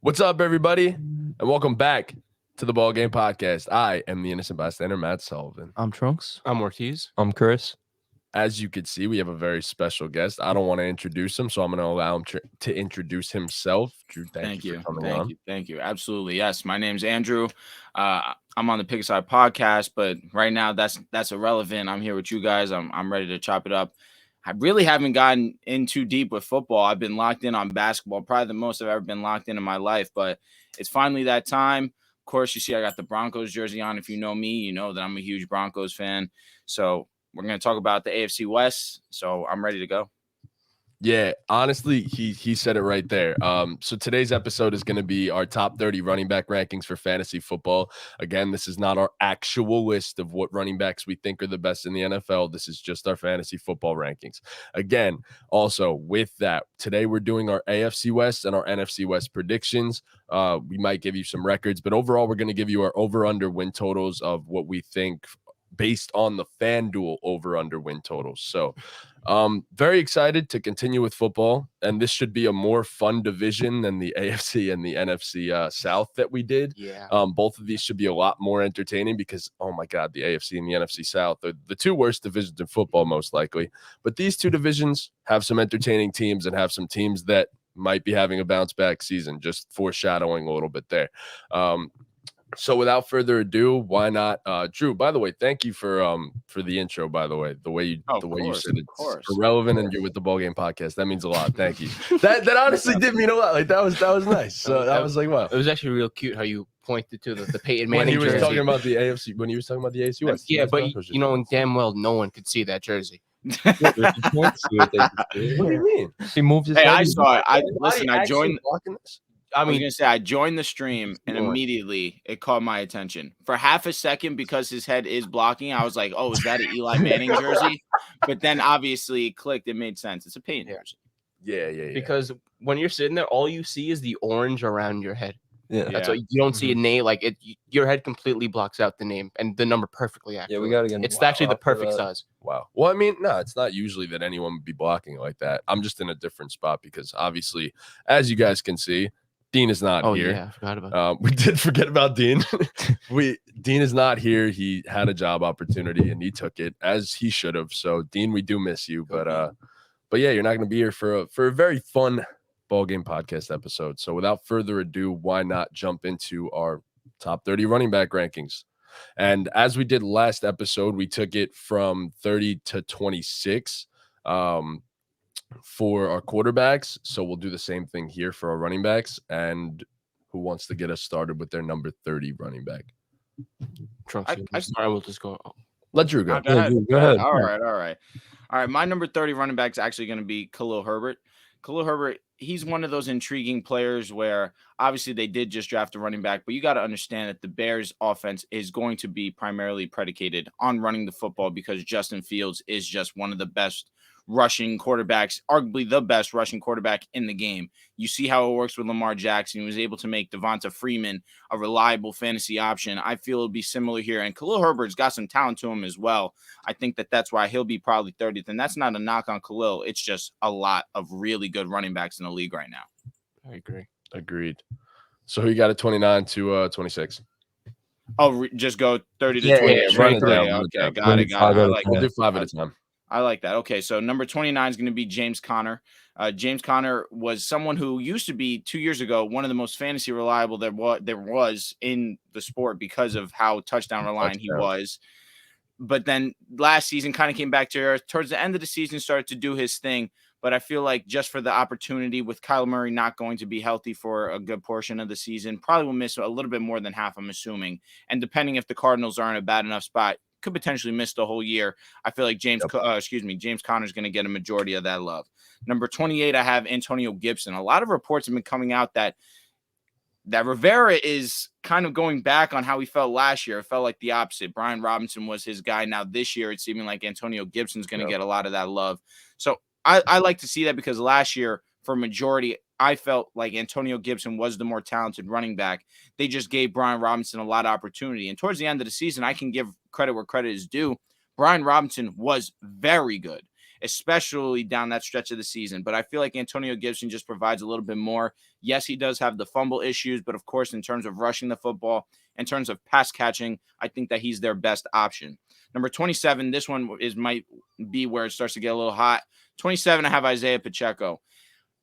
What's up, everybody? And welcome back to the BallGame podcast. I am the innocent bystander, Matt Sullivan. I'm Trunks. I'm Ortiz. I'm Chris. As you can see, we have a very special guest. I don't want to introduce him, so I'm going to allow him to introduce himself. Drew, thank you for coming on. Thank you. Absolutely. Yes, my name's Andrew. I'm on the Pick Aside podcast, but right now that's irrelevant. I'm here with you guys. I'm ready to chop it up. I really haven't gotten in too deep with football. I've been locked in on basketball, probably the most I've ever been locked in my life, but it's finally that time. Of course, you see I got the Broncos jersey on. If you know me, you know that I'm a huge Broncos fan. So we're going to talk about the AFC West. So I'm ready to go. Yeah, honestly, he said it right there. So today's episode is going to be our top 30 running back rankings for fantasy football. Again, this is not our actual list of what running backs we think are the best in the NFL. This is just our fantasy football rankings. Again, also with that, today we're doing our AFC West and our NFC West predictions. We might give you some records, but overall, we're going to give you our over-under win totals of what we think based on the FanDuel over-under win totals. So very excited to continue with football, and this should be a more fun division than the AFC and the NFC South that we did. Yeah. Both of these should be a lot more entertaining because, oh my God, the AFC and the NFC South are the two worst divisions in football, most likely. But these two divisions have some entertaining teams and have some teams that might be having a bounce back season, just foreshadowing a little bit there. So without further ado, why not, Drew? By the way, thank you for the intro. By the way, the way you said it's irrelevant, and you're with the BallGame podcast. That means a lot. Thank you. That honestly did mean a lot. Like that was nice. So that was like, wow. It was actually real cute how you pointed to the Peyton when Manning he was jersey. talking about the AFC. When he was talking about the AFC West. Yeah, but you know, damn well no one could see that jersey. What do you mean? He moved his. Hey, head. I saw it. I joined. I was gonna say I joined the stream and immediately it caught my attention for half a second because his head is blocking. I was like, "Oh, is that an Eli Manning jersey?" But then obviously it clicked. It made sense. It's a Peyton jersey. Yeah. Because when you're sitting there, all you see is the orange around your head. Yeah, that's what you don't see a name. Like it, your head completely blocks out the name and the number perfectly. Actually, yeah, we got to get. It's actually the perfect size. Wow. Well, I mean, no, it's not usually that anyone would be blocking like that. I'm just in a different spot because obviously, as you guys can see, Dean is not here. Yeah, I forgot about we did forget about Dean. Dean is not here. He had a job opportunity and he took it as he should have. So Dean, we do miss you, but yeah, you're not going to be here for a very fun BallGame podcast episode. So without further ado, why not jump into our top 30 running back rankings? And as we did last episode, we took it from 30 to 26. For our quarterbacks. So we'll do the same thing here for our running backs. And who wants to get us started with their number 30 running back? Trunks, I will just go. Let Drew go. Go ahead. Go ahead. All right. My number 30 running back is actually going to be Khalil Herbert. Khalil Herbert, he's one of those intriguing players where obviously they did just draft a running back, but you got to understand that the Bears offense is going to be primarily predicated on running the football because Justin Fields is just one of the best rushing quarterbacks, arguably the best rushing quarterback in the game. You see how it works with Lamar Jackson. He was able to make Devonta Freeman a reliable fantasy option. I feel it'll be similar here. And Khalil Herbert's got some talent to him as well. I think that's why he'll be probably 30th. And that's not a knock on Khalil. It's just a lot of really good running backs in the league right now. I agree. Agreed. So who you got at 29 to 26? Oh, just go 30 to 20. Yeah, run it down. Okay, got it. We'll do 5 at a time. I like that. Okay, so number 29 is going to be James Conner. James Conner was someone who used to be 2 years ago one of the most fantasy reliable there was in the sport because of how touchdown reliant he was. But then last season kind of came back to earth. Towards the end of the season, started to do his thing. But I feel like just for the opportunity with Kyler Murray not going to be healthy for a good portion of the season, probably will miss a little bit more than half, I'm assuming. And depending if the Cardinals are in a bad enough spot, could potentially miss the whole year. I feel like James Conner is going to get a majority of that love. Number 28, I have Antonio Gibson. A lot of reports have been coming out that Rivera is kind of going back on how he felt last year. It felt like the opposite. Brian Robinson was his guy. Now this year, it's seeming like Antonio Gibson's going to get a lot of that love. So I like to see that because last year, for majority, I felt like Antonio Gibson was the more talented running back. They just gave Brian Robinson a lot of opportunity. And towards the end of the season, I can give credit where credit is due. Brian Robinson was very good. especially down that stretch of the season. But I feel like Antonio Gibson just provides a little bit more. Yes, he does have the fumble issues, but of course, in terms of rushing the football, in terms of pass catching, I think that he's their best option. Number 27, this one might be where it starts to get a little hot. 27, I have Isaiah Pacheco.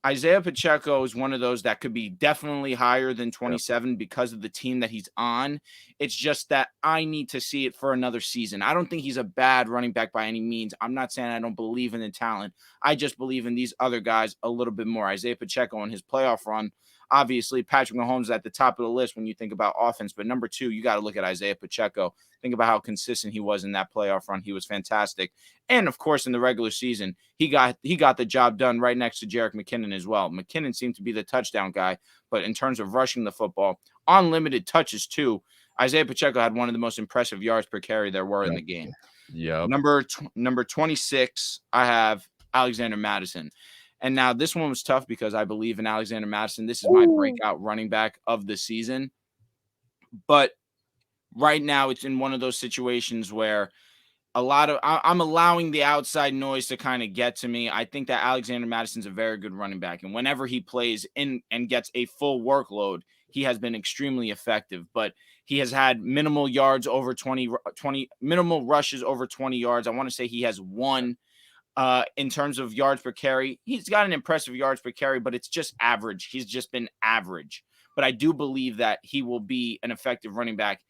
Isaiah Pacheco is one of those that could be definitely higher than 27 because of the team that he's on. It's just that I need to see it for another season. I don't think he's a bad running back by any means. I'm not saying I don't believe in the talent. I just believe in these other guys a little bit more. Isaiah Pacheco and his playoff run. Obviously, Patrick Mahomes is at the top of the list when you think about offense. But number 2, you got to look at Isaiah Pacheco. Think about how consistent he was in that playoff run. He was fantastic. And, of course, in the regular season, he got the job done right next to Jerick McKinnon as well. McKinnon seemed to be the touchdown guy. But in terms of rushing the football, on limited touches too, Isaiah Pacheco had one of the most impressive yards per carry there were in the game. Yeah. Number 26, I have Alexander Mattison. And now this one was tough because I believe in Alexander Mattison. This is my breakout running back of the season. But right now it's in one of those situations where I'm allowing the outside noise to kind of get to me. I think that Alexander Madison's a very good running back. And whenever he plays in and gets a full workload, he has been extremely effective. But he has had minimal yards over 20 minimal rushes over 20 yards. I want to say he has one. In terms of yards per carry, he's got an impressive yards per carry, but it's just average. He's just been average. But I do believe that he will be an effective running back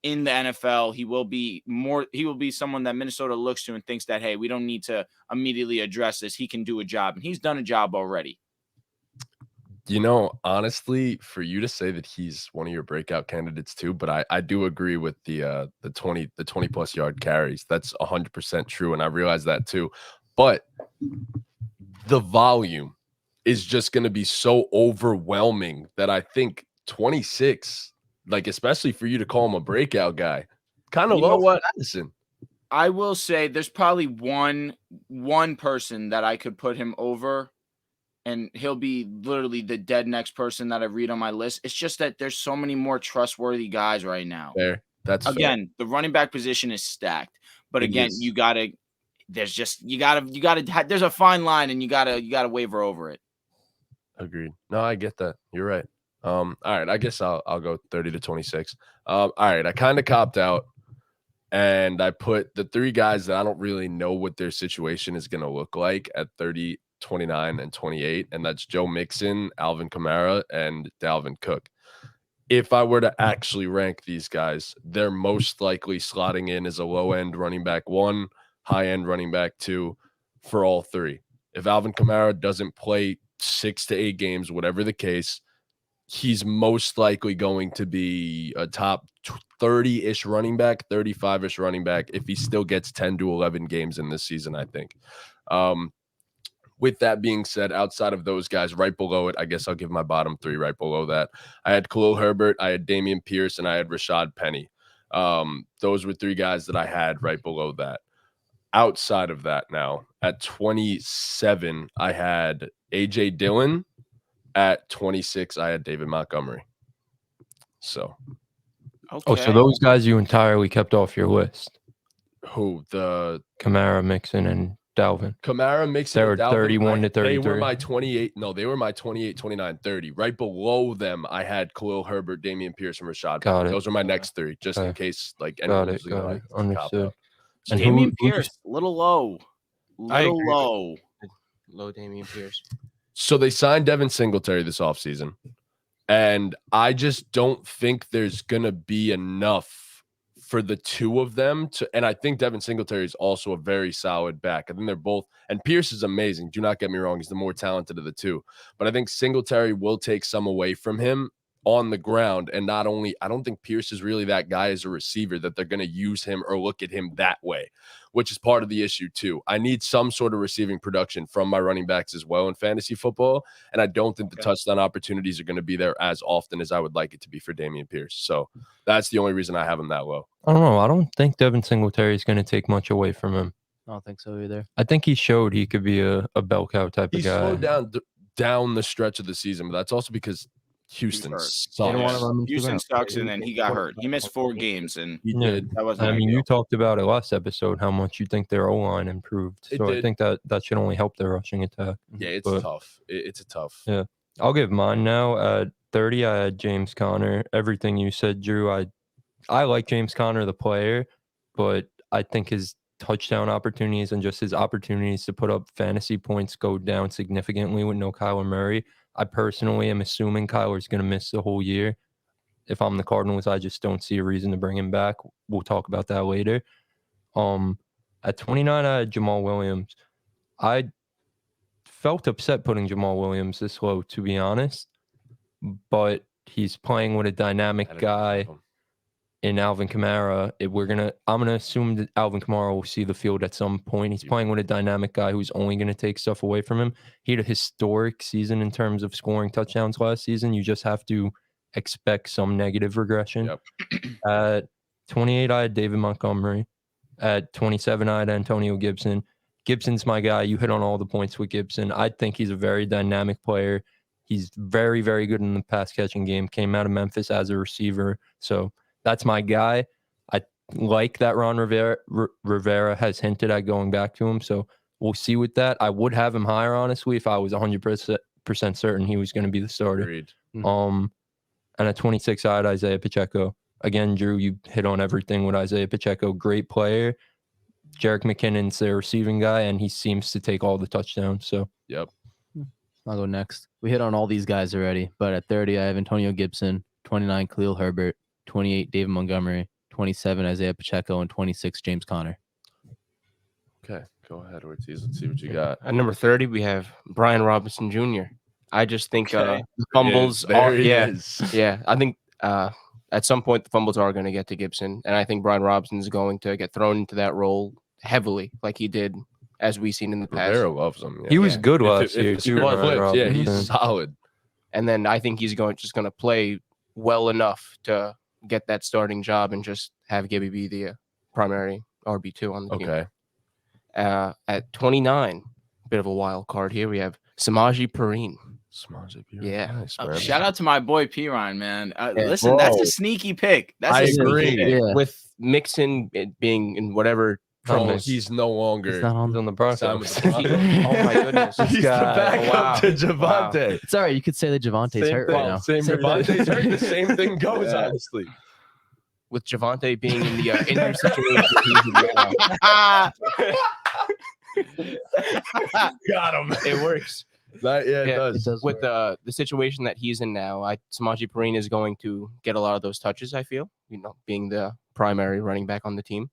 in the NFL. He will be someone that Minnesota looks to and thinks that, hey, we don't need to immediately address this. He can do a job, and he's done a job already. You know, honestly, for you to say that he's one of your breakout candidates too, but I do agree with the 20 plus yard carries. That's 100% true, and I realize that too. But the volume is just going to be so overwhelming that I think 26, like especially for you to call him a breakout guy, kind of low for Madison. I will say there's probably one person that I could put him over, and he'll be literally the dead next person that I read on my list. It's just that there's so many more trustworthy guys right now. Fair. That's again, the running back position is stacked, but again, you gotta. There's a fine line, and you gotta waver over it. Agreed. No, I get that. You're right. All right. I guess I'll go 30 to 26. All right. I kind of copped out, and I put the 3 guys that I don't really know what their situation is going to look like at 30, 29, and 28, and that's Joe Mixon, Alvin Kamara, and Dalvin Cook. If I were to actually rank these guys, they're most likely slotting in as a low-end running back 1, high-end running back 2 for all 3. If Alvin Kamara doesn't play 6 to 8 games, whatever the case, he's most likely going to be a top 30-ish running back, 35-ish running back if he still gets 10 to 11 games in this season, I think. With that being said, outside of those guys, right below it, I guess I'll give my bottom 3 right below that. I had Khalil Herbert, I had Dameon Pierce, and I had Rashad Penny. Those were 3 guys that I had right below that. Outside of that now, at 27, I had A.J. Dillon. At 26, I had David Montgomery. So. Okay. Oh, so those guys you entirely kept off your list. Who? The Kamara, Mixon, and Dalvin. Kamara, Mixon, They were and Dalvin, 31 to 33. They were my 28. No, they were my 28, 29, 30. Right below them, I had Khalil Herbert, Dameon Pierce, and Rashad. Got it. Those are my next 3, just in case like Got anyone it. was gonna, Got like, it. Understood. And And Dameon who Pierce, little low. Low Dameon Pierce. So they signed Devin Singletary this offseason, and I just don't think there's going to be enough for the 2 of them to, and I think Devin Singletary is also a very solid back. I think they're both, and Pierce is amazing. Do not get me wrong. He's the more talented of the 2, but I think Singletary will take some away from him on the ground. And not only, I don't think Pierce is really that guy as a receiver that they're going to use him or look at him that way, which is part of the issue too. I need some sort of receiving production from my running backs as well in fantasy football. And I don't think the touchdown opportunities are going to be there as often as I would like it to be for Dameon Pierce. So that's the only reason I have him that low. I don't know. I don't think Devin Singletary is going to take much away from him. I don't think so either. I think he showed he could be a bell cow type He of guy. slowed down the stretch of the season, but that's also because Houston hurt. sucks. They don't wanna run them Houston out. sucks, and then he got hurt. He missed 4 games, and He Yeah. did. that wasn't I mean, ideal. you talked about it last episode how much you think their O-line improved. It So I did. think that should only help their rushing attack. Yeah, it's But- tough. It's a tough. Yeah. I'll give mine now. At 30, I had James Conner. Everything you said, Drew, I like James Conner, the player, but I think his touchdown opportunities and just his opportunities to put up fantasy points go down significantly with no Kyler Murray. I personally am assuming Kyler's going to miss the whole year. If I'm the Cardinals, I just don't see a reason to bring him back. We'll talk about that later. At 29, I had Jamal Williams. I felt upset putting Jamal Williams this low, to be honest, but he's playing with a dynamic guy in Alvin Kamara. I'm gonna assume that Alvin Kamara will see the field at some point. He's playing with a dynamic guy who's only gonna take stuff away from him. He had a historic season in terms of scoring touchdowns last season. You just have to expect some negative regression. Yep. At 28, I had David Montgomery. At 27, I had Antonio Gibson. Gibson's my guy. You hit on all the points with Gibson. I think he's a very dynamic player. He's very, very good in the pass catching game. Came out of Memphis as a receiver. So that's my guy. I like that Ron Rivera has hinted at going back to him. So we'll see with that. I would have him higher, honestly, if I was 100% certain he was going to be the starter. Agreed. And at 26, I had Isaiah Pacheco. Again, Drew, you hit on everything with Isaiah Pacheco. Great player. Jerick McKinnon's their receiving guy, and he seems to take all the touchdowns. So, Yep. I'll go next. We hit on all these guys already, but at 30, I have Antonio Gibson, 29, Khalil Herbert, 28, David Montgomery, 27, Isaiah Pacheco, and 26, James Conner. Okay, go ahead, Ortiz. Let's see what you got. At number 30, we have Brian Robinson Jr. I just think Okay. the fumbles There are he yeah. is. Yeah, I think at some point the fumbles are going to get to Gibson, and I think Brian Robinson is going to get thrown into that role heavily, like he did as we've seen in the past. Rivera loves him. Yeah. he was good If last it- year, if the too. script Brian flips, yeah, Robinson. he's solid. And then I think he's just going to play well enough to get that starting job and just have Gibby be the primary RB2 on the team. Okay. At 29, bit of a wild card here, we have Samaje Perine. Yeah. Nice, man. Shout out to my boy P Ryan, man. Yeah, Listen, that's bro. a sneaky pick. That's I a sneaky agree. pick. Yeah. With Mixon it being in whatever Bro, Thomas. he's no longer. It's not on. He's on the signed with Broncos. the Broncos. Oh my goodness. He's the guy. backup Wow. to Javante. It's all right. You could say that Javante's hurt right now. Same Javante's hurt. The same thing goes, Yeah. honestly. With Javante being in the injury situation, he's in Got him. it works. It Yeah, does. It does With work. the situation that he's in now, Samaje Perine is going to get a lot of those touches, I feel, being the primary running back on the team.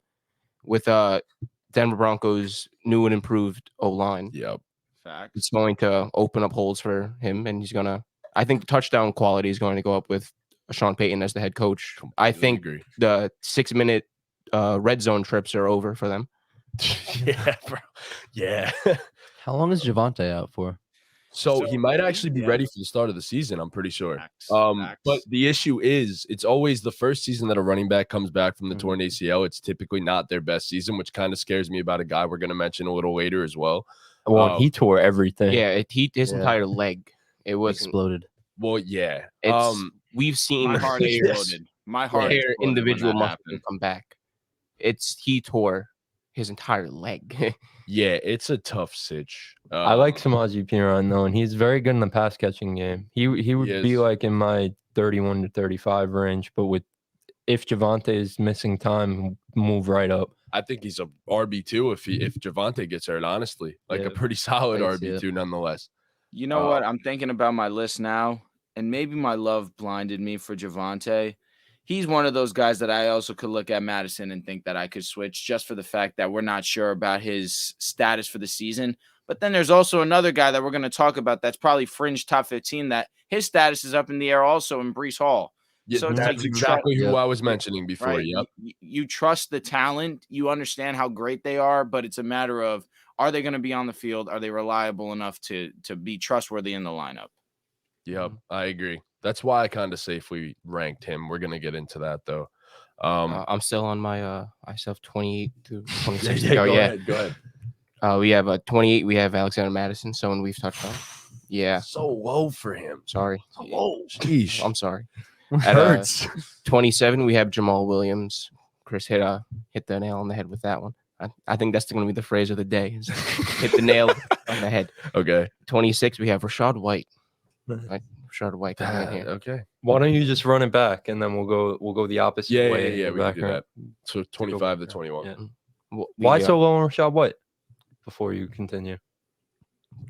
With Denver Broncos' new and improved O-line, Yep. Facts. it's going to open up holes for him, and I think the touchdown quality is going to go up with Sean Payton as the head coach. I think agree. the 6-minute red zone trips are over for them. Yeah, bro. Yeah. How long is Javante out for? So he might actually be yeah. ready for the start of the season. I'm pretty sure. Facts. But the issue is, it's always the first season that a running back comes back from the torn ACL. It's typically not their best season, which kind of scares me about a guy we're going to mention a little later as well. Well, he tore everything. Yeah, his Yeah. entire leg. It was Exploded. Well, yeah. we've seen my heart players exploded. My heart tear exploded when individual that muscles happened. and come back. He tore his entire leg. Yeah, it's a tough sitch. I like Samaje Perine though, and he's very good in the pass catching game. He would He be is. like in my 31 to 35 range, but if Javante is missing time, move right up. I think he's a RB2 if Javante gets hurt, honestly. Like Yeah, a pretty solid I see it. RB2 nonetheless. You know what? I'm thinking about my list now, and maybe my love blinded me for Javante. He's one of those guys that I also could look at Madison and think that I could switch just for the fact that we're not sure about his status for the season. But then there's also another guy that we're going to talk about that's probably fringe top 15 that his status is up in the air also in Breece Hall. Yeah, So it's that's like you exactly who Yep. I was mentioning before. Right? Yep. You trust the talent. You understand how great they are, but it's a matter of, are they going to be on the field? Are they reliable enough to be trustworthy in the lineup? Yep. I agree. That's why I kind of safely ranked him. We're gonna get into that though. I'm still on my I still have 28 to 26 to go go. Yeah. ahead. Go ahead. We have 28. We have Alexander Madison, someone we've touched on. Yeah. So low for him. Sorry. So low. Sheesh. I'm sorry. At Hurts. 27, we have Jamal Williams. Chris hit the nail on the head with that one. I think that's going to be the phrase of the day. Is hit the nail on the head. Okay. 26, we have Rashad White. Rashad White coming in here. Okay. Why don't you just run it back and then we'll go the opposite way. Yeah. in We the can do background. that. So 25 to 21. Yeah. Why so low on Rashad White? Before you continue,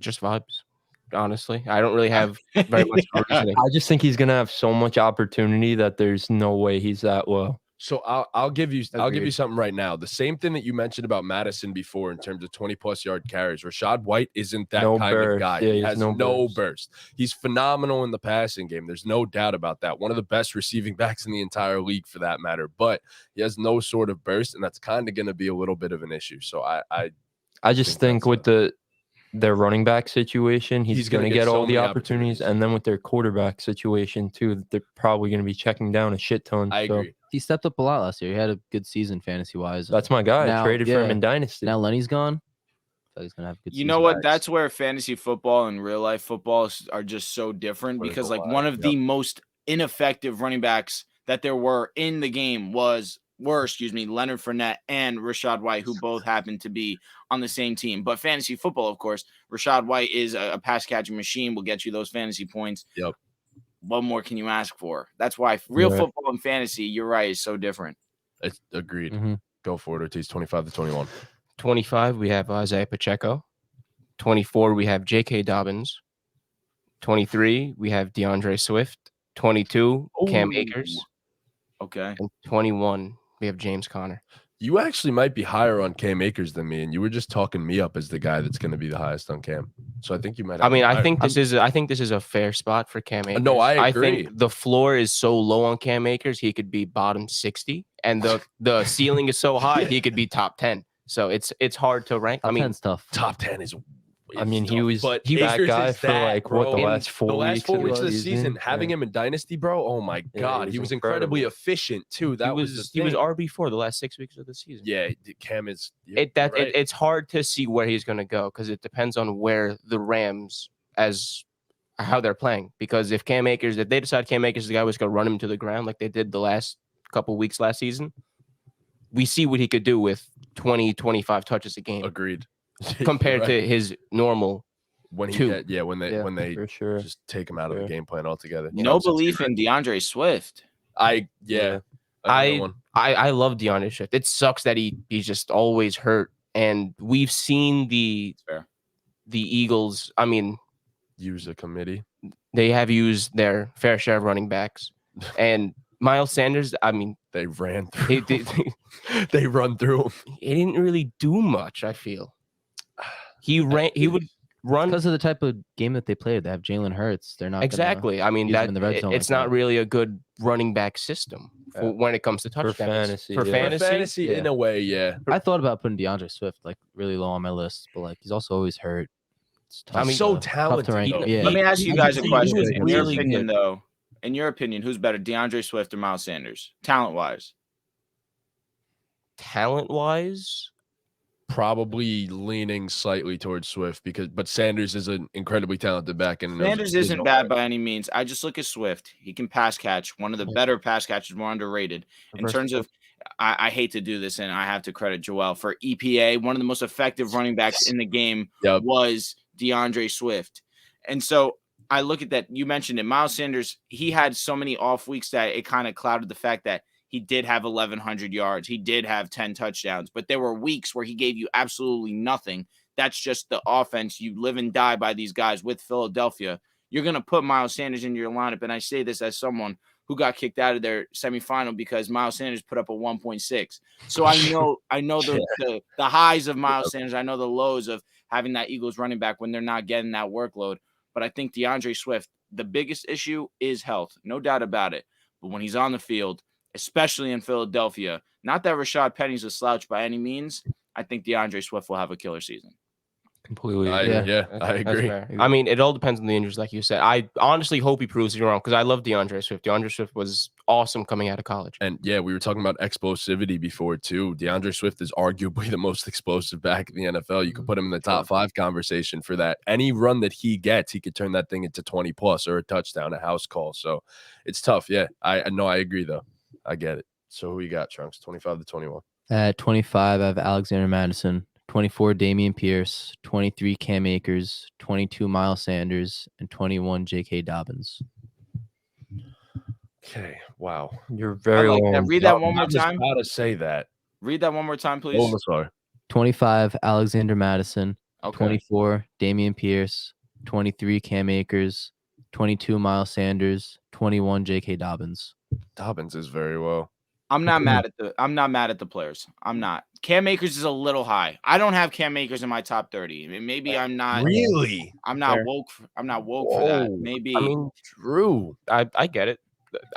just vibes. Honestly, I don't really have very much reasoning. I just think he's gonna have so much opportunity that there's no way he's that low. So I'll give you something right now. The same thing that you mentioned about Madison before in terms of 20+ yard carries. Rashad White isn't that kind of guy. Yeah, he has no burst. He's phenomenal in the passing game. There's no doubt about that. One of the best receiving backs in the entire league for that matter. But he has no sort of burst, and that's kind of going to be a little bit of an issue. So I just think with their running back situation, he's going to get all the opportunities. And then with their quarterback situation, too, they're probably going to be checking down a shit ton. I agree. He stepped up a lot last year. He had a good season fantasy-wise. That's my guy. I traded for him in Dynasty. Now Lenny's gone. So he's going to have a good season. You know what? That's where fantasy football and real life football are just so different because, like, one of the most ineffective running backs that there were in the game were Leonard Fournette and Rashad White, who both happen to be on the same team. But fantasy football, of course, Rashad White is a pass catching machine, will get you those fantasy points. Yep. What more can you ask for? That's why real football and fantasy, you're right, is so different. It's agreed. Mm-hmm. Go for it, Ortiz. 25 to 21. 25, we have Isaiah Pacheco. 24, we have J.K. Dobbins. 23, we have DeAndre Swift. 22, Cam Akers. Okay. And 21, we have James Conner. You actually might be higher on Cam Akers than me, and you were just talking me up as the guy that's going to be the highest on Cam. So I think you might. I think this is a fair spot for Cam Akers. No, I agree. I think the floor is so low on Cam Akers, he could be bottom 60, and the ceiling is so high, he could be top 10. So it's hard to rank. Top 10's tough. Top 10 is. I mean, he was that guy for the last 4 weeks of the season. Having him in Dynasty, bro. Oh my God, he was incredibly efficient too. He was RB4 the last 6 weeks of the season. Yeah, Cam is. It's hard to see where he's going to go because it depends on where the Rams how they're playing. Because if they decide Cam Akers is the guy who's going to run him to the ground like they did the last couple weeks last season, we see what he could do with 20, 25 touches a game. Agreed. Compared to his normal when they for sure just take him out of the game plan altogether. No belief in DeAndre Swift. I love DeAndre Swift. It sucks that he's just always hurt, and we've seen the Eagles. I mean, use a committee. They have used their fair share of running backs, and Miles Sanders. I mean, they ran through. They run through him. He didn't really do much. I feel. He would run because of the type of game that they played. They have Jalen Hurts. They're not exactly. I mean, that in the red zone it's not really a good running back system when it comes to touchdowns. For fantasy, in a way, yeah. I thought about putting DeAndre Swift like really low on my list, but like he's also always hurt. I mean, so talented. Let me ask you guys a question. In your opinion, though, who's better, DeAndre Swift or Miles Sanders, talent-wise? Talent-wise. Probably leaning slightly towards Swift but Sanders is an incredibly talented back. And Sanders isn't bad by any means. I just look at Swift. He can pass catch. One of the better pass catchers, more underrated. In terms of, I hate to do this, and I have to credit Joel for EPA. One of the most effective running backs in the game was DeAndre Swift. And so I look at that. You mentioned it. Miles Sanders, he had so many off weeks that it kind of clouded the fact that he did have 1,100 yards. He did have 10 touchdowns, but there were weeks where he gave you absolutely nothing. That's just the offense. You live and die by these guys with Philadelphia. You're going to put Miles Sanders into your lineup, and I say this as someone who got kicked out of their semifinal because Miles Sanders put up a 1.6. So I know the highs of Miles Sanders. I know the lows of having that Eagles running back when they're not getting that workload. But I think DeAndre Swift, the biggest issue is health, no doubt about it. But when he's on the field, especially in Philadelphia, not that Rashad Penny's a slouch by any means, I think DeAndre Swift will have a killer season. Completely. Yeah. Yeah, I That's agree. fair. I mean, it all depends on the injuries, like you said. I honestly hope he proves you wrong because I love DeAndre Swift. DeAndre Swift was awesome coming out of college. And yeah, we were talking about explosivity before too. DeAndre Swift is arguably the most explosive back in the NFL. You could put him in the top 5 conversation for that. Any run that he gets, he could turn that thing into 20 plus or a touchdown, a house call. So it's tough. Yeah, I know. I agree though. I get it. So who you got, Trunks? 25 to 21. At 25, I have Alexander Madison. 24, Damian Pierce. 23, Cam Akers. 22, Miles Sanders. And 21, J.K. Dobbins. Okay. Wow. You're very like low. that. Read that one more I was time. about to say that. Read that one more time, please. Oh, sorry. 25, Alexander Madison. Okay. 24, Damian Pierce. 23, Cam Akers. 22, Miles Sanders. 21, J.K. Dobbins. Dobbins is very well. I'm not mad at the players. I'm not. Cam Akers is a little high. I don't have Cam Akers in my top 30. I mean, maybe I'm not. Really? I'm not Fair. woke. I'm not woke for that. Whoa. Maybe. I mean, True. I get it.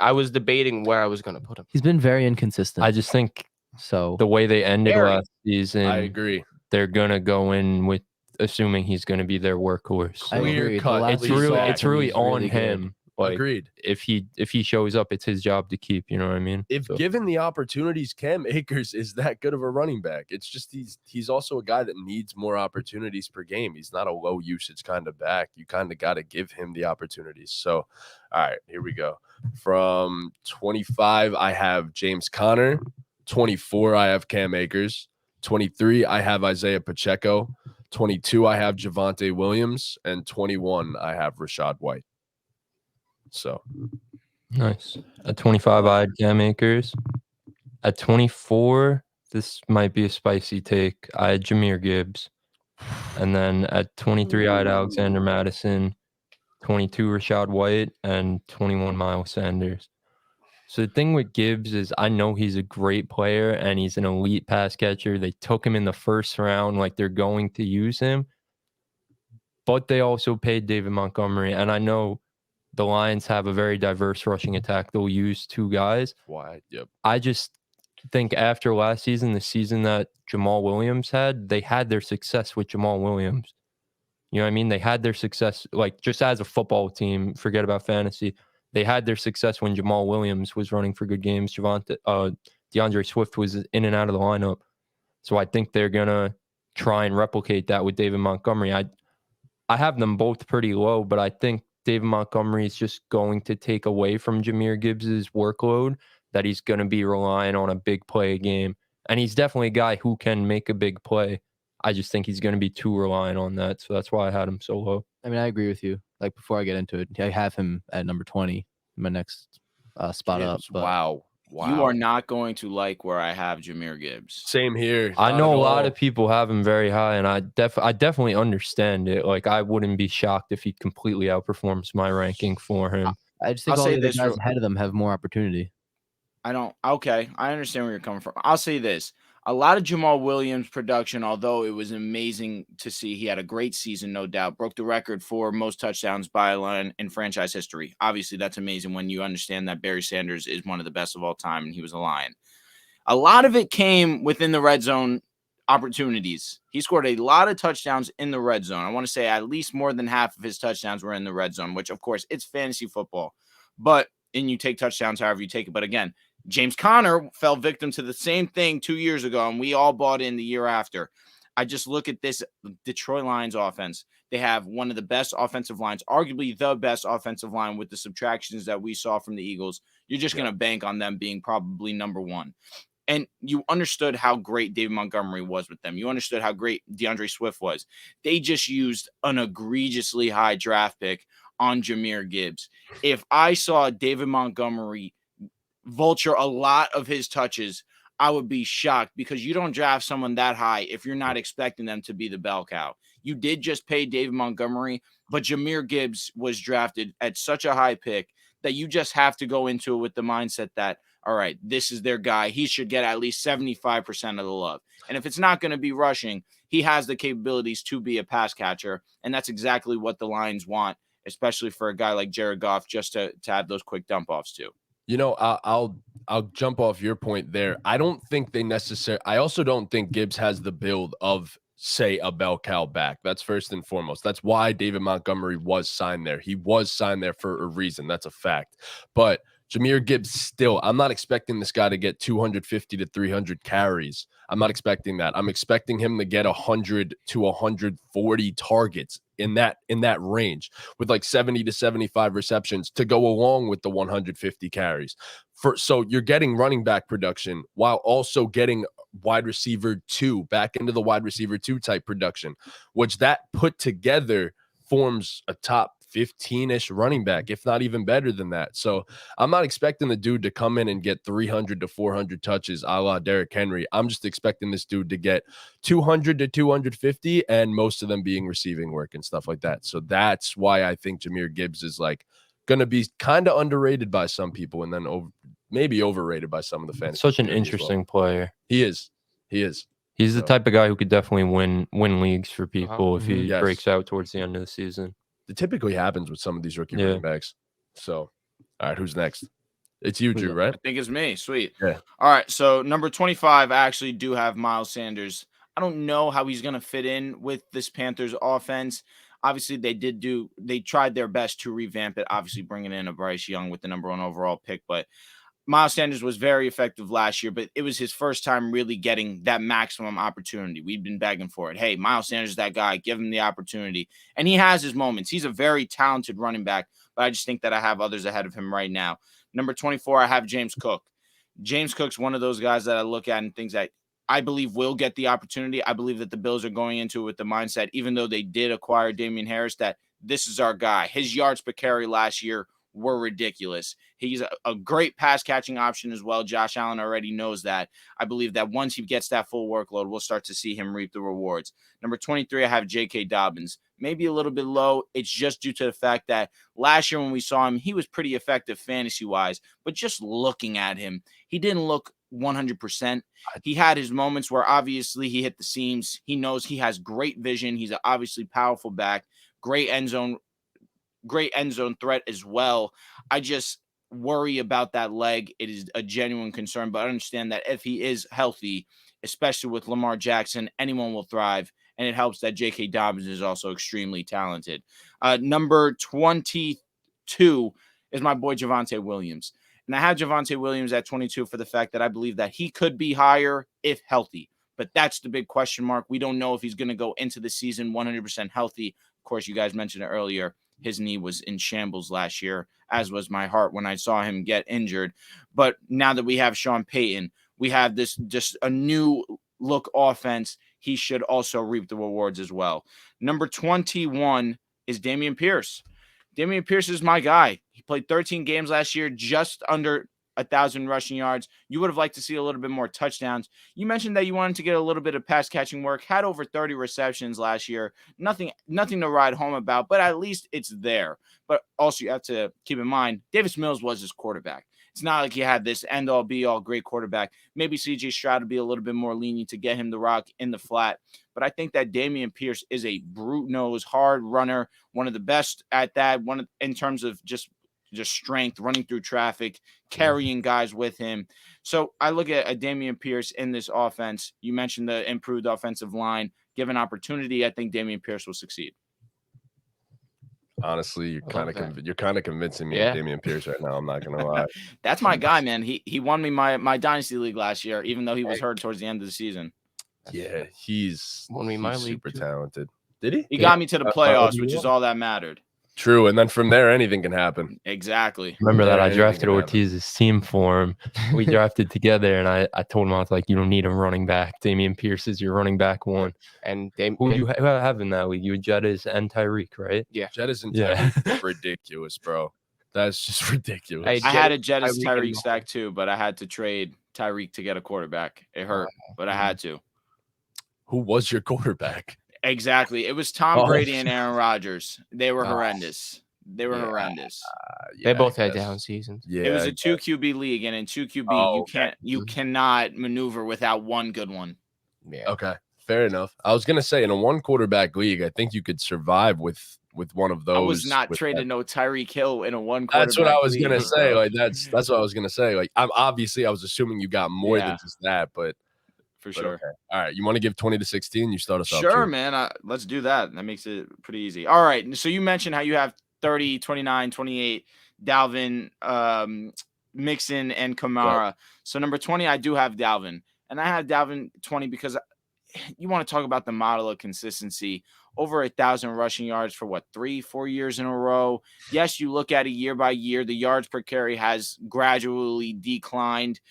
I was debating where I was going to put him. He's been very inconsistent. I just think so the way they ended Very. last season, I agree. they're gonna go in with assuming he's gonna be their workhorse. I Clear agree. The cut. last It's we really saw it's him, really he's on good. him. Like Agreed. if he shows up, it's his job to keep. You know what I mean? If So, given the opportunities, Cam Akers is that good of a running back. It's just he's also a guy that needs more opportunities per game. He's not a low usage kind of back. You kind of got to give him the opportunities. So, all right, here we go. From 25, I have James Conner. 24, I have Cam Akers. 23, I have Isaiah Pacheco. 22, I have Javonte Williams. And 21, I have Rashad White. So nice. At 25, I had Cam Akers. At 24, this might be a spicy take. I had Jahmyr Gibbs. And then at 23, I had Alexander Madison. 22, Rashad White. And 21, Miles Sanders. So the thing with Gibbs is I know he's a great player and he's an elite pass catcher. They took him in the first round like they're going to use him. But they also paid David Montgomery. And I know the Lions have a very diverse rushing attack. They'll use 2 guys. why? Yep. I just think after last season, the season that Jamal Williams had, they had their success with Jamal Williams. You know what I mean? They had their success, like just as a football team, forget about fantasy. They had their success when Jamal Williams was running for good games. DeAndre Swift was in and out of the lineup. So I think they're going to try and replicate that with David Montgomery. I have them both pretty low, but I think David Montgomery is just going to take away from Jahmyr Gibbs' workload, that he's going to be relying on a big play game. And he's definitely a guy who can make a big play. I just think he's going to be too reliant on that. So that's why I had him so low. I mean, I agree with you. Like before I get into it, I have him at number 20, my next spot up. Gibbs, But wow. You are not going to like where I have Jahmyr Gibbs. Same here. I Not know at a lot all. of people have him very high, and I definitely understand it. Like I wouldn't be shocked if he completely outperforms my ranking for him. I just think I'll all say the other this guys real- ahead of them have more opportunity. Okay, I understand where you're coming from. I'll say this. A lot of Jamal Williams production, although it was amazing to see, he had a great season, no doubt. Broke the record for most touchdowns by a Lion in franchise history. Obviously, that's amazing when you understand that Barry Sanders is one of the best of all time and he was a Lion. A lot of it came within the red zone opportunities. He scored a lot of touchdowns in the red zone. I want to say at least more than half of his touchdowns were in the red zone, which, of course, it's fantasy football. And you take touchdowns however you take it. But again, James Conner fell victim to the same thing 2 years ago, and we all bought in the year after. I just look at this Detroit Lions offense. They have one of the best offensive lines, arguably the best offensive line with the subtractions that we saw from the Eagles. You're just going to bank on them being probably number 1. And you understood how great David Montgomery was with them. You understood how great DeAndre Swift was. They just used an egregiously high draft pick on Jahmyr Gibbs. If I saw David Montgomery vulture a lot of his touches, I would be shocked, because you don't draft someone that high if you're not expecting them to be the bell cow. You did just pay David Montgomery, but Jahmyr Gibbs was drafted at such a high pick that you just have to go into it with the mindset that, all right, this is their guy. He should get at least 75% of the love. And if it's not going to be rushing, he has the capabilities to be a pass catcher. And that's exactly what the Lions want, especially for a guy like Jared Goff, just to add those quick dump offs to. You know, I'll jump off your point there. I don't think they necessarily. I also don't think Gibbs has the build of say a bell cow back. That's first and foremost. That's why David Montgomery was signed there. He was signed there for a reason. That's a fact. But Jahmyr Gibbs still, I'm not expecting this guy to get 250 to 300 carries. I'm not expecting that. I'm expecting him to get 100 to 140 targets in that range, with like 70 to 75 receptions to go along with the 150 carries. So you're getting running back production while also getting wide receiver 2 back into the wide receiver 2 type production, which that put together forms a top 15-ish running back, if not even better than that. So I'm not expecting the dude to come in and get 300 to 400 touches a la Derrick Henry. I'm just expecting this dude to get 200 to 250, and most of them being receiving work and stuff like that. So that's why I think Jahmyr Gibbs is like going to be kind of underrated by some people, and then maybe overrated by some of the fans. Such an interesting player. He is. He's the type of guy who could definitely win leagues for people if he Yes. breaks out towards the end of the season. It typically happens with some of these rookie running backs. So, all right, who's next? It's you, Drew, right? I think it's me. Sweet. Yeah. All right. So number 25, I actually do have Miles Sanders. I don't know how he's going to fit in with this Panthers offense. Obviously, they tried their best to revamp it, obviously bringing in a Bryce Young with the number 1 overall pick. But Miles Sanders was very effective last year, but it was his first time really getting that maximum opportunity. We've been begging for it. Hey, Miles Sanders is that guy. Give him the opportunity. And he has his moments. He's a very talented running back, but I just think that I have others ahead of him right now. Number 24, I have James Cook. James Cook's one of those guys that I look at and things that I believe will get the opportunity. I believe that the Bills are going into it with the mindset, even though they did acquire Damian Harris, that this is our guy. His yards per carry last year were ridiculous. He's a great pass catching option as well. Josh Allen already knows that. I believe that once he gets that full workload, we'll start to see him reap the rewards. Number 23, I have J.K. Dobbins. Maybe a little bit low. It's just due to the fact that last year when we saw him, he was pretty effective fantasy-wise, but just looking at him, he didn't look 100%. He had his moments where obviously he hit the seams. He knows he has great vision. He's an obviously powerful back, great end zone threat as well. I just worry about that leg. It is a genuine concern, but I understand that if he is healthy, especially with Lamar Jackson, anyone will thrive. And it helps that J.K. Dobbins is also extremely talented. Number 22 is my boy Javonte Williams. And I have Javonte Williams at 22 for the fact that I believe that he could be higher if healthy. But that's the big question mark. We don't know if he's going to go into the season 100% healthy. Of course, you guys mentioned it earlier. His knee was in shambles last year, as was my heart when I saw him get injured. But now that we have Sean Payton, we have this just a new look offense. He should also reap the rewards as well. Number 21 is Dameon Pierce. Dameon Pierce is my guy. He played 13 games last year, just under 1,000 rushing yards. You would have liked to see a little bit more touchdowns. You mentioned that you wanted to get a little bit of pass catching work, had over 30 receptions last year. Nothing to write home about, but at least it's there. But also you have to keep in mind, Davis Mills was his quarterback. It's not like he had this end-all, be-all great quarterback. Maybe C.J. Stroud would be a little bit more lenient to get him the rock in the flat. But I think that Dameon Pierce is a brute-nosed, hard runner, one of the best at that, in terms of just strength, running through traffic, carrying guys with him. So I look at Dameon Pierce in this offense. You mentioned the improved offensive line. Given opportunity, I think Dameon Pierce will succeed. Honestly, you're kind of convincing me of Dameon Pierce right now. I'm not gonna lie. That's my guy, man. He won me my dynasty league last year, even though he was hurt towards the end of the season. Yeah, he's super talented. Did he? He got me to the playoffs, which is all that mattered. True, and then from there, anything can happen. Exactly. Remember that I drafted Ortiz's team for him. We drafted together, and I told him, I was like, you don't need a running back. Dameon Pierce is your running back one. And who you have in that league? You had Jettis and Tyreek, right? Yeah. Jettis and Tyreek ridiculous, bro. That's just ridiculous. I had a Jettis Tyreek stack too, but I had to trade Tyreek to get a quarterback. It hurt, but I had to. Who was your quarterback? Exactly. It was Tom Brady and Aaron Rodgers. They were horrendous. Horrendous. They both had down seasons. Yeah, it was a 2 QB league, and in 2 QB, you cannot maneuver without one good one. Yeah. Okay. Fair enough. I was gonna say in a 1 quarterback league, I think you could survive with one of those. I was not trading no Tyreek Hill in a 1 quarterback. That's what I was gonna say. Like that's what I was gonna say. Like I was assuming you got more than just that, but For But sure. okay. All right. You want to give 20 to 16? You start us off. Sure, Drew. man. Let's do that. That makes it pretty easy. All right. So you mentioned how you have 30, 29, 28, Dalvin, Mixon, and Kamara. So number 20, I do have Dalvin. And I have Dalvin 20 because you want to talk about the model of consistency. Over 1,000 rushing yards for 3-4 years in a row. Yes, you look at it year by year, the yards per carry has gradually declined.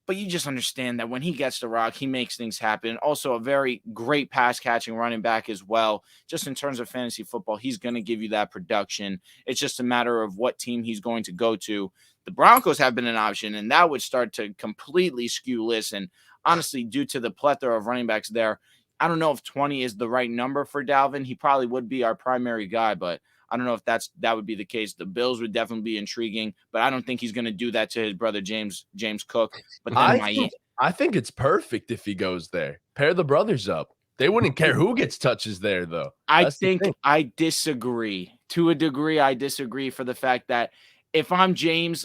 But you just understand that when he gets the rock, he makes things happen. Also, a very great pass catching running back as well. Just in terms of fantasy football, he's going to give you that production. It's just a matter of what team he's going to go to. The Broncos have been an option, and that would start to completely skew lists. And honestly, due to the plethora of running backs there, I don't know if 20 is the right number for Dalvin. He probably would be our primary guy, but I don't know if that would be the case. The Bills would definitely be intriguing, but I don't think he's going to do that to his brother James Cook. But then I think it's perfect if he goes there. Pair the brothers up. They wouldn't care who gets touches there, though. I think I disagree. To a degree, I disagree for the fact that if I'm James,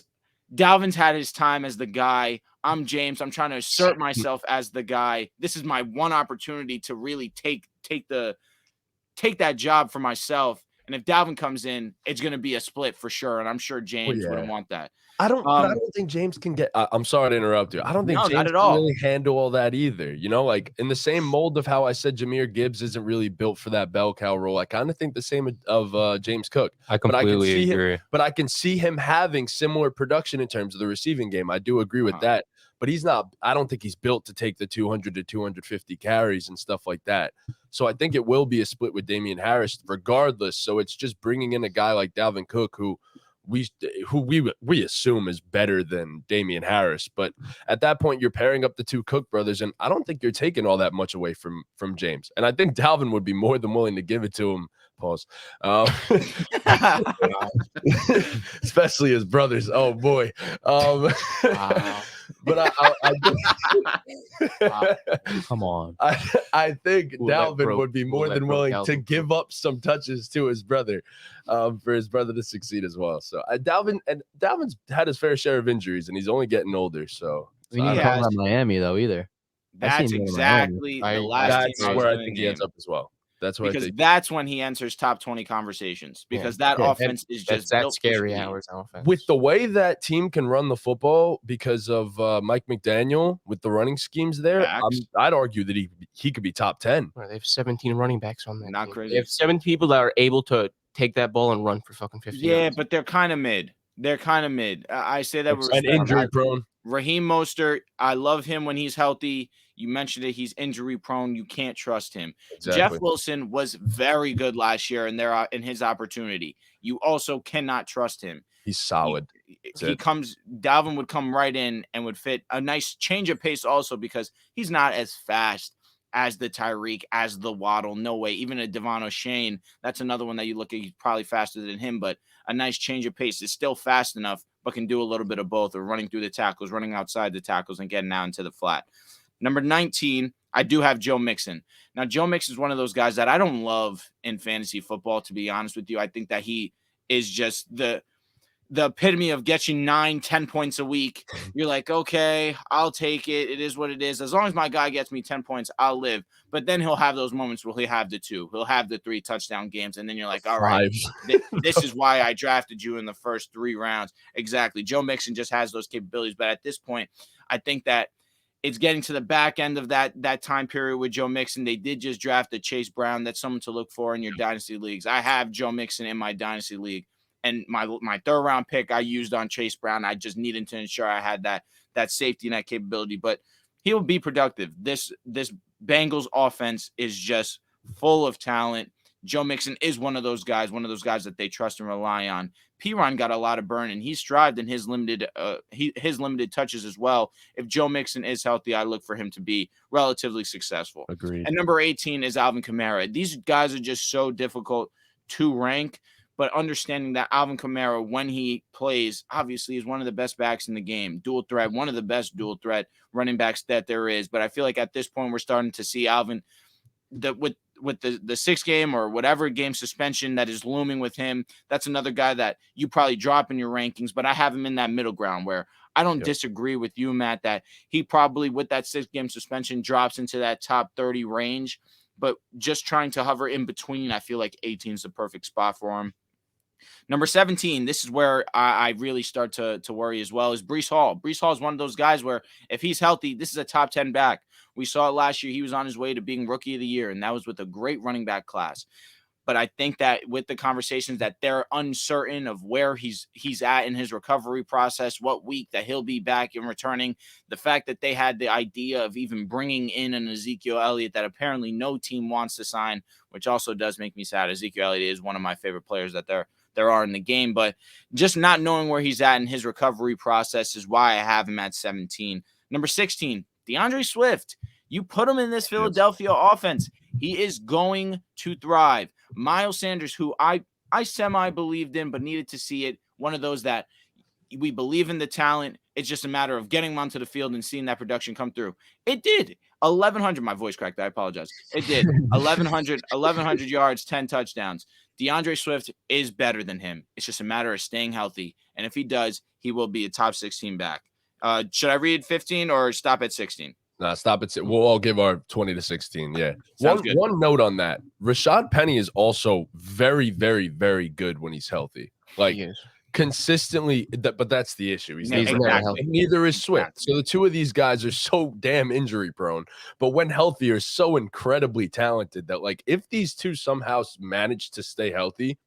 Dalvin's had his time as the guy. I'm James. I'm trying to assert myself as the guy. This is my one opportunity to really take that job for myself. And if Dalvin comes in, it's going to be a split for sure. And I'm sure James wouldn't want that. I don't think James can get. I'm sorry to interrupt you. I don't think James not at can all. really handle all that either. You know, like in the same mold of how I said Jahmyr Gibbs isn't really built for that bell cow role. I kind of think the same of James Cook. I completely agree. But I can see him having similar production in terms of the receiving game. I do agree with that. But he's not. I don't think he's built to take the 200 to 250 carries and stuff like that. So I think it will be a split with Damian Harris regardless. So it's just bringing in a guy like Dalvin Cook who we assume is better than Damian Harris. But at that point, you're pairing up the two Cook brothers, and I don't think you're taking all that much away from James. And I think Dalvin would be more than willing to give it to him. Pause. Especially his brothers. Oh boy. But Come on. I think Dalvin would be more than willing to give up some touches to his brother, for his brother to succeed as well. So Dalvin's had his fair share of injuries, and he's only getting older. So We need to talk about Miami though either. That's exactly the last that's where I think he ends up as well. That's where because that's when he enters top 20 conversations because that offense is just that scary hours offense. With the way that team can run the football because of Mike McDaniel with the running schemes there, I'd argue that he could be top 10. They have 17 running backs on that. Not team. crazy. They have 7 people that are able to take that ball and run for fucking 50 yards. But they're kind of mid. I say that with respect. Injury prone. Raheem Mostert, I love him when he's healthy. You mentioned it. He's injury prone. You can't trust him. Exactly. Jeff Wilson was very good last year in his opportunity. You also cannot trust him. He's solid. Dalvin would come right in and would fit a nice change of pace also because he's not as fast as the Tyreek, as the Waddle. No way. Even a Devon O'Shane, that's another one that you look at. He's probably faster than him, but a nice change of pace is still fast enough, but can do a little bit of both, or running through the tackles, running outside the tackles, and getting out into the flat. Number 19, I do have Joe Mixon. Now, Joe Mixon is one of those guys that I don't love in fantasy football, to be honest with you. I think that he is just the epitome of get you 9-10 points a week. You're like, okay, I'll take it. It is what it is. As long as my guy gets me 10 points, I'll live. But then he'll have those moments where he'll have the 2. He'll have the 3 touchdown games. And then you're like, all right, this is why I drafted you in the first 3 rounds. Exactly. Joe Mixon just has those capabilities. But at this point, I think that it's getting to the back end of that time period with Joe Mixon. They did just draft a Chase Brown. That's someone to look for in your dynasty leagues. I have Joe Mixon in my dynasty league. And my 3rd round pick I used on Chase Brown. I just needed to ensure I had that safety net capability. But he'll be productive. This Bengals offense is just full of talent. Joe Mixon is one of those guys that they trust and rely on. Piron got a lot of burn, and he strived in his limited touches as well. If Joe Mixon is healthy, I look for him to be relatively successful. Agreed. And number 18 is Alvin Kamara. These guys are just so difficult to rank. But understanding that Alvin Kamara, when he plays, obviously is one of the best backs in the game. Dual threat, one of the best dual threat running backs that there is. But I feel like at this point, we're starting to see Alvin, with with the 6 game or whatever game suspension that is looming with him, that's another guy that you probably drop in your rankings, but I have him in that middle ground where I don't disagree with you, Matt, that he probably with that 6 game suspension drops into that top 30 range, but just trying to hover in between, I feel like 18 is the perfect spot for him. Number 17, this is where I really start to worry as well, is Breece Hall. Breece Hall is one of those guys where if he's healthy, this is a top 10 back. We saw it last year. He was on his way to being rookie of the year, and that was with a great running back class. But I think that with the conversations that they're uncertain of where he's at in his recovery process, what week that he'll be back and returning, the fact that they had the idea of even bringing in an Ezekiel Elliott that apparently no team wants to sign, which also does make me sad. Ezekiel Elliott is one of my favorite players that there are in the game, but just not knowing where he's at in his recovery process is why I have him at 17. Number 16, DeAndre Swift. You put him in this Philadelphia offense, he is going to thrive. Miles Sanders, who I semi-believed in but needed to see it, one of those that we believe in the talent. It's just a matter of getting him onto the field and seeing that production come through. It did. 1,100. My voice cracked. I apologize. It did. 1,100 yards, 10 touchdowns. DeAndre Swift is better than him. It's just a matter of staying healthy. And if he does, he will be a top 16 back. Should I read 15 or stop at 16? Nah, stop it. We'll all give our 20 to 16. Yeah. Sounds good. One note on that. Rashad Penny is also very, very, very good when he's healthy. Like consistently, but that's the issue. He's never healthy. Neither is Swift. So the two of these guys are so damn injury prone, but when healthy are so incredibly talented that like if these two somehow manage to stay healthy,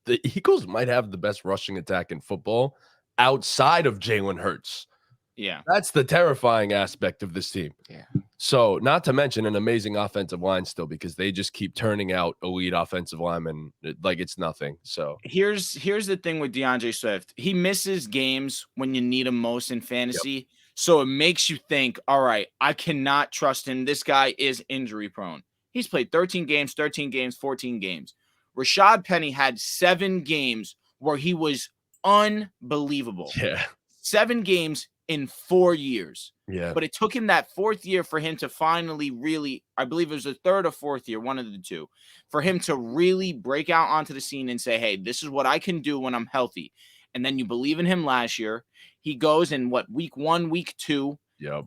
the Eagles might have the best rushing attack in football outside of Jalen Hurts. Yeah. That's the terrifying aspect of this team. Yeah. So not to mention an amazing offensive line still, because they just keep turning out elite offensive linemen like it's nothing. So here's the thing with DeAndre Swift. He misses games when you need him most in fantasy. Yep. So it makes you think, all right, I cannot trust him. This guy is injury prone. He's played 13 games, 14 games. Rashad Penny had 7 games where he was unbelievable. Yeah. 7 games in 4 years. Yeah. But it took him that 4th year for him to finally really, I believe it was the 3rd or 4th year, one of the two, for him to really break out onto the scene and say, hey, this is what I can do when I'm healthy. And then you believe in him last year. He goes in week 1, week 2,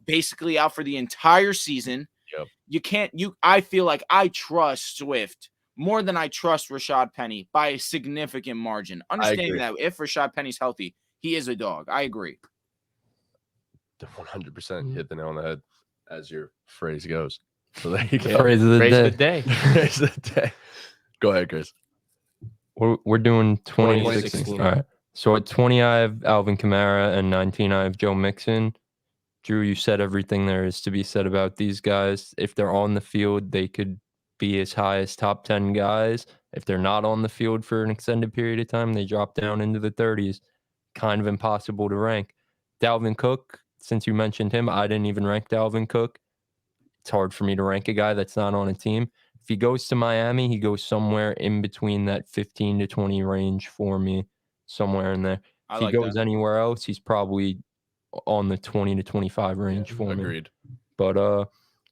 basically out for the entire season. Yep. I feel like I trust Swift more than I trust Rashad Penny by a significant margin. Understanding that if Rashad Penny's healthy, he is a dog. I agree. 100% hit the nail on the head, as your phrase goes. So there you go. Phrase of the day. Phrase of the day. Go ahead, Chris. We're doing 20 to 16. 16. All right. So at 20, I have Alvin Kamara, and 19, I have Joe Mixon. Drew, you said everything there is to be said about these guys. If they're on the field, they could be as high as top 10 guys. If they're not on the field for an extended period of time, they drop down into the 30s. Kind of impossible to rank. Dalvin Cook, since you mentioned him, I didn't even rank Dalvin Cook. It's hard for me to rank a guy that's not on a team. If he goes to Miami, he goes somewhere in between that 15 to 20 range for me, somewhere in there. If he goes anywhere else, he's probably on the 20 to 25 range for me. Agreed. But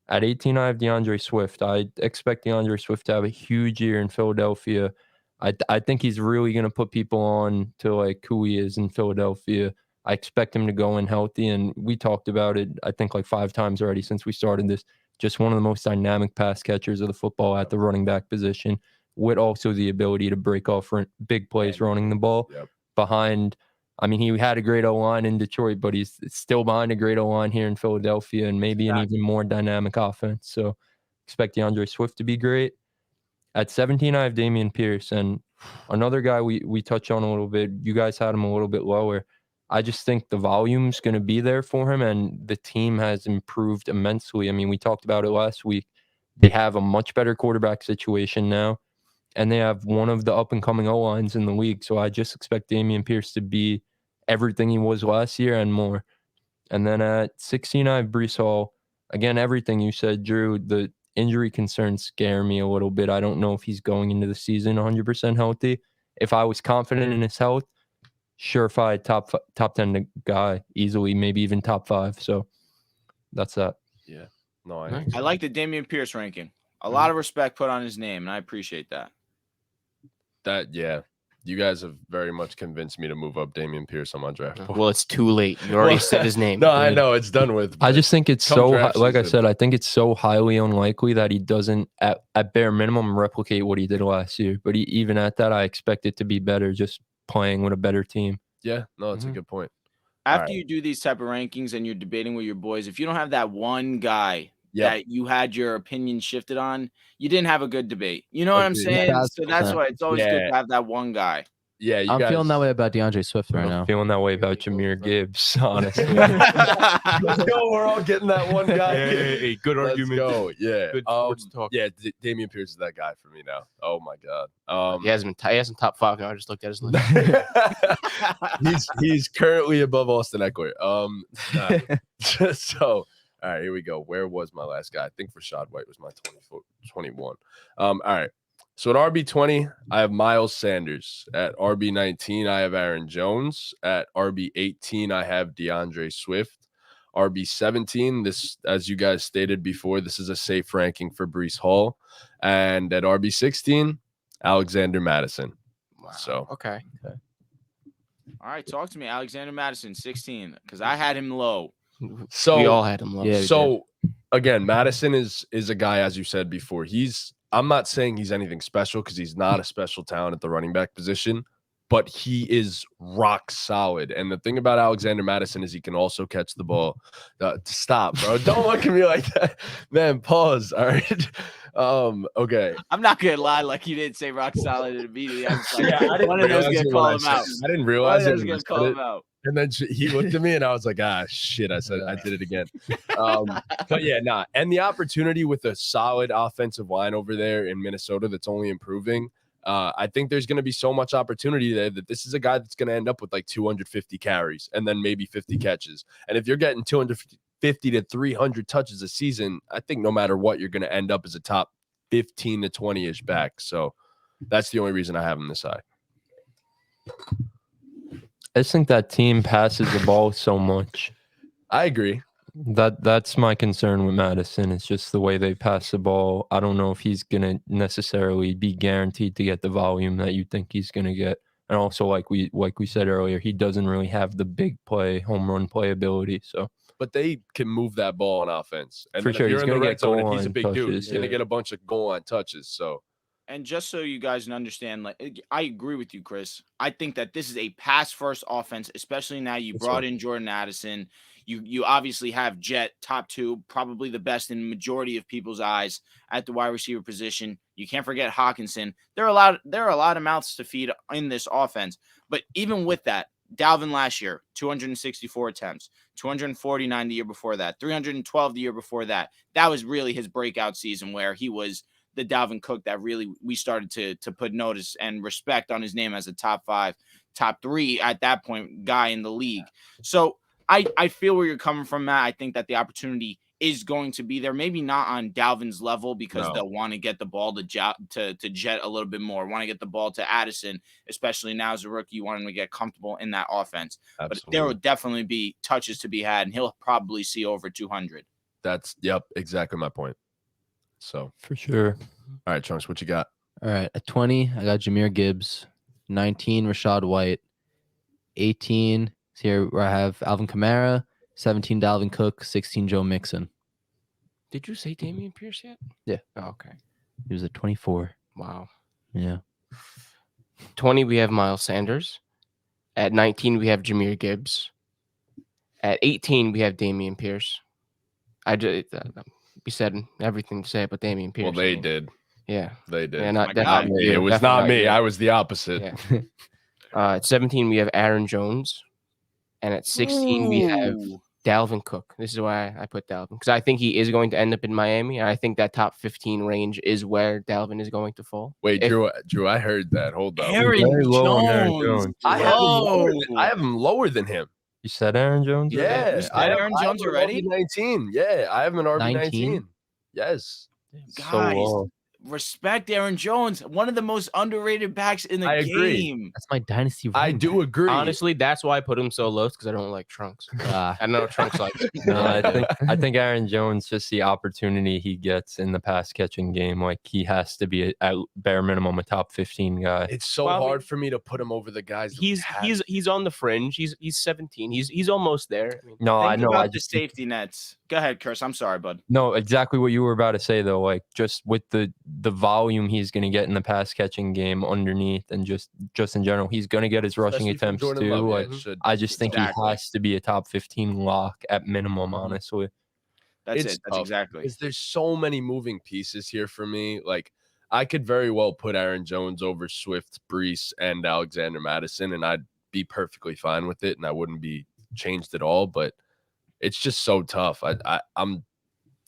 at 18, I have DeAndre Swift. I expect DeAndre Swift to have a huge year in Philadelphia. I think he's really going to put people on to like who he is in Philadelphia. I expect him to go in healthy, and we talked about it, I think, like 5 times already since we started this. Just one of the most dynamic pass catchers of the football at the running back position, with also the ability to break off big plays running the ball behind. I mean, he had a great O-line in Detroit, but he's still behind a great O-line here in Philadelphia, and maybe an even more dynamic offense. So expect DeAndre Swift to be great. At 17, I have Dameon Pierce, and another guy we touched on a little bit. You guys had him a little bit lower. I just think the volume's going to be there for him, and the team has improved immensely. I mean, we talked about it last week. They have a much better quarterback situation now, and they have one of the up-and-coming O-lines in the league. So I just expect Dameon Pierce to be everything he was last year and more. And then at 16, I have Breece Hall. Again, everything you said, Drew, the injury concerns scare me a little bit. I don't know if he's going into the season 100% healthy. If I was confident in his health, surefire top 10 guy easily, maybe even top 5. So that's that. Yeah. No, I like the Dameon Pierce ranking. A lot of respect put on his name, and I appreciate that. Yeah. You guys have very much convinced me to move up Dameon Pierce on my draft board. Well, it's too late. You already said his name. No, I know it's done with. I just think it's come so draft like I season. said, I think it's so highly unlikely that he doesn't at bare minimum replicate what he did last year. But even at that, I expect it to be better just playing with a better team. Yeah, no, that's a good point. After you do these type of rankings and you're debating with your boys, if you don't have that one guy that you had your opinion shifted on, you didn't have a good debate. You know what I'm saying? So that's why it's always good to have that one guy. Yeah, I'm feeling that way about DeAndre Swift right now. I'm feeling that way about Jahmyr Gibbs, honestly. Let's go. We're all getting that one guy. Hey, good Let's argument. go. Yeah. Good sports talk. Yeah, Dameon Pierce is that guy for me now. Oh my God. He hasn't top 5 now. I just looked at his list. he's currently above Austin Eckler. So all right, here we go. Where was my last guy? I think Rachaad White was my 21. All right. So at RB20, I have Miles Sanders. At RB19, I have Aaron Jones. At RB18, I have DeAndre Swift. RB17, this, as you guys stated before, this is a safe ranking for Breece Hall. And at RB16, Alexander Madison. Wow. So okay. All right, talk to me, Alexander Madison, 16, because I had him low. So we all had him low. Yeah, so again, Madison is a guy, as you said before. I'm not saying he's anything special because he's not a special talent at the running back position, but he is rock solid. And the thing about Alexander Madison is he can also catch the ball. Stop, bro. Don't look at me like that. Man, pause. All right. Okay. I'm not gonna lie, like you didn't say rock solid immediately. I was like, I didn't one of those gonna call him out. I didn't realize it. One of those gonna call him out. And then he looked at me and I was like, shit. I said, I did it again. But yeah, nah. And the opportunity with a solid offensive line over there in Minnesota that's only improving. I think there's going to be so much opportunity there that this is a guy that's going to end up with like 250 carries and then maybe 50 catches. And if you're getting 250 to 300 touches a season, I think no matter what, you're going to end up as a top 15 to 20-ish back. So that's the only reason I have him this high. I just think that team passes the ball so much. I agree. That's my concern with Madison. It's just the way they pass the ball. I don't know if he's gonna necessarily be guaranteed to get the volume that you think he's gonna get. And also, like we said earlier, he doesn't really have the big play, home run play ability. So, but they can move that ball on offense. And for sure, he's gonna get goal line. He's a big touches, dude. He's gonna get a bunch of goal line touches. So. And just so you guys can understand, like I agree with you, Chris. I think that this is a pass-first offense, especially now you brought in Jordan Addison. You obviously have Jet, top 2, probably the best in majority of people's eyes at the wide receiver position. You can't forget Hawkinson. There are a lot of mouths to feed in this offense. But even with that, Dalvin last year, 264 attempts, 249 the year before that, 312 the year before that. That was really his breakout season where he was the Dalvin Cook that really we started to put notice and respect on his name as a top 5, top 3 at that point guy in the league. So I feel where you're coming from, Matt. I think that the opportunity is going to be there. Maybe not on Dalvin's level because they'll want to get the ball to Jet a little bit more, want to get the ball to Addison, especially now as a rookie, you want him to get comfortable in that offense. Absolutely. But there will definitely be touches to be had, and he'll probably see over 200. Yep, exactly my point. So for sure. All right, Chunks, what you got? All right, at 20, I got Jahmyr Gibbs. 19, Rachaad White. 18, here where I have Alvin Kamara. 17, Dalvin Cook. 16, Joe Mixon. Did you say Dameon Pierce yet? Yeah. Oh, okay. He was at 24. Wow. Yeah. 20, we have Miles Sanders. At 19, we have Jahmyr Gibbs. At 18, we have Dameon Pierce. We said everything to say about Dameon Pierce. Well, they did. Yeah. They did. Yeah, not me. It was not me. I was the opposite. Yeah. At 17, we have Aaron Jones. And at 16, we have Dalvin Cook. This is why I put Dalvin. Because I think he is going to end up in Miami. And I think that top 15 range is where Dalvin is going to fall. Wait, Drew, I heard that. Hold on. Aaron Jones. I have him lower than him. You said Aaron Jones? Yeah. I have Aaron Jones already? RB19. Yeah, I have him in RB19. 19? Yes. Guys, respect Aaron Jones, one of the most underrated backs in the I agree. game. That's my dynasty. I running do back. agree. Honestly, that's why I put him so low because I don't like Trunks. I know Trunks likes. No, I think Aaron Jones, just the opportunity he gets in the pass catching game, like he has to be at bare minimum a top 15 guy. It's so Well, I mean, hard for me to put him over the guys. That we have. He's on the fringe. He's 17. He's almost there. I mean, No, I Think know. about I the just safety nets. Go ahead, Chris. I'm sorry, bud. no, exactly what you were about to say though. Like just with the volume he's going to get in the pass catching game underneath, and just in general, he's going to get his rushing Especially from attempts Jordan too. Love, yeah, Like it should- I just think Exactly. he has to be a top 15 lock at minimum. Honestly, That's It's it. That's tough, exactly. because there's so many moving pieces here for me. Like I could very well put Aaron Jones over Swift, Brees, and Alexander Madison, and I'd be perfectly fine with it, and I wouldn't be changed at all. But it's just so tough. I'm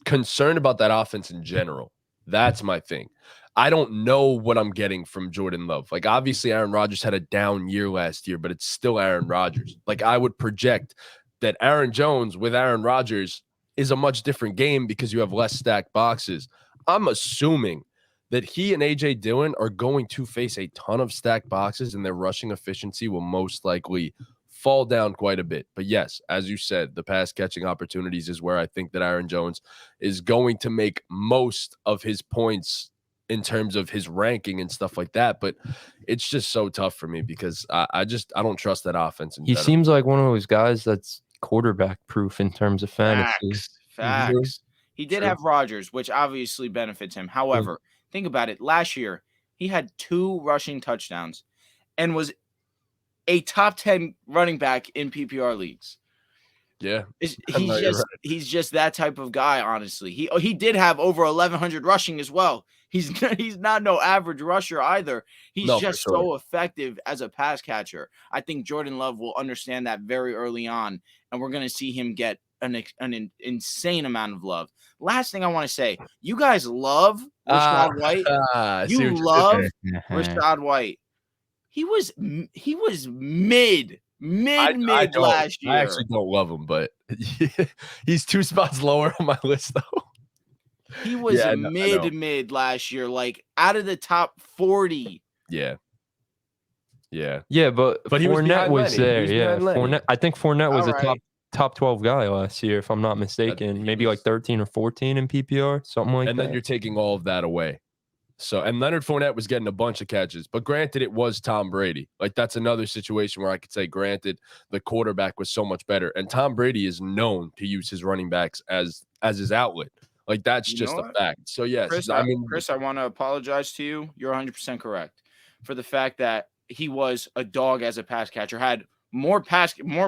concerned about that offense in general. That's my thing. I don't know what I'm getting from Jordan Love. Like, obviously, Aaron Rodgers had a down year last year, but it's still Aaron Rodgers. Like, I would project that Aaron Jones with Aaron Rodgers is a much different game because you have less stacked boxes. I'm assuming that he and AJ Dillon are going to face a ton of stacked boxes, and their rushing efficiency will most likely fall down quite a bit. But yes, as you said, the pass catching opportunities is where I think that Aaron Jones is going to make most of his points in terms of his ranking and stuff like that. But it's just so tough for me because I don't trust that offense. he seems like one of those guys that's quarterback proof in terms of fantasy. Facts. He did True. have Rodgers, which obviously benefits him. However, think about it. Last year, he had 2 rushing touchdowns and was a top 10 running back in PPR leagues. Yeah. He's just that type of guy, honestly. He did have over 1,100 rushing as well. He's not no average rusher either. He's just so effective as a pass catcher. I think Jordan Love will understand that very early on, and we're going to see him get an insane amount of love. Last thing I want to say, you guys love Rashad White. You love Rashad White. He was mid last year. I actually don't love him, but he's 2 spots lower on my list though. He was mid last year, like out of the top 40. Yeah. But he was Fournette was there. Yeah, Fournette. I think Fournette was All a top 12 guy last year, if I'm not mistaken. Maybe like 13 or 14 in PPR, something like that. And then you're taking all of that away. So, and Leonard Fournette was getting a bunch of catches, but granted, it was Tom Brady. Like, that's another situation where I could say, granted, the quarterback was so much better. And Tom Brady is known to use his running backs as his outlet. Like, that's just a fact. So, yes. Chris, I want to apologize to you. You're 100% correct for the fact that he was a dog as a pass catcher, had more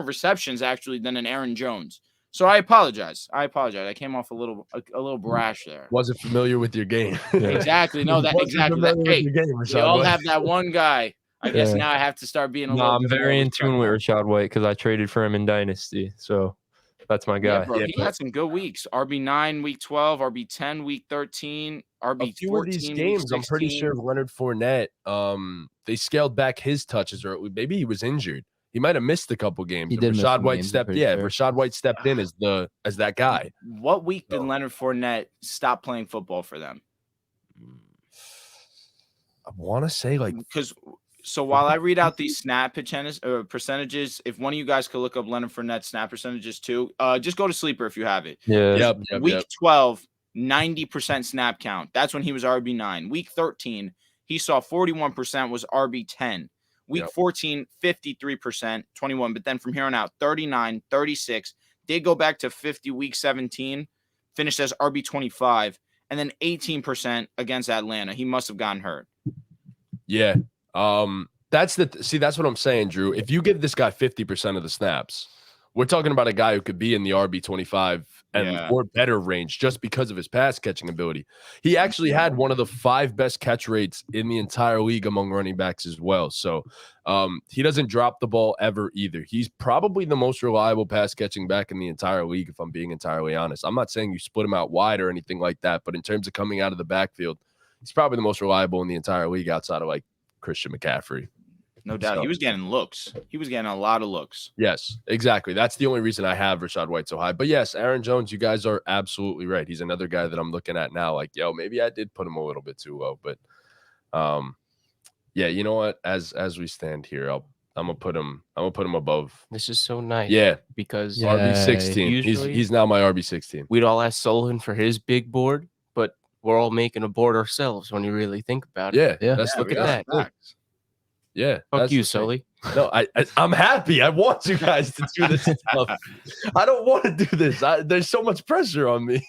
receptions, actually, than an Aaron Jones. So I apologize. I came off a little brash there. Wasn't familiar with your game. Exactly. No, exactly. Hey, we all have that one guy. I guess now I have to start being a little. I'm very in tune with Rashad White because I traded for him in Dynasty. So that's my guy. Yeah, bro, he had some good weeks. RB9 week 12, RB10 week 13, RB14 a few of these games. I'm pretty sure Leonard Fournette. They scaled back his touches, or maybe he was injured. He might have missed a couple games. He did miss Rashad some White games, stepped. I'm Yeah, pretty Rashad White stepped in as that guy. What week did Leonard Fournette stop playing football for them? I want to say so while I read out these snap percentages, if one of you guys could look up Leonard Fournette snap percentages too, just go to Sleeper if you have it. Yeah. Week 12, 90% snap count. That's when he was RB9. Week 13, he saw 41% was RB10. Week 14, 53%, 21. But then from here on out, 39, 36. Did go back to 50 week 17. Finished as RB25. And then 18% against Atlanta. He must have gotten hurt. Yeah. That's what I'm saying, Drew. If you give this guy 50% of the snaps, we're talking about a guy who could be in the RB25 or better range just because of his pass catching ability. He actually had one of the 5 best catch rates in the entire league among running backs as well. So he doesn't drop the ball ever either. He's probably the most reliable pass catching back in the entire league, if I'm being entirely honest. I'm not saying you split him out wide or anything like that, but in terms of coming out of the backfield, he's probably the most reliable in the entire league outside of like Christian McCaffrey. No doubt. So- He was getting looks. He was getting a lot of looks. Yes, exactly. That's the only reason I have Rashad White so high. But yes, Aaron Jones, you guys are absolutely right. He's another guy that I'm looking at now. Like, yo, maybe I did put him a little bit too low, but yeah, you know what? As we stand here, I'm gonna put him above. This is so nice. Yeah, Because Yeah. RB16. Usually- He's now my RB16. we'd all ask Sullivan for his big board, but we're all making a board ourselves when you really think about it. Yeah, Yeah. That's Look the at that. Facts. Yeah, Fuck that's you, the thing. Sully. No, I'm happy. I want you guys to do this stuff. I don't want to do this. There's so much pressure on me.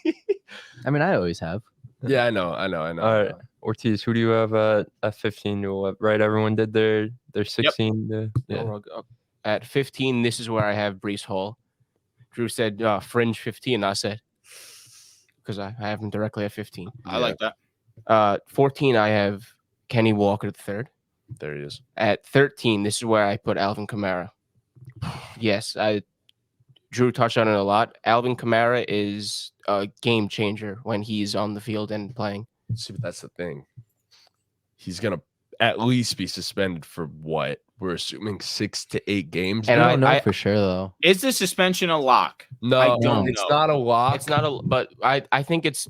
I mean, I always have. Yeah, I know. All right, Ortiz, who do you have at 15 to 11? Right, everyone did their 16. Yeah. At 15, this is where I have Brees Hall. Drew said fringe 15. I said, because I have him directly at 15. I like that. 14, I have Kenny Walker III. There he is. At 13, this is where I put Alvin Kamara. Yes, Drew touched on it a lot. Alvin Kamara is a game changer when he's on the field and playing. See, but that's the thing. He's gonna at least be suspended for what? We're assuming 6 to 8 games. And I now? don't know I- for sure though. Is the suspension a lock? No, I don't it's know. not a lock. It's not a, but I think it's,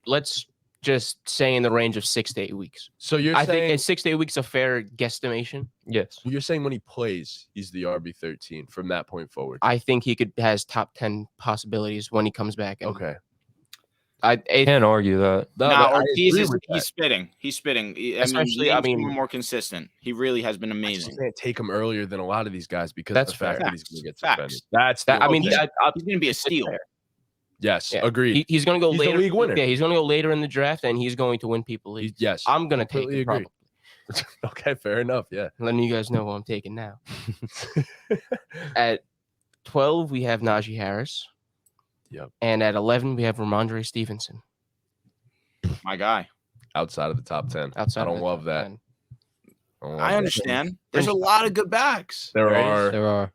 let's just say in the range of 6 to 8 weeks. So you're I saying think it's 6 to 8 weeks a fair guesstimation. Yes. you're saying when he plays, he's the RB13 from that point forward. I think he has top 10 possibilities when he comes back. And Okay. Can't argue that. No, Nah, but I Ortiz agree is with that. he's spitting. He's spitting. Especially, I mean, more consistent. He really has been I amazing. just can't take him earlier than a lot of these guys because That's of the fact fair. that he's going to get Facts. suspended. That's the I mean, only thing. He's going to be a steal. Yes, Yeah. agreed. He's going to go He's the later. league winner. Yeah, he's going to go later in the draft, and he's going to win people leagues. Yes, I'm going to take completely it. agree. Probably. Okay, fair enough. Yeah. Letting you guys know who I'm taking now. At 12, we have Najee Harris. Yep. And at 11, we have Ramondre Stevenson. My guy. Outside of the top 10. Outside I of don't the love top that. 10. don't love I that. understand. There's a lot of good backs. There Right? are. There are.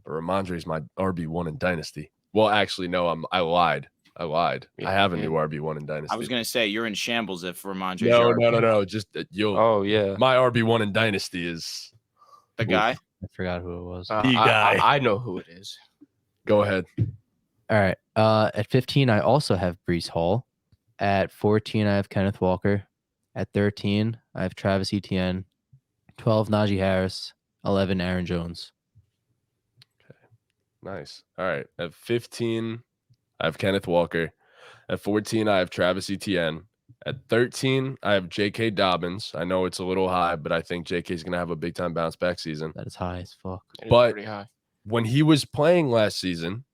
But Ramondre's my RB1 in Dynasty. Well, actually, no, I lied. I Yeah, have a yeah. new RB1 in Dynasty. I was going to say you're in shambles if Ramondre's No, your no. Just you'll. Oh yeah. My RB1 in Dynasty is. the guy. I forgot who it was. The guy. I know who it is. Go ahead. All right. At 15, I also have Brees Hall. At 14, I have Kenneth Walker. At 13, I have Travis Etienne. 12, Najee Harris. 11, Aaron Jones. Nice. All right. At 15, I have Kenneth Walker. At 14, I have Travis Etienne. At 13, I have J.K. Dobbins. I know it's a little high, but I think J.K. is going to have a big time bounce back season. That is high as fuck. It is But- pretty high. When he was playing last season,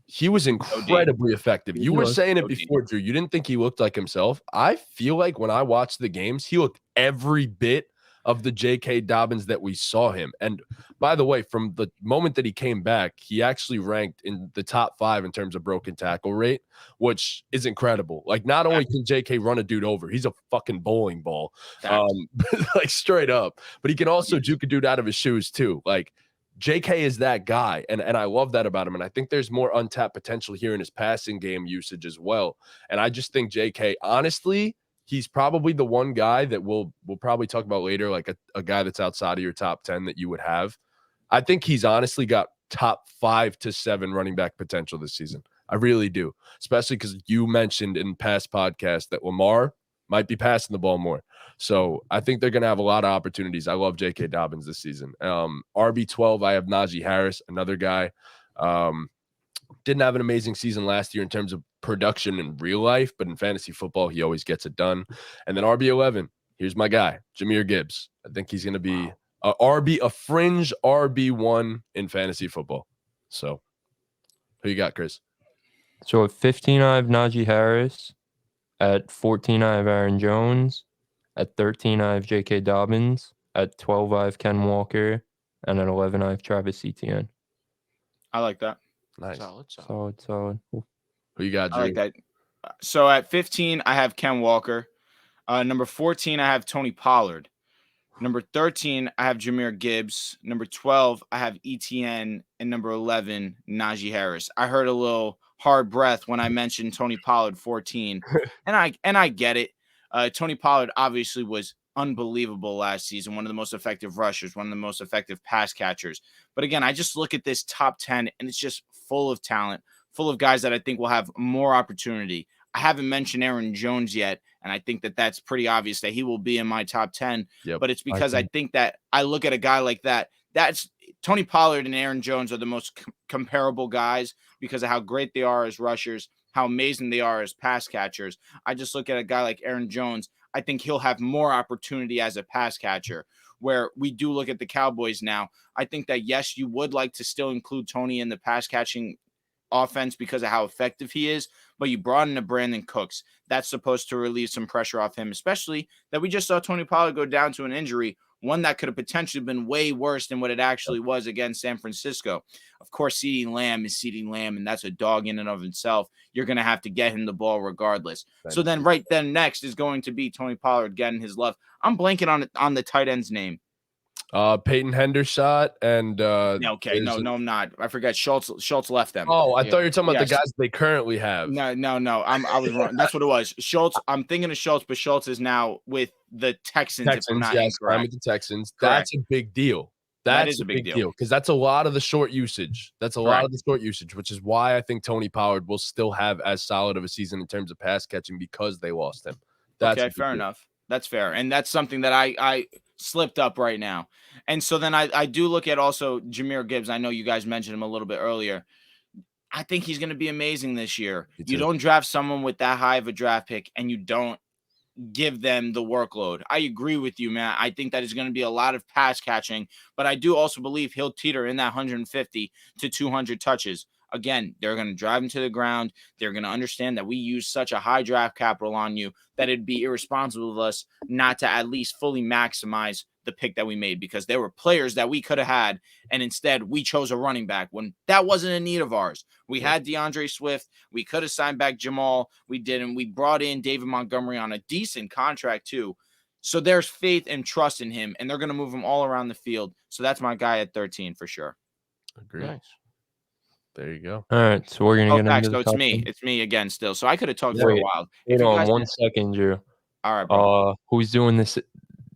he was incredibly effective. You He were was. saying it OD. before, Drew. You didn't think he looked like himself. I feel like when I watched the games, he looked every bit of the J.K. Dobbins that we saw him. And by the way, from the moment that he came back, he actually ranked in the top 5 in terms of broken tackle rate, which is incredible. Like, not only can J.K. run a dude over, he's a fucking bowling ball, like straight up, but he can also juke a dude out of his shoes too. Like, J.K. is that guy, and I love that about him. And I think there's more untapped potential here in his passing game usage as well. And I just think J.K., honestly, he's probably the one guy that we'll probably talk about later, like a guy that's outside of your top 10 that you would have. I think he's honestly got top 5 to 7 running back potential this season. I really do, especially because you mentioned in past podcasts that Lamar might be passing the ball more. So I think they're going to have a lot of opportunities. I love J.K. Dobbins this season. RB12, I have Najee Harris, another guy. Didn't have an amazing season last year in terms of production in real life, but in fantasy football, he always gets it done. And then RB11, here's my guy, Jahmyr Gibbs. I think he's going to be a fringe RB1 in fantasy football. So who you got, Chris? So at 15, I have Najee Harris. At 14, I have Aaron Jones. At 13, I have J.K. Dobbins. At 12, I have Ken Walker. And at 11, I have Travis Etienne. I like that. Nice. Solid. Solid. Who you got, Drew? I like that. So at 15, I have Ken Walker. Number 14, I have Tony Pollard. Number 13, I have Jahmyr Gibbs. Number 12, I have ETN. And number 11, Najee Harris. I heard a little hard breath when I mentioned Tony Pollard 14. and I get it. Tony Pollard obviously was unbelievable last season, one of the most effective rushers, one of the most effective pass catchers. But again, I just look at this top 10 and it's just full of talent, full of guys that I think will have more opportunity. I haven't mentioned Aaron Jones yet, and I think that that's pretty obvious that he will be in my top 10. Yep. But it's because I think that I look at a guy like that. That's Tony Pollard and Aaron Jones are the most comparable guys because of how great they are as rushers, how amazing they are as pass catchers. I just look at a guy like Aaron Jones. I think he'll have more opportunity as a pass catcher, where we do look at the Cowboys now. I think that, yes, you would like to still include Tony in the pass catching offense because of how effective he is, but you brought in a Brandon Cooks. That's supposed to relieve some pressure off him, especially that we just saw Tony Pollard go down to an injury, one that could have potentially been way worse than what it actually was against San Francisco. Of course, CeeDee Lamb is CeeDee Lamb, and that's a dog in and of itself. You're going to have to get him the ball regardless. So then right then next is going to be Tony Pollard getting his love. I'm blanking on the tight end's name. Peyton Hendershot and Okay, no, I'm not. I forgot Schultz left them. Oh, I thought you were talking about the guys they currently have. No. I was wrong. That's what it was. Schultz. I'm thinking of Schultz, but Schultz is now with the Texans. If I'm not incorrect. I'm with the Texans. Correct. That's a big deal. That is a big deal because that's a lot of the short usage. Which is why I think Tony Pollard will still have as solid of a season in terms of pass catching because they lost him. That's okay, fair enough. That's fair. And that's something that I slipped up right now. And so then I do look at also Jahmyr Gibbs. I know you guys mentioned him a little bit earlier. I think he's going to be amazing this year. You don't draft someone with that high of a draft pick and you don't give them the workload. I agree with you, man. I think that is going to be a lot of pass catching, but I do also believe he'll teeter in that 150 to 200 touches. Again, they're going to drive him to the ground. They're going to understand that we use such a high draft capital on you that it'd be irresponsible of us not to at least fully maximize the pick that we made, because there were players that we could have had, and instead we chose a running back when that wasn't a need of ours. We had DeAndre Swift. We could have signed back Jamal. We didn't. We brought in David Montgomery on a decent contract too. So there's faith and trust in him, and they're going to move him all around the field. So that's my guy at 13 for sure. Agree. Nice. There you go. All right, so we're gonna get into so the it's me. 10. It's me again still. So I could have talked for a while. Wait on 1 second, Drew. All right, bro. Who's doing this?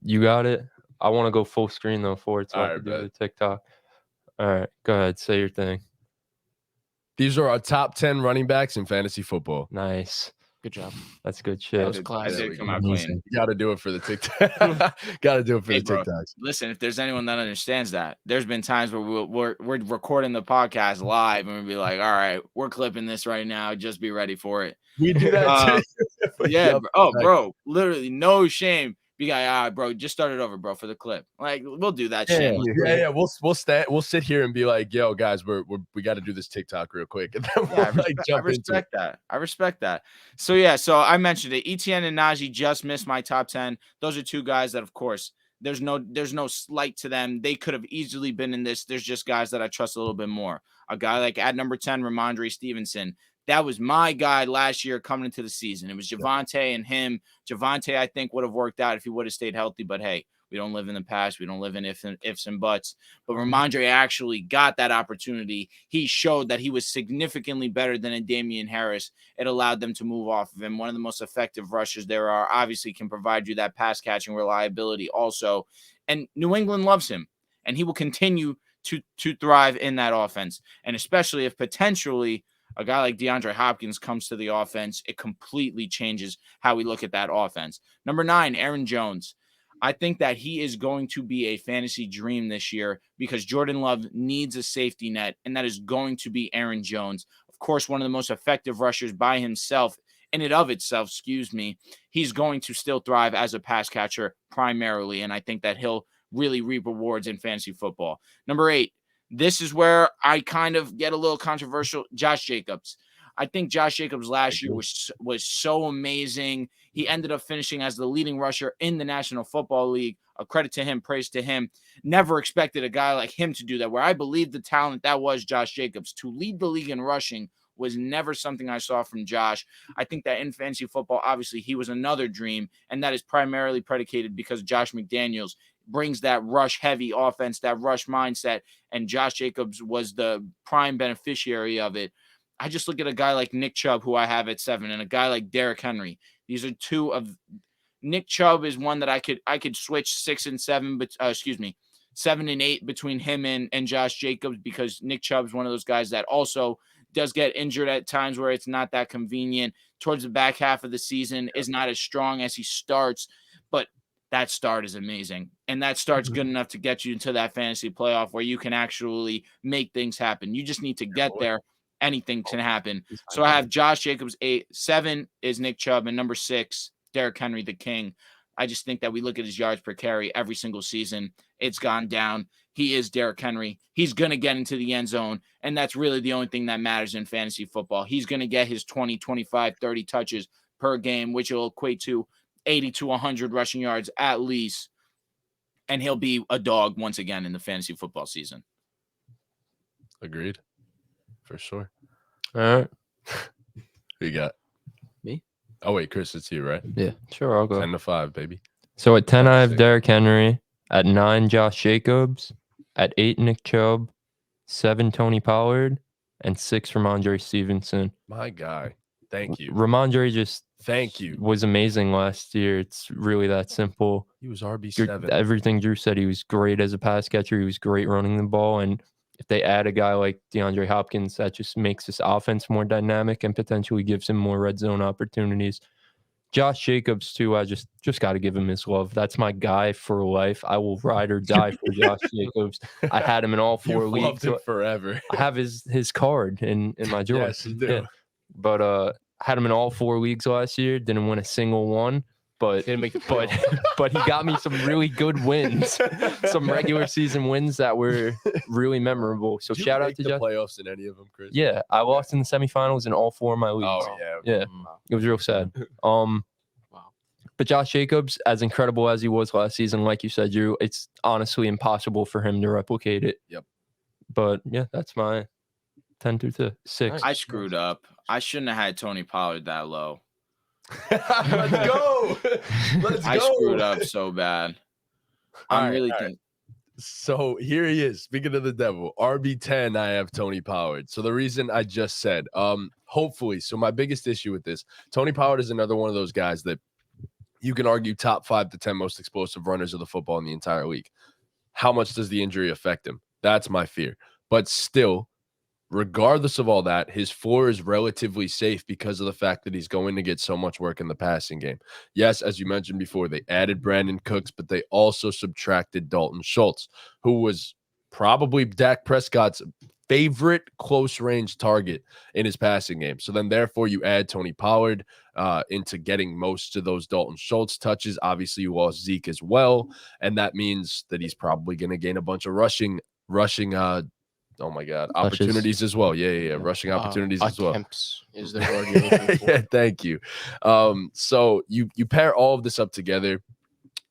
You got it. I want to go full screen though for it, so I can do the TikTok. All right, go ahead, say your thing. These are our top 10 running backs in fantasy football. Nice. Good job. That's good shit. That was class. I did come out clean. You got to do it for the TikTok. Got to do it for the TikToks. Listen, if there's anyone that understands that, there's been times where we're recording the podcast live and we'll be like, all right, we're clipping this right now. Just be ready for it. We do that too. Yeah. Bro, literally no shame. Be like, all right, bro, just start it over, bro, for the clip. Like, we'll do that shit. Yeah. We'll sit here and be like, yo, guys, we got to do this TikTok real quick. And then I respect that. I respect that. So yeah, so I mentioned it. Etienne and Najee just missed my top 10. Those are two guys that, of course, there's no slight to them. They could have easily been in this. There's just guys that I trust a little bit more. A guy like at number 10, Ramondre Stevenson. That was my guy last year coming into the season. It was Javonte and him. Javonte, I think, would have worked out if he would have stayed healthy. But hey, we don't live in the past. We don't live in ifs and buts. But Ramondre actually got that opportunity. He showed that he was significantly better than a Damian Harris. It allowed them to move off of him. One of the most effective rushers there are. Obviously can provide you that pass catching reliability also. And New England loves him. And he will continue to thrive in that offense. And especially if potentially a guy like DeAndre Hopkins comes to the offense, it completely changes how we look at that offense. Number 9, Aaron Jones. I think that he is going to be a fantasy dream this year because Jordan Love needs a safety net, and that is going to be Aaron Jones. Of course, one of the most effective rushers by himself, he's going to still thrive as a pass catcher primarily, and I think that he'll really reap rewards in fantasy football. Number 8, this is where I kind of get a little controversial. Josh Jacobs. I think Josh Jacobs last year was so amazing. He ended up finishing as the leading rusher in the National Football League. A credit to him, praise to him. Never expected a guy like him to do that, where I believe the talent that was Josh Jacobs. To lead the league in rushing was never something I saw from Josh. I think that in fantasy football, obviously, he was another dream, and that is primarily predicated because Josh McDaniels brings that rush-heavy offense, that rush mindset, and Josh Jacobs was the prime beneficiary of it. I just look at a guy like Nick Chubb, who I have at 7, and a guy like Derrick Henry. These are two of Nick Chubb is one that I could switch 6 and 7, but 7 and 8 between him and Josh Jacobs, because Nick Chubb's one of those guys that also does get injured at times where it's not that convenient. Towards the back half of the season is not as strong as he starts, but that start is amazing. And that start's good enough to get you into that fantasy playoff where you can actually make things happen. You just need to get there. Anything can happen. So I have Josh Jacobs 8, 7 is Nick Chubb, and number 6, Derrick Henry, the king. I just think that we look at his yards per carry every single season. It's gone down. He is Derrick Henry. He's going to get into the end zone, and that's really the only thing that matters in fantasy football. He's going to get his 20, 25, 30 touches per game, which will equate to 80 to 100 rushing yards at least, and he'll be a dog once again in the fantasy football season. Agreed. For sure. All right. Who you got? Me? Oh, wait, Chris, it's you, right? Yeah. Sure, I'll go. 10-5, baby. So at 10, I have 6. Derrick Henry. At 9, Josh Jacobs. At 8, Nick Chubb. 7, Tony Pollard. And 6, Ramondre Stevenson. My guy. Thank you. Ramondre just Thank you. was amazing last year. It's really that simple. He was RB7. Everything Drew said, he was great as a pass catcher. He was great running the ball. And if they add a guy like DeAndre Hopkins, that just makes this offense more dynamic and potentially gives him more red zone opportunities. Josh Jacobs, too, I just got to give him his love. That's my guy for life. I will ride or die for Josh Jacobs. I had him in all 4 You've leagues. loved him forever. I have his card in my drawer. Yes, you do. Yeah. But I had him in all 4 leagues last year. Didn't win a single one. But Didn't make the but but he got me some really good wins, some regular season wins that were really memorable. So Did you shout out make to the Josh. playoffs in any of them, Chris? Yeah, I lost in the semifinals in all 4 of my leagues. Oh, yeah. Yeah, it was real sad. Wow. But Josh Jacobs, as incredible as he was last season, like you said, Drew, it's honestly impossible for him to replicate it. Yep. But yeah, that's my 10 to 6. I screwed up. I shouldn't have had Tony Pollard that low. Let's go. Let's I go. screwed up so bad. I'm All really right. thinking. So here he is. Speaking of the devil, RB10, I have Tony Pollard. So the reason I just said, hopefully, so my biggest issue with this, Tony Pollard is another one of those guys that you can argue top 5 to 10 most explosive runners of the football in the entire league. How much does the injury affect him? That's my fear. But still, regardless of all that, his floor is relatively safe because of the fact that he's going to get so much work in the passing game. Yes, as you mentioned before, they added Brandon Cooks, but they also subtracted Dalton Schultz, who was probably Dak Prescott's favorite close-range target in his passing game. So then, therefore, you add Tony Pollard into getting most of those Dalton Schultz touches. Obviously, you lost Zeke as well, and that means that he's probably going to gain a bunch of rushing oh my God, opportunities as well. Yeah. Rushing opportunities as well. Attempts is the word you're looking for. Yeah, thank you. So you pair all of this up together.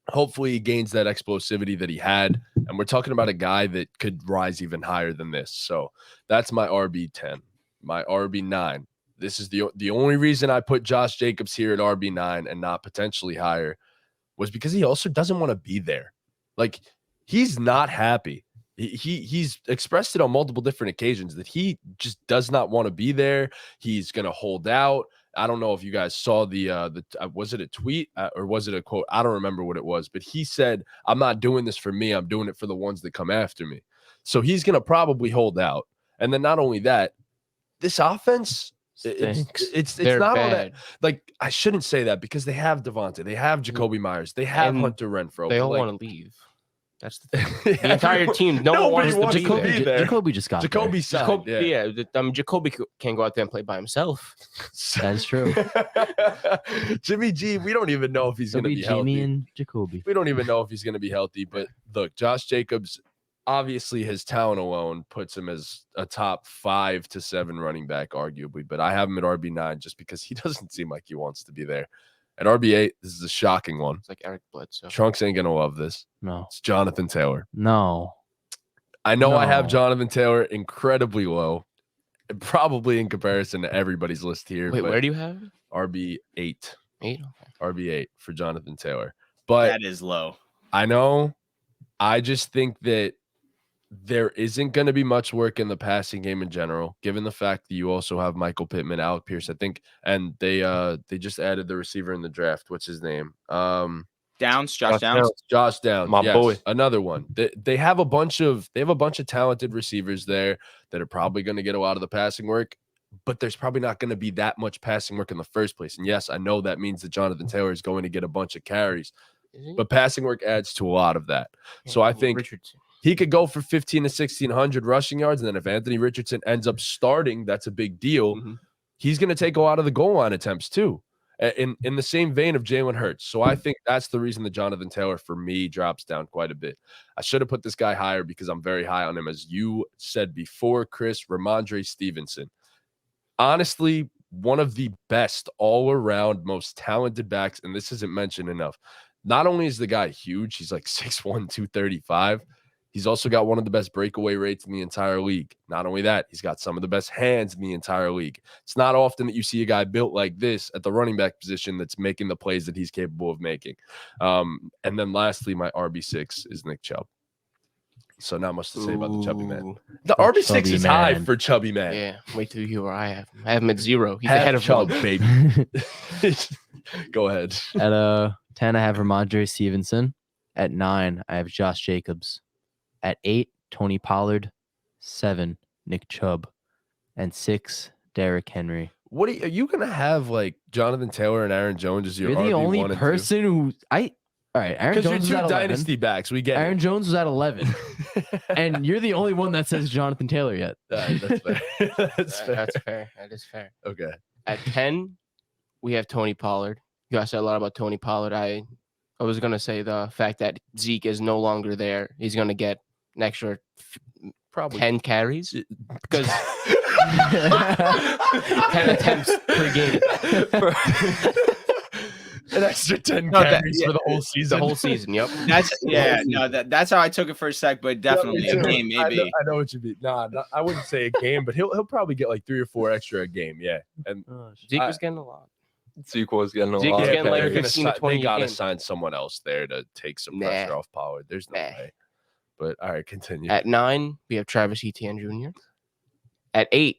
Hopefully he gains that explosivity that he had. And we're talking about a guy that could rise even higher than this. So that's my RB10. My RB9. This is the only reason I put Josh Jacobs here at RB9 and not potentially higher was because he also doesn't want to be there. Like, he's not happy. He's expressed it on multiple different occasions that he just does not want to be there. He's going to hold out. I don't know if you guys saw the was it a tweet or was it a quote? I don't remember what it was, but he said, "I'm not doing this for me. I'm doing it for the ones that come after me." So he's going to probably hold out. And then not only that, this offense, it's They're not bad. all that. Like, I shouldn't say that because they have Devontae, they have Jacoby Myers, they have And Hunter Renfrow. They all like, want to leave. That's the thing. The entire team, no one Nobody wants to wants be to there. be there. Jacoby just got Jacoby signed. Jacoby, Jacoby can't go out there and play by himself. That's true. Jimmy G, we don't even know if he's going to be Jimmy healthy. and Jacoby. We don't even know if he's going to be healthy. But look, Josh Jacobs, obviously his talent alone puts him as a top 5 to 7 running back, arguably. But I have him at RB9 just because he doesn't seem like he wants to be there. At RB8, this is a shocking one. It's like Eric Bledsoe. Trunks ain't going to love this. No. It's Jonathan Taylor. No. I know I have No. Jonathan Taylor incredibly low, probably in comparison to everybody's list here. Wait, but where do you have it? RB8. 8? Okay. RB8 for Jonathan Taylor. But That is low. I know. I just think that there isn't going to be much work in the passing game in general, given the fact that you also have Michael Pittman, Alec Pierce, I think, and they just added the receiver in the draft. What's his name? Josh Josh Downs. Josh Downs, My yes, boy. another one. They have a bunch of talented receivers there that are probably going to get a lot of the passing work, but there's probably not going to be that much passing work in the first place. And yes, I know that means that Jonathan Taylor is going to get a bunch of carries, but passing work adds to a lot of that. So I think Richardson. he could go for 15 to 1,600 rushing yards, and then if Anthony Richardson ends up starting, that's a big deal. He's going to take a lot of the goal line attempts too, in the same vein of Jalen Hurts. So I think that's the reason that Jonathan Taylor, for me, drops down quite a bit. I should have put this guy higher because I'm very high on him. As you said before, Chris, Ramondre Stevenson. Honestly, one of the best all-around, most talented backs, and this isn't mentioned enough. Not only is the guy huge, he's like 6'1", 235. He's also got one of the best breakaway rates in the entire league. Not only that, he's got some of the best hands in the entire league. It's not often that you see a guy built like this at the running back position that's making the plays that he's capable of making. And then lastly, my RB6 is Nick Chubb. So not much to say about the chubby man. The RB6 chubby is high man. for chubby man. Yeah, wait till you hear where I have him. I have him at 0. He's Half ahead of Chubb, Chubb. baby. Go ahead. At 10, I have Ramondre Stevenson. At 9, I have Josh Jacobs. At 8, Tony Pollard. 7, Nick Chubb. And 6, Derrick Henry. What are you gonna have like Jonathan Taylor and Aaron Jones as your You're the RB1 only and 2? person who all right, Aaron Because you're Jones was two at 11. dynasty backs. We get Aaron it. Jones was at 11. And you're the only one that says Jonathan Taylor yet. That's fair. That's fair. That's fair. That is fair. Okay. At 10, we have Tony Pollard. You guys said a lot about Tony Pollard. I was going to say the fact that Zeke is no longer there. He's going to get an extra Probably 10 carries because 10 attempts per game. An extra 10 No, carries for the whole The season. whole season. Yep. That's how I took it for a sec, but definitely a game maybe. I know what you mean. Nah, I wouldn't say a game, but he'll probably get like 3 or 4 extra a game. Yeah. And Zeke was getting a lot. Zeke was getting a Zeke lot. was getting like they're gonna 15 to 20 they gotta a game. sign someone else there to take some Nah. pressure off Pollard. There's no Nah. way. But all right, continue. At 9, we have Travis Etienne Jr. At 8,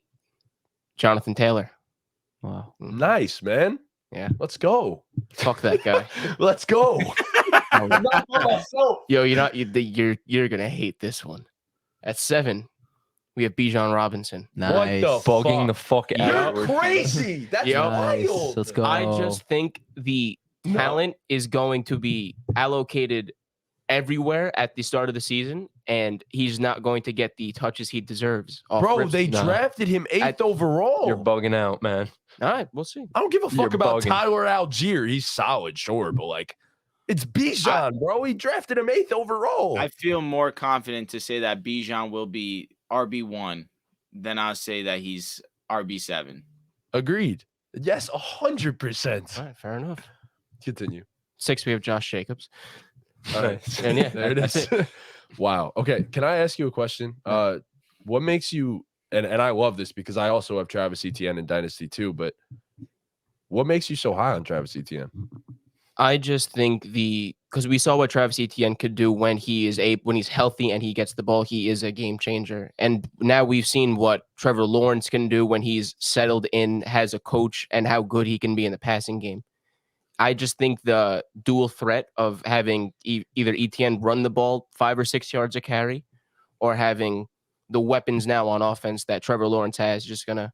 Jonathan Taylor. Wow. Nice, man. Yeah. Let's go. Fuck that guy. Let's go. Yo, you're gonna hate this one. At 7, we have Bijan Robinson. Nice. What the Bugging the fuck You're out. You're crazy. That's Yo. Nice. wild. Let's go. I just think the talent is going to be allocated everywhere at the start of the season, and he's not going to get the touches he deserves. off Bro, rips. they Nah. drafted him 8th overall. You're bugging out, man. All right, we'll see. I don't give a fuck You're about bugging. Tyler Algier. He's solid, sure, but like, it's Bijan, bro. He drafted him 8th overall. I feel more confident to say that Bijan will be RB1 than I'll say that he's RB7. Agreed. Yes, 100%. All right, fair enough. Continue. 6, we have Josh Jacobs. All right. And yeah, There it that's is. Wow. Okay. Can I ask you a question? What makes you, and I love this because I also have Travis Etienne in Dynasty too, but what makes you so high on Travis Etienne? I just think because we saw what Travis Etienne could do when he's healthy and he gets the ball, he is a game changer. And now we've seen what Trevor Lawrence can do when he's settled in, has a coach, and how good he can be in the passing game. I just think the dual threat of having either Etienne run the ball 5 or 6 yards a carry, or having the weapons now on offense that Trevor Lawrence has, just gonna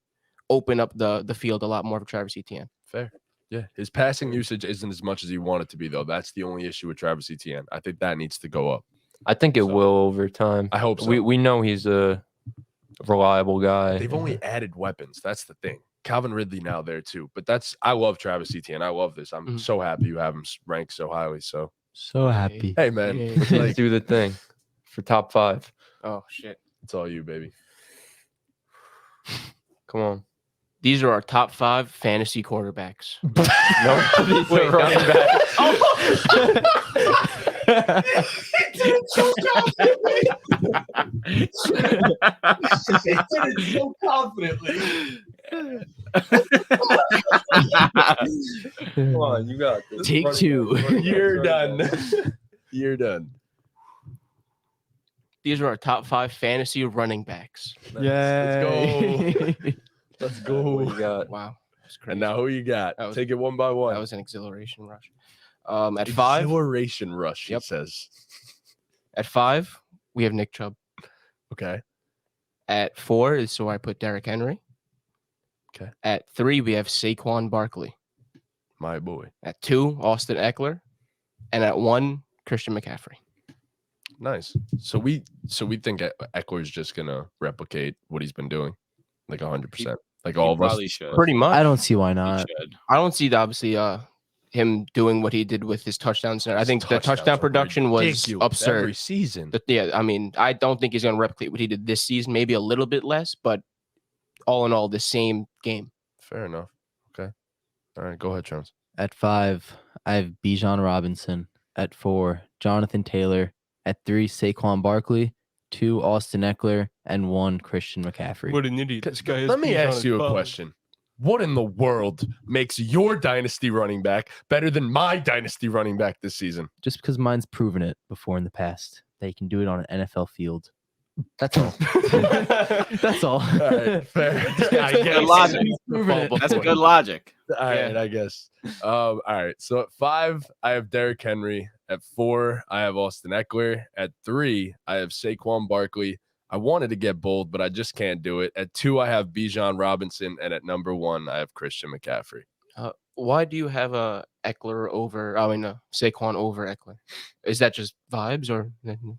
open up the field a lot more for Travis Etienne. Fair. Yeah. His passing usage isn't as much as you want it to be, though. That's the only issue with Travis Etienne. I think that needs to go up. I think it So, will over time. I hope so. We know he's a reliable guy. They've only added weapons. That's the thing. Calvin Ridley now there too. But I love Travis Etienne. I love this. I'm so happy you have him ranked so highly. So happy. hey, man, Yeah. Let's like, do the thing for top 5. Oh shit! it's all you, baby. Come on. These are our top 5 fantasy quarterbacks. No, these are running so confidently. Come on, you got this. Take 2. You're done. You're done. These are our top 5 fantasy running backs. Let's go. Let's What go. you got? Wow. That's crazy. And now who you got? That was- Take it one by one. That was an exhilaration rush. At 5, Exhilaration rush, he Yep. says. at 5, we have Nick Chubb. Okay. At 4 is so I put Derrick Henry. Okay. At 3, we have Saquon Barkley. My boy. At 2, Austin Eckler. And at 1, Christian McCaffrey. Nice. So we think Eckler's just gonna replicate what he's been doing, like 100%. Like all of us. Probably should. Pretty much. I don't see why He not. should. I don't see obviously him doing what he did with his touchdowns. I think the Touchdowns touchdown are production was ridiculous absurd. every season. Yeah, I mean, I don't think he's going to replicate what he did this season. Maybe a little bit less, but all in all, the same game. Fair enough. Okay. All right. Go ahead, Jones. At 5, I have Bijan Robinson. At 4, Jonathan Taylor. At 3, Saquon Barkley. 2, Austin Eckler. And 1, Christian McCaffrey. an idiot! Let me ask you a question. What in the world makes your dynasty running back better than my dynasty running back this season? Just because mine's proven it before in the past. They can do it on an NFL field. That's all. That's all. All right, fair. I Good guess. logic. Proven it. That's a good logic. All right, I guess. All right. So at 5, I have Derrick Henry. At 4, I have Austin Eckler. At 3, I have Saquon Barkley. I wanted to get bold, but I just can't do it. At 2, I have Bijan Robinson, and at number 1, I have Christian McCaffrey. Why do you have Eckler over? I mean, Saquon over Eckler. Is that just vibes, or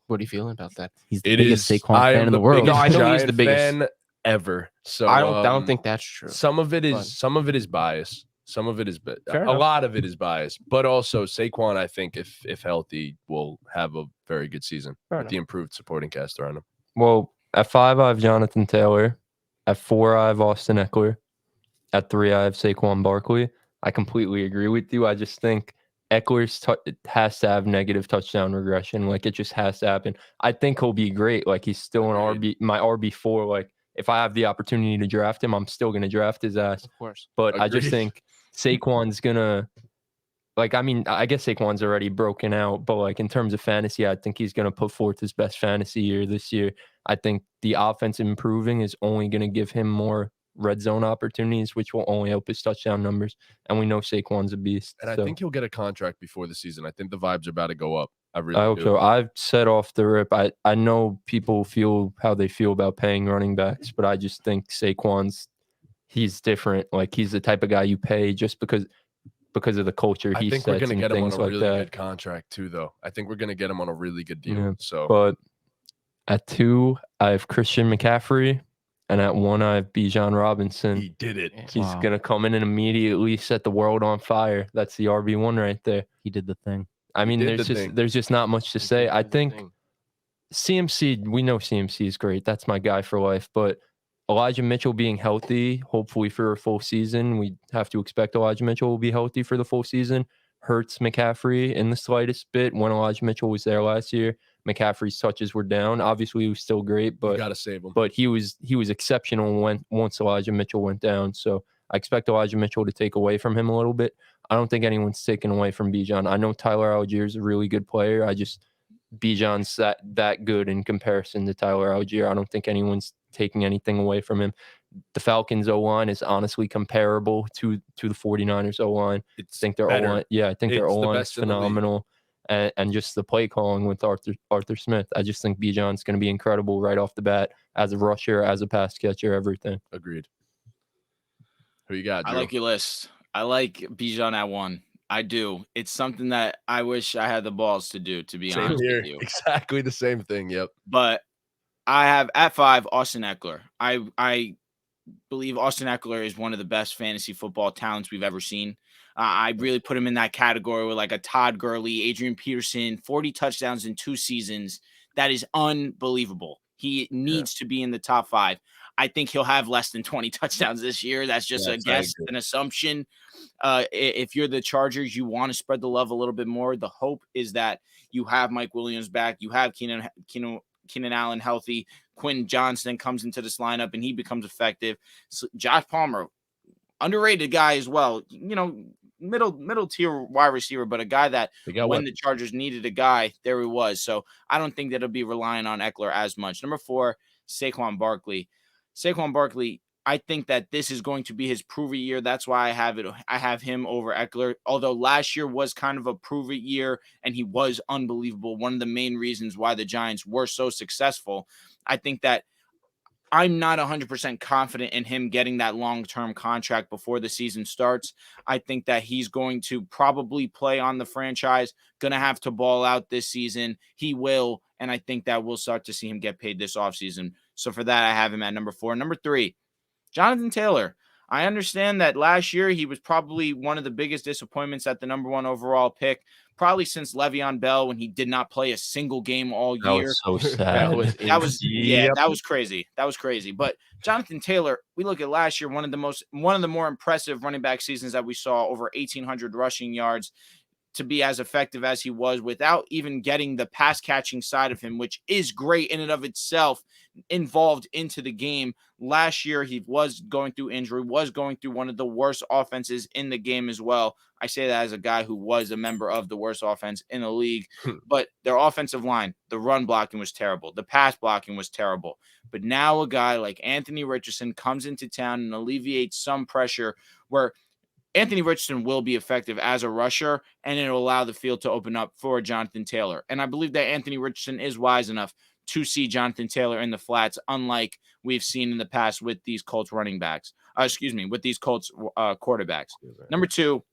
what are you feeling about that? He's the It biggest is. Saquon I fan am in the world. No, I know he's the Giant biggest. fan ever. So I don't think that's true. some of it is Fun. some of it is bias. Some of it is Fair a enough. lot of it is bias, but also Saquon, I think if healthy, will have a very good season Fair with the improved supporting cast around him. Well, at 5, I have Jonathan Taylor. At 4, I have Austin Eckler. At 3, I have Saquon Barkley. I completely agree with you. I just think Eckler's has to have negative touchdown regression. Like, it just has to happen. I think he'll be great. Like, he's still an Agreed. my RB4. Like, if I have the opportunity to draft him, I'm still going to draft his ass. Of course. But I just Agreed. think Saquon's going to, like, I mean, I guess Saquon's already broken out. But, like, in terms of fantasy, I think he's going to put forth his best fantasy year this year. I think the offense improving is only going to give him more red zone opportunities, which will only help his touchdown numbers. And we know Saquon's a beast. And I think he'll get a contract before the season. I think the vibes are about to go up. I really hope do. so. I've said off the rip, I know people feel how they feel about paying running backs, but I just think he's different. Like, he's the type of guy you pay just because of the culture I he think we're sets gonna and get him on things a like really that. good contract too, though. I think we're gonna get him on a really good deal. Yeah, So But at 2, I have Christian McCaffrey, and at 1, I have Bijan Robinson. he did it. Yeah. He's Wow. gonna come in and immediately set the world on fire. That's the RB1 right there. He did the thing. I mean, did the thing. there's just not much to say. I think CMC, we know CMC is great. That's my guy for life. But Elijah Mitchell being healthy, hopefully for a full season, we have to expect Elijah Mitchell will be healthy for the full season. Hurts McCaffrey in the slightest bit. When Elijah Mitchell was there last year, McCaffrey's touches were down. Obviously, he was still great, You but gotta save him. he was exceptional once Elijah Mitchell went down. So I expect Elijah Mitchell to take away from him a little bit. I don't think anyone's taken away from Bijan. I know Tyler Algier is a really good player. Bijan's that good in comparison to Tyler Algier. I don't think anyone's taking anything away from him. The Falcons O-line is honestly comparable to the 49ers O-line. I think their better. O-line, I think their It's the O-line is best in the league. phenomenal. And just the play calling with Arthur Smith. I just think Bijan's going to be incredible right off the bat as a rusher, as a pass catcher, everything. Agreed. Who you got, I Drew? like your list. I like Bijan at 1. I do. It's something that I wish I had the balls to do, to be Same honest here. with you. Exactly the same thing. Yep. But I have at 5 Austin Eckler. I believe Austin Eckler is one of the best fantasy football talents we've ever seen. I really put him in that category with like a Todd Gurley, Adrian Peterson, 40 touchdowns in 2 seasons. That is unbelievable. He needs to be in the top 5. I think he'll have less than 20 touchdowns this year. That's just a Yes, I guess, agree. an assumption. If you're the Chargers, you want to spread the love a little bit more. The hope is that you have Mike Williams back. You have Keenan Allen healthy. Quentin Johnston comes into this lineup and he becomes effective. So Josh Palmer, underrated guy as well. You know, middle tier wide receiver, but a guy that when the Chargers needed a guy, there he was. So I don't think that it'll be relying on Eckler as much. Number 4, Saquon Barkley. Saquon Barkley, I think that this is going to be his prove it year. That's why I have him over Eckler. Although last year was kind of a prove it year and he was unbelievable. One of the main reasons why the Giants were so successful. I think that I'm not 100% confident in him getting that long-term contract before the season starts. I think that he's going to probably play on the franchise, going to have to ball out this season. He will, and I think that we'll start to see him get paid this offseason. So for that, I have him at number 4. Number 3, Jonathan Taylor. I understand that last year he was probably one of the biggest disappointments at the number 1 overall pick, probably since Le'Veon Bell when he did not play a single game all year. That was so sad. That was crazy. That was crazy. But Jonathan Taylor, we look at last year, one of the more impressive running back seasons that we saw, over 1,800 rushing yards. To be as effective as he was without even getting the pass catching side of him, which is great in and of itself, involved into the game. Last year, he was going through injury, was going through one of the worst offenses in the game as well. I say that as a guy who was a member of the worst offense in the league, but their offensive line, the run blocking was terrible. The pass blocking was terrible. But now a guy like Anthony Richardson comes into town and alleviates some pressure where Anthony Richardson will be effective as a rusher, and it'll allow the field to open up for Jonathan Taylor. And I believe that Anthony Richardson is wise enough to see Jonathan Taylor in the flats, unlike we've seen in the past with these Colts running backs. With these Colts quarterbacks. Number 2,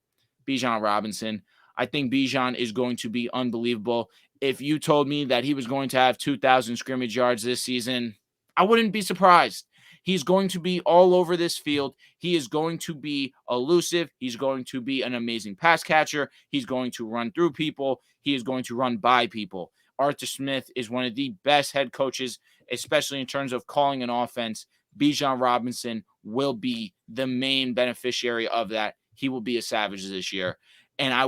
Bijan Robinson. I think Bijan is going to be unbelievable. If you told me that he was going to have 2,000 scrimmage yards this season, I wouldn't be surprised. He's going to be all over this field. He is going to be elusive. He's going to be an amazing pass catcher. He's going to run through people. He is going to run by people. Arthur Smith is one of the best head coaches, especially in terms of calling an offense. Bijan Robinson will be the main beneficiary of that. He will be a savage this year. And I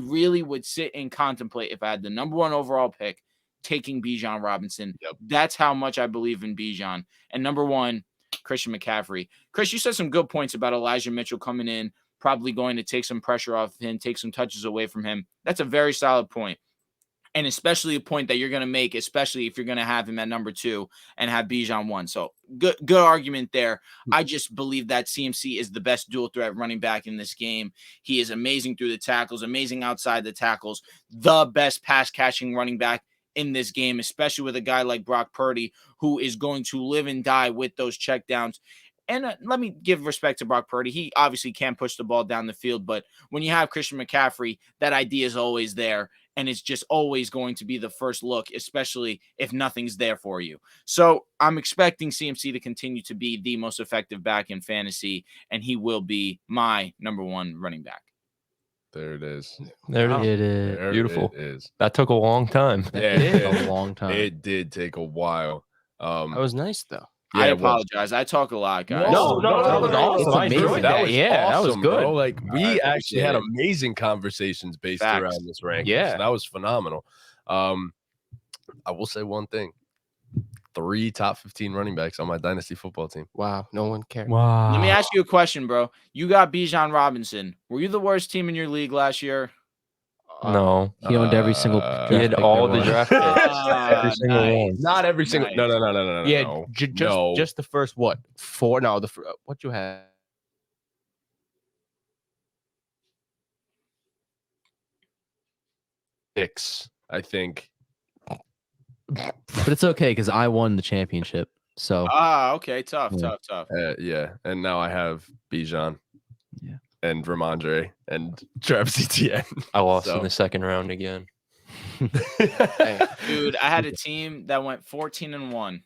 really would sit and contemplate if I had the number 1 overall pick, taking Bijan Robinson. Yep. That's how much I believe in Bijan. And number 1, Christian McCaffrey. Chris, you said some good points about Elijah Mitchell coming in, probably going to take some pressure off him, take some touches away from him. That's a very solid point. And especially a point that you're going to make, especially if you're going to have him at number 2 and have Bijan 1. So good argument there. I just believe that CMC is the best dual threat running back in this game. He is amazing through the tackles, amazing outside the tackles, the best pass catching running back in this game, especially with a guy like Brock Purdy, who is going to live and die with those checkdowns. And let me give respect to Brock Purdy. He obviously can't push the ball down the field, but when you have Christian McCaffrey, that idea is always there, and it's just always going to be the first look, especially if nothing's there for you. So I'm expecting CMC to continue to be the most effective back in fantasy, and he will be my number 1 running back. There it is. There it is. There Beautiful. It is. That took a long time. A long time. It did take a while. That was nice, though. I apologize. I talk a lot, guys. No, that was awesome. I enjoyed that. That was awesome, good. Bro. Like we actually had it. amazing conversations based Facts. around this ranking. Yeah. So that was phenomenal. I will say one thing: 3 top 15 running backs on my dynasty football team. Wow, no one cared. Wow. Let me ask you a question, bro. You got Bijan Robinson. Were you the worst team in your league last year? No. He owned every single. He had all the draft. draft picks. Every single nice. one. Not every single. Nice. No. Yeah, no. just the first what? 4? No, what you had? Six, I think. But it's okay because I won the championship. So Okay. Tough. Yeah, and now I have Bijan. Yeah. And Ramondre and Travis Etienne. I lost in the second round again. Dude, I had a team that went 14-1.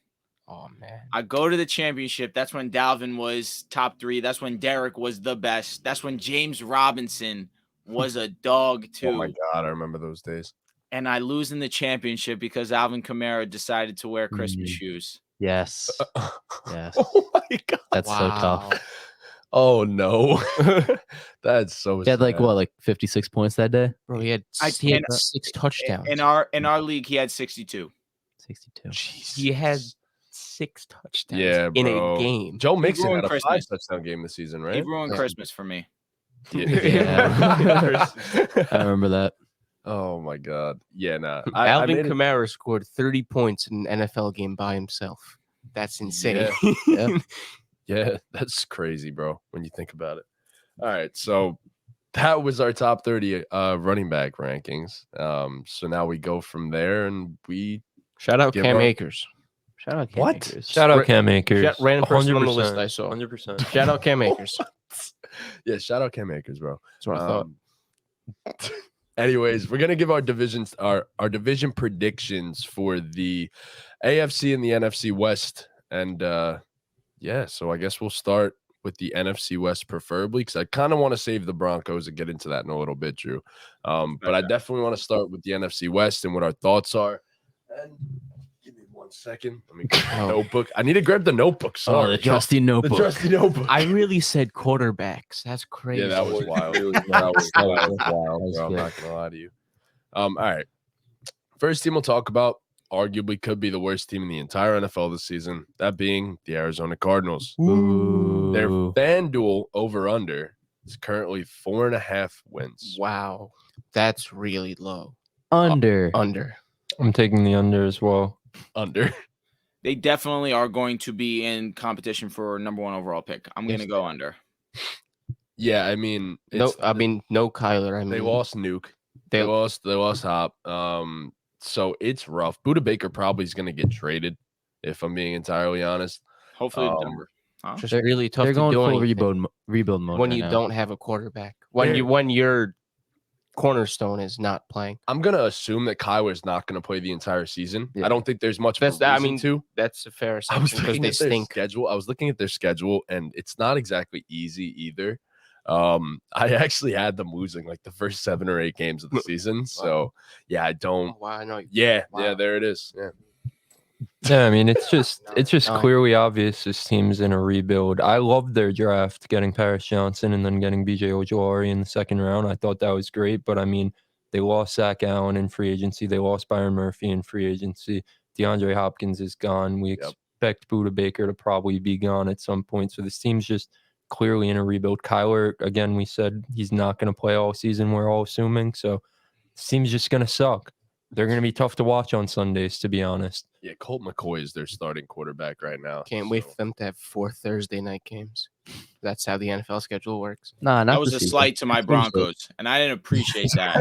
Oh man. I go to the championship. That's when Dalvin was top 3. That's when Derek was the best. That's when James Robinson was a dog too. Oh my God, I remember those days. And I lose in the championship because Alvin Kamara decided to wear Christmas shoes. yes, yes, Oh my God. that's so tough. Oh no. That's so He had like sad. what, like 56 points that day? Bro, he had I 6 can't- touchdowns. In our league, he had 62. 62. He had 6 touchdowns Yeah, in bro. a game. Joe Mixon ruined had a Christmas. 5 touchdown game this season, He right? ruined Yeah. Christmas for me. Yeah. I remember that. Oh my god. Yeah, nah. Alvin made it- Kamara scored 30 points in an NFL game by himself. That's insane. Yeah. Yeah, that's crazy, bro, when you think about it. All right, so that was our top 30 running back rankings. So now we go from there and we Shout out Give Cam our- Akers. Shout out Cam What? Akers. Shout out Cam Akers. Random person on the list I saw. 100%. Shout out Cam Akers. Yeah, shout out Cam Akers, bro. That's what I thought. Anyways, we're gonna give our division predictions for the AFC and the NFC West, and yeah, so I guess we'll start with the NFC West preferably because I kind of want to save the Broncos and get into that in a little bit, Drew. But I definitely want to start with the NFC West and what our thoughts are. And give me 1 second. Let me grab the notebook. I need to grab the notebook. Oh, Sorry, the trusty notebook. The trusty notebook. I really said quarterbacks. That's crazy. Yeah, that was wild. That was wild, bro. I'm not gonna lie to you. All right. First team we'll talk about arguably could be the worst team in the entire NFL this season. That being the Arizona Cardinals. Their FanDuel over/under is currently 4.5 wins. Wow. That's really low. Under. Under. I'm taking the under as well. Under. They definitely are going to be in competition for number 1 overall pick. I'm going to go under. Yeah, I mean, No Kyler. I mean, they lost Nuke. They lost Hop. So it's rough. Buda Baker probably is going to get traded, if I'm being entirely honest. Hopefully Denver. Huh? Just really tough They're to going do full anything rebuild mode when right you now. don't have a quarterback. When your cornerstone is not playing. I'm going to assume that Kyler's not going to play the entire season. Yeah. I don't think there's much That's of a I reason mean to. that's a fair I was assumption because looking they at their stink. schedule. I was looking at their schedule, and it's not exactly easy either. I actually had them losing like the first 7 or 8 games of the season. So yeah, I don't. Oh, wow, I know. Yeah, Wow. there it is. Yeah. Yeah, I mean it's just No. clearly obvious this team's in a rebuild. I loved their draft, getting Paris Johnson and then getting BJ Ojolari in the 2nd round. I thought that was great, but I mean they lost Zach Allen in free agency. They lost Byron Murphy in free agency. DeAndre Hopkins is gone. We expect Buda Baker to probably be gone at some point. So this team's just clearly in a rebuild. Kyler, again, we said he's not going to play all season. We're all assuming. So this team's just going to suck. They're going to be tough to watch on Sundays, to be honest. Yeah, Colt McCoy is their starting quarterback right now. Can't wait for them to have 4 Thursday night games. That's how the NFL schedule works. Nah, not That was a slight to my Broncos, and I didn't appreciate that.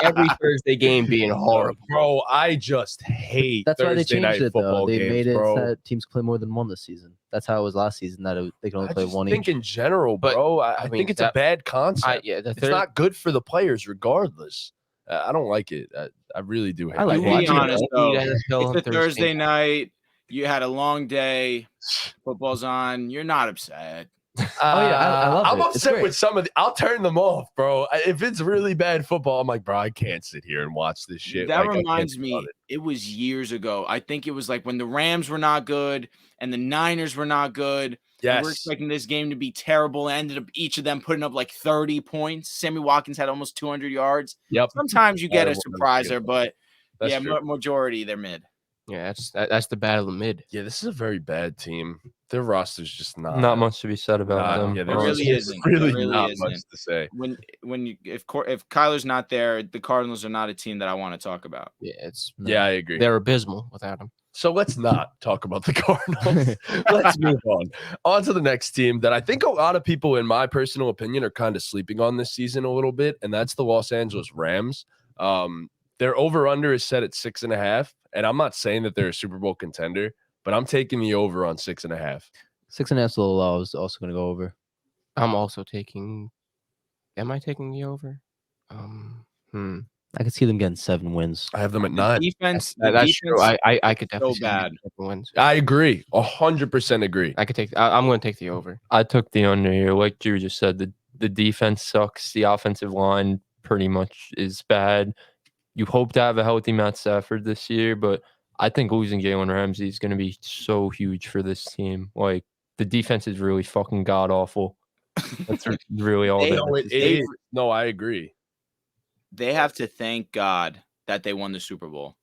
Every Thursday game being horrible. Bro, I just hate That's why they Thursday night changed it, though. football They games, made it bro. so that teams can play more than one this season. That's how it was last season, that they can only I play just one think each. in general, But, bro, I I think mean, it's a that- bad concept. It's not good for the players regardless. I don't like it. I really do hate I like it. To be watching it. honest, though, NFL it's a Thursday night. You had a long day. Football's on. You're not upset. Oh, yeah, I love I'm it. It's upset great. with some of the. I'll turn them off, bro. If it's really bad football, I'm like, bro, I can't sit here and watch this shit. That Like, I can't reminds be me, bothered. it was years ago. I think it was like when the Rams were not good and the Niners were not good. Yes. We're expecting this game to be terrible. Ended up each of them putting up like 30 points. Sammy Watkins had almost 200 yards. Yep. Sometimes you get a Terrible. surpriser, but That's yeah, true. majority they're mid. Yeah, that's the battle of mid. Yeah, this is a very bad team. Their roster's just Not much to be said about them. Yeah, There really honestly, isn't. Really, There really not isn't. much to say. If Kyler's not there, the Cardinals are not a team that I want to talk about. Yeah, Yeah, I agree. they're abysmal without him. So let's not talk about the Cardinals. Let's move on to the next team that I think a lot of people, in my personal opinion, are kind of sleeping on this season a little bit, and that's the Los Angeles Rams. Their over-under is set at 6.5, and I'm not saying that they're a Super Bowl contender, but I'm taking the over on 6.5. 6.5 is a little low. I was also going to go over. I'm also taking. Am I taking the over? I could see them getting 7 wins. I have them at The 9. defense, That's true. I could definitely so see them bad. getting wins. I agree. 100% agree. I could take. I'm going to take the over. I took the under here. Like Drew just said, the defense sucks. The offensive line pretty much is bad. You hope to have a healthy Matt Stafford this year, but I think losing Jalen Ramsey is going to be so huge for this team. Like, the defense is really fucking god awful. That's really all. They- that No, is it to say. is. No, I agree. They have to thank God that they won the Super Bowl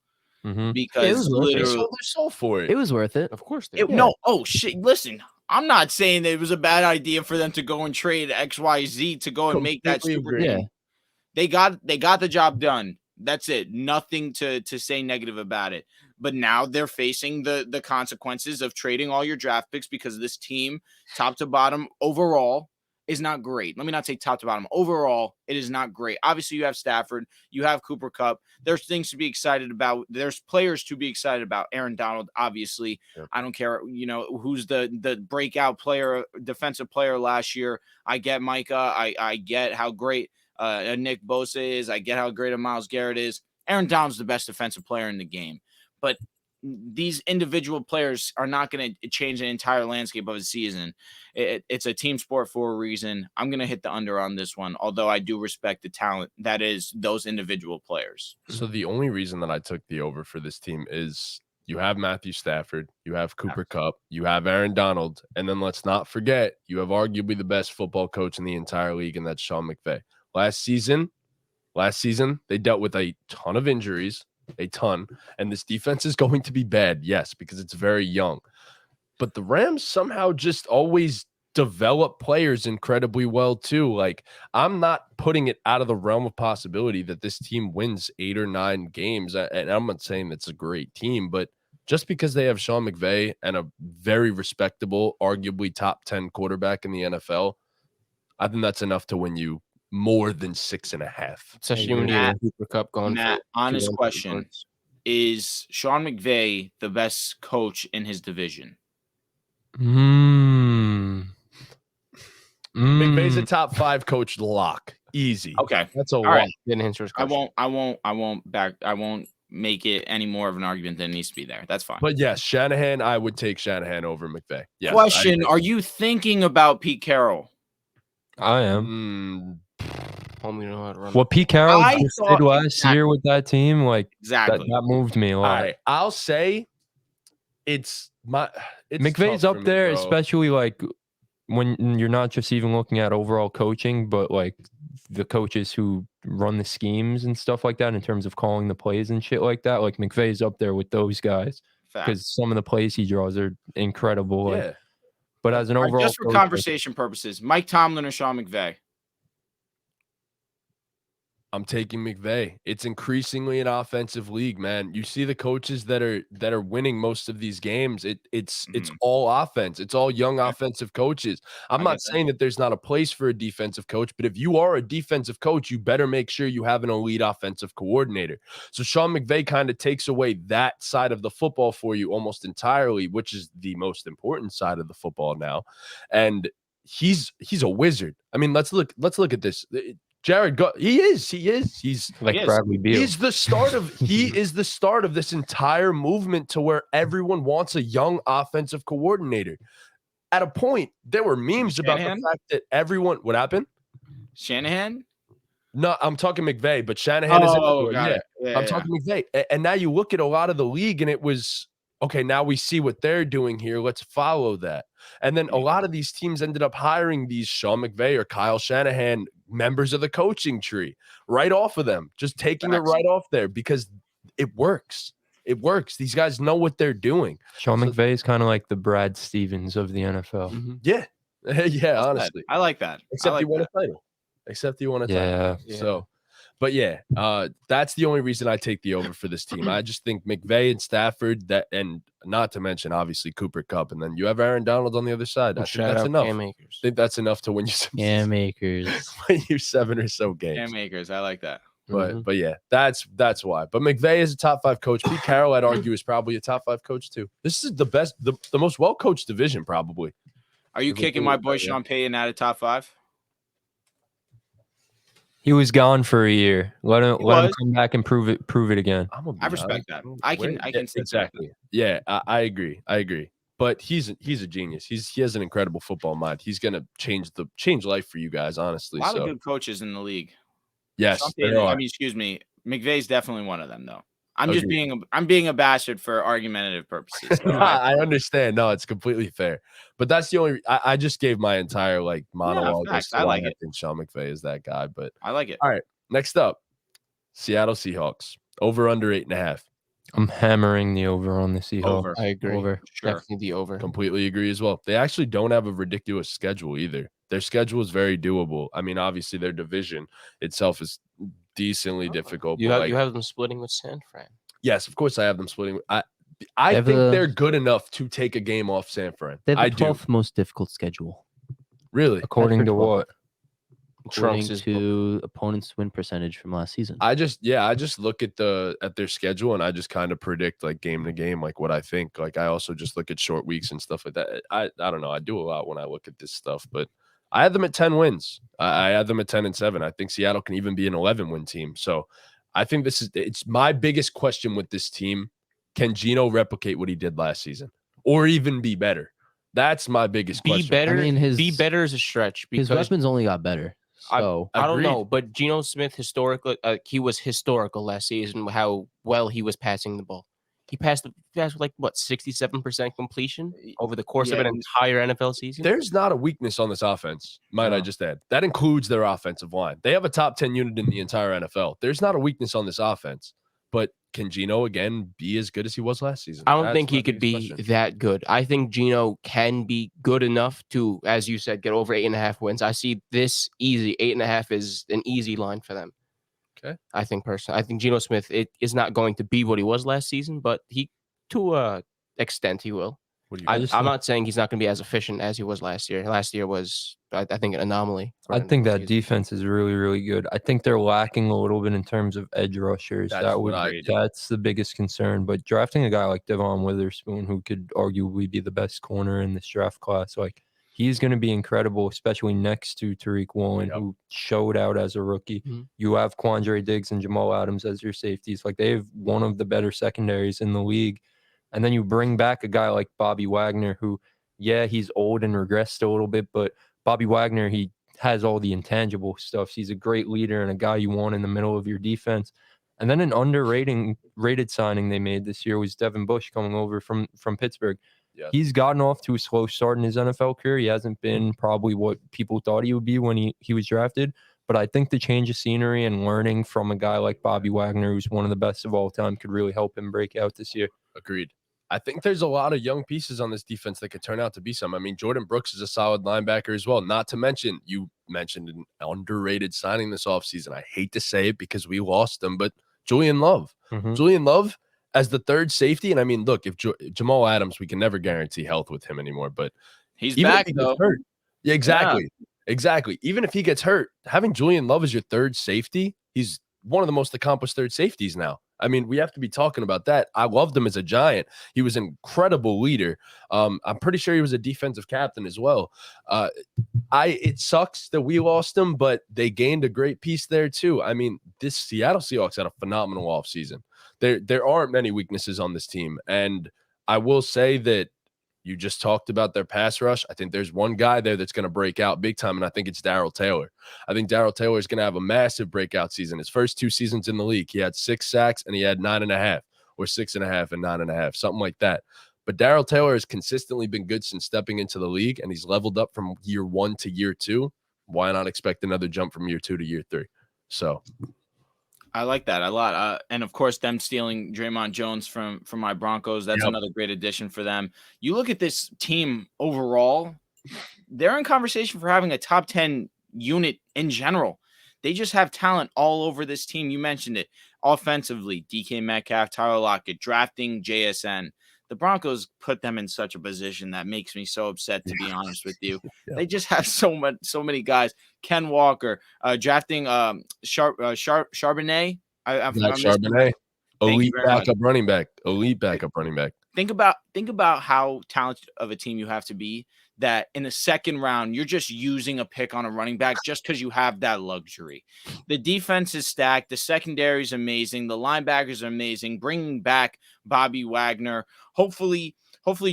Mhm. because was worth it. They literally, sold their soul for it. It was worth it. Of course they. it- will. no, oh shit! Listen, I'm not saying that it was a bad idea for them to go and trade XYZ to go and make that Completely super agree. team. They got the job done. That's it. Nothing to say negative about it. But now they're facing the consequences of trading all your draft picks because this team, top to bottom, overall, is not great. Let me not say top to bottom. Overall, it is not great. Obviously, you have Stafford, you have Cooper Kupp. There's things to be excited about. There's players to be excited about. Aaron Donald, obviously. Yep. I don't care, who's the breakout player, defensive player last year. I get Micah. I get how great Nick Bosa is. I get how great a Myles Garrett is. Aaron Donald's the best defensive player in the game. But these individual players are not going to change the entire landscape of a season. It's a team sport for a reason. I'm going to hit the under on this one, although I do respect the talent that is those individual players. So the only reason that I took the over for this team is you have Matthew Stafford, you have Cooper Kupp, you have Aaron Donald, and then let's not forget you have arguably the best football coach in the entire league, and that's Sean McVay. Last season, they dealt with a ton of injuries. A ton, and this defense is going to be bad, yes, because it's very young. But the Rams somehow just always develop players incredibly well too. Like, I'm not putting it out of the realm of possibility that this team wins 8 or 9 games. And I'm not saying it's a great team, but just because they have Sean McVay and a very respectable, arguably top 10 quarterback in the NFL, I think that's enough to win you more than 6.5. Especially when you have Cooper Kupp going. Matt, honest 200 question. yards. Is Sean McVay the best coach in his division? McVay's a top 5 coach lock. Easy. Okay. That's a lot. right. Didn't answer his I question. won't make it any more of an argument than it needs to be there. That's fine. But yes, Shanahan, I would take Shanahan over McVay. Yes, Question, are you thinking about Pete Carroll? I am. Homie know how to run. What Pete Carroll I just thought- did last year with that team, like Exactly. that moved me a All lot. right, I'll say it's McVay's tough up for me, there, bro. especially like when you're not just even looking at overall coaching, but like the coaches who run the schemes and stuff like that in terms of calling the plays and shit like that. Like McVay's up there with those guys Fact. because some of the plays he draws are incredible. Like, Yeah. but as an All right, overall just for coach, like, conversation purposes, Mike Tomlin or Sean McVay? I'm taking McVay. It's increasingly an offensive league, man. You see the coaches that are winning most of these games. It's all offense. It's all young offensive coaches. I'm I not get that. saying that there's not a place for a defensive coach, but if you are a defensive coach, you better make sure you have an elite offensive coordinator. So Sean McVay kind of takes away that side of the football for you almost entirely, which is the most important side of the football now. And he's a wizard. I mean, let's look at this. Jared, he's like Yes. Bradley Beal. he is the start of this entire movement to where everyone wants a young offensive coordinator. At a point, there were memes about Shanahan? the fact that what happened? Shanahan? No, I'm talking McVay, but Shanahan is in the got yeah. it. Yeah, I'm talking McVay. And now you look at a lot of the league and it was, okay, now we see what they're doing here. Let's follow that. And then a lot of these teams ended up hiring these Sean McVay or Kyle Shanahan members of the coaching tree right off of them, just taking it right off there because it works. It works. These guys know what they're doing. Sean So- McVay is kind of like the Brad Stevens of the NFL. Yeah. Yeah, honestly. I like that. Except I he like won that. a title. Except he won a title. Yeah. Yeah. So, but yeah, that's the only reason I take the over for this team. I just think McVay and Stafford, and not to mention obviously Cooper Kupp, and then you have Aaron Donald on the other side. I think Shout that's out enough. Cam I Akers. think that's enough to win you some Cam Akers. win you 7 or so games. Cam Akers. I like that. But yeah, that's why. But McVay is a top 5 coach. Pete Carroll, I'd argue, is probably a top 5 coach too. This is the best, the most well coached division probably. Are you If we kicking do my it boy that way. Sean Payton out of top 5? He was gone for a year. Let him was. come back and prove it again. I'm gonna be I respect honest, that. I can yeah, sit exactly. Yeah, I agree. But he's a genius. He has an incredible football mind. He's gonna change life for you guys, honestly. A lot So of good coaches in the league. yes, Sean there Payton, are. excuse me. McVay's definitely one of them, though. I'm just Agreed. being a bastard for argumentative purposes. So I understand. No, it's completely fair. But that's the only. I just gave my entire monologue. facts. as to I why like it. think Sean McVay is that guy. But I like it. all right, next up, Seattle Seahawks over under 8.5. I'm hammering the over on the Seahawks. Over. I agree. Over. Sure. Definitely the over. Completely agree as well. They actually don't have a ridiculous schedule either. Their schedule is very doable. I mean, obviously their division itself is decently difficult. You but have like, you have them splitting with San Fran. yes, of course I have them splitting. I have think a- they're good enough to take a game off San Fran. They have I the do. 12th most difficult schedule. Really. According for to 12. what? According Trunks' to opponent's win percentage from last season. I just look at their schedule and I just kind of predict like game to game like what I think. Like I also just look at short weeks and stuff like that. I don't know. I do a lot when I look at this stuff, but I had them at 10 wins. I had them at 10-7. I think Seattle can even be an 11-win team. So I think it's my biggest question with this team. Can Geno replicate what he did last season or even be better? That's my biggest Be question. better. I mean, be better is a stretch His because weapons only got better. So I don't Agreed. know, but Geno Smith historically, he was historical last season. How well he was passing the ball. He passed with like what 67% completion over the course of Yeah, an entire NFL season. There's not a weakness on this offense, might I No. just add. That includes their offensive line. They have a top 10 unit in the entire NFL. There's not a weakness on this offense. But can Geno again be as good as he was last season? I don't That's think my he could biggest be question. that good. I think Geno can be good enough to, as you said, get over 8.5 wins. I see this easy. 8.5 is an easy line for them. Okay. I think personally, I think Geno Smith is not going to be what he was last season, but he, to a extent, he will. What do you I'm guys not saying he's not going to be as efficient as he was last year. Last year was, I think, an anomaly. for I an think NFL that season. defense is really, really good. I think they're lacking a little bit in terms of edge rushers. That's what I do. That's the biggest concern. But drafting a guy like Devon Witherspoon, who could arguably be the best corner in this draft class, like he's going to be incredible, especially next to Tariq Woolen, Yep. who showed out as a rookie. Mhm. You have Quandre Diggs and Jamal Adams as your safeties. Like they have one of the better secondaries in the league. And then you bring back a guy like Bobby Wagner, who, yeah, he's old and regressed a little bit, but Bobby Wagner, he has all the intangible stuff. He's a great leader and a guy you want in the middle of your defense. And then an rated signing they made this year was Devin Bush coming over from Pittsburgh. Yes. He's gotten off to a slow start in his NFL career. He hasn't been probably what people thought he would be when he was drafted. But I think the change of scenery and learning from a guy like Bobby Wagner, who's one of the best of all time, could really help him break out this year. Agreed. I think there's a lot of young pieces on this defense that could turn out to be some. I mean, Jordan Brooks is a solid linebacker as well. Not to mention, you mentioned an underrated signing this offseason. I hate to say it because we lost him, but Julian Love. Mhm. Julian Love as the third safety. And I mean, look, if Jamal Adams, we can never guarantee health with him anymore, but He's even back if he gets though. hurt, yeah, exactly. Exactly. Even if he gets hurt, having Julian Love as your third safety, he's one of the most accomplished third safeties now. I mean, we have to be talking about that. I loved him as a Giant. He was an incredible leader. I'm pretty sure he was a defensive captain as well. It sucks that we lost him, but they gained a great piece there too. I mean, this Seattle Seahawks had a phenomenal offseason. There aren't many weaknesses on this team. And I will say that you just talked about their pass rush. I think there's one guy there that's going to break out big time, and I think it's Darrell Taylor. I think Darrell Taylor is going to have a massive breakout season. His first 2 seasons in the league, he had 6 sacks and he had 9.5 or 6.5 and 9.5, something like that. But Darrell Taylor has consistently been good since stepping into the league, and he's leveled up from year 1 to year 2. Why not expect another jump from year 2 to year 3? So I like that a lot. And of course, them stealing Draymond Jones from my Broncos, that's another great addition for them. You look at this team overall, they're in conversation for having a top 10 unit in general. They just have talent all over this team. You mentioned it. Offensively, DK Metcalf, Tyler Lockett, drafting JSN. The Broncos put them in such a position that makes me so upset, to be honest with you. Yeah. They just have so many guys. Ken Walker, drafting Charbonnet. Charbonnet, elite very much. backup running back. Elite backup running back. Think about how talented of a team you have to be that in the second round you're just using a pick on a running back just because you have that luxury. The defense is stacked. The secondary is amazing. The linebackers are amazing. Bringing back Bobby Wagner. Hopefully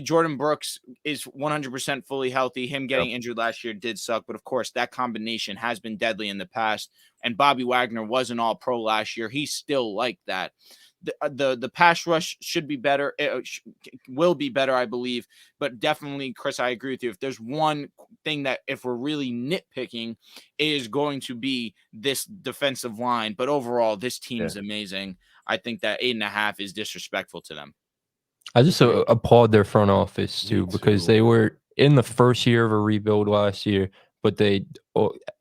Jordan Brooks is 100% fully healthy. Him getting injured last year did suck, but of course that combination has been deadly in the past. And Bobby Wagner was an all-pro last year. He's still like that. The pass rush should be better. It will be better, I believe. But definitely, Chris, I agree with you. If there's one thing that, if we're really nitpicking, is going to be this defensive line. But overall, this team is amazing. I think that 8.5 is disrespectful to them. I just applaud their front office too, because too. they were in the first year of a rebuild last year, but they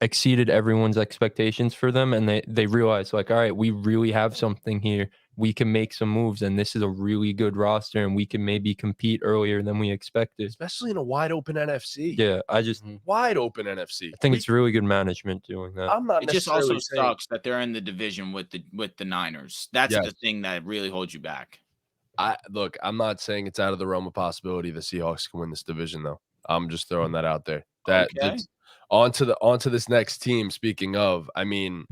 exceeded everyone's expectations for them, and they realized like, all right, we really have something here. We can make some moves, and this is a really good roster, and we can maybe compete earlier than we expected. Especially in a wide open NFC. Yeah, I Wide open NFC. think it's really good management doing that. I'm not It just necessarily also saying, sucks that they're in the division with the Niners. That's Yes. the thing that really holds you back. Look, I'm not saying it's out of the realm of possibility the Seahawks can win this division, though. I'm just throwing that out there. That's onto this next team. Speaking of, I mean,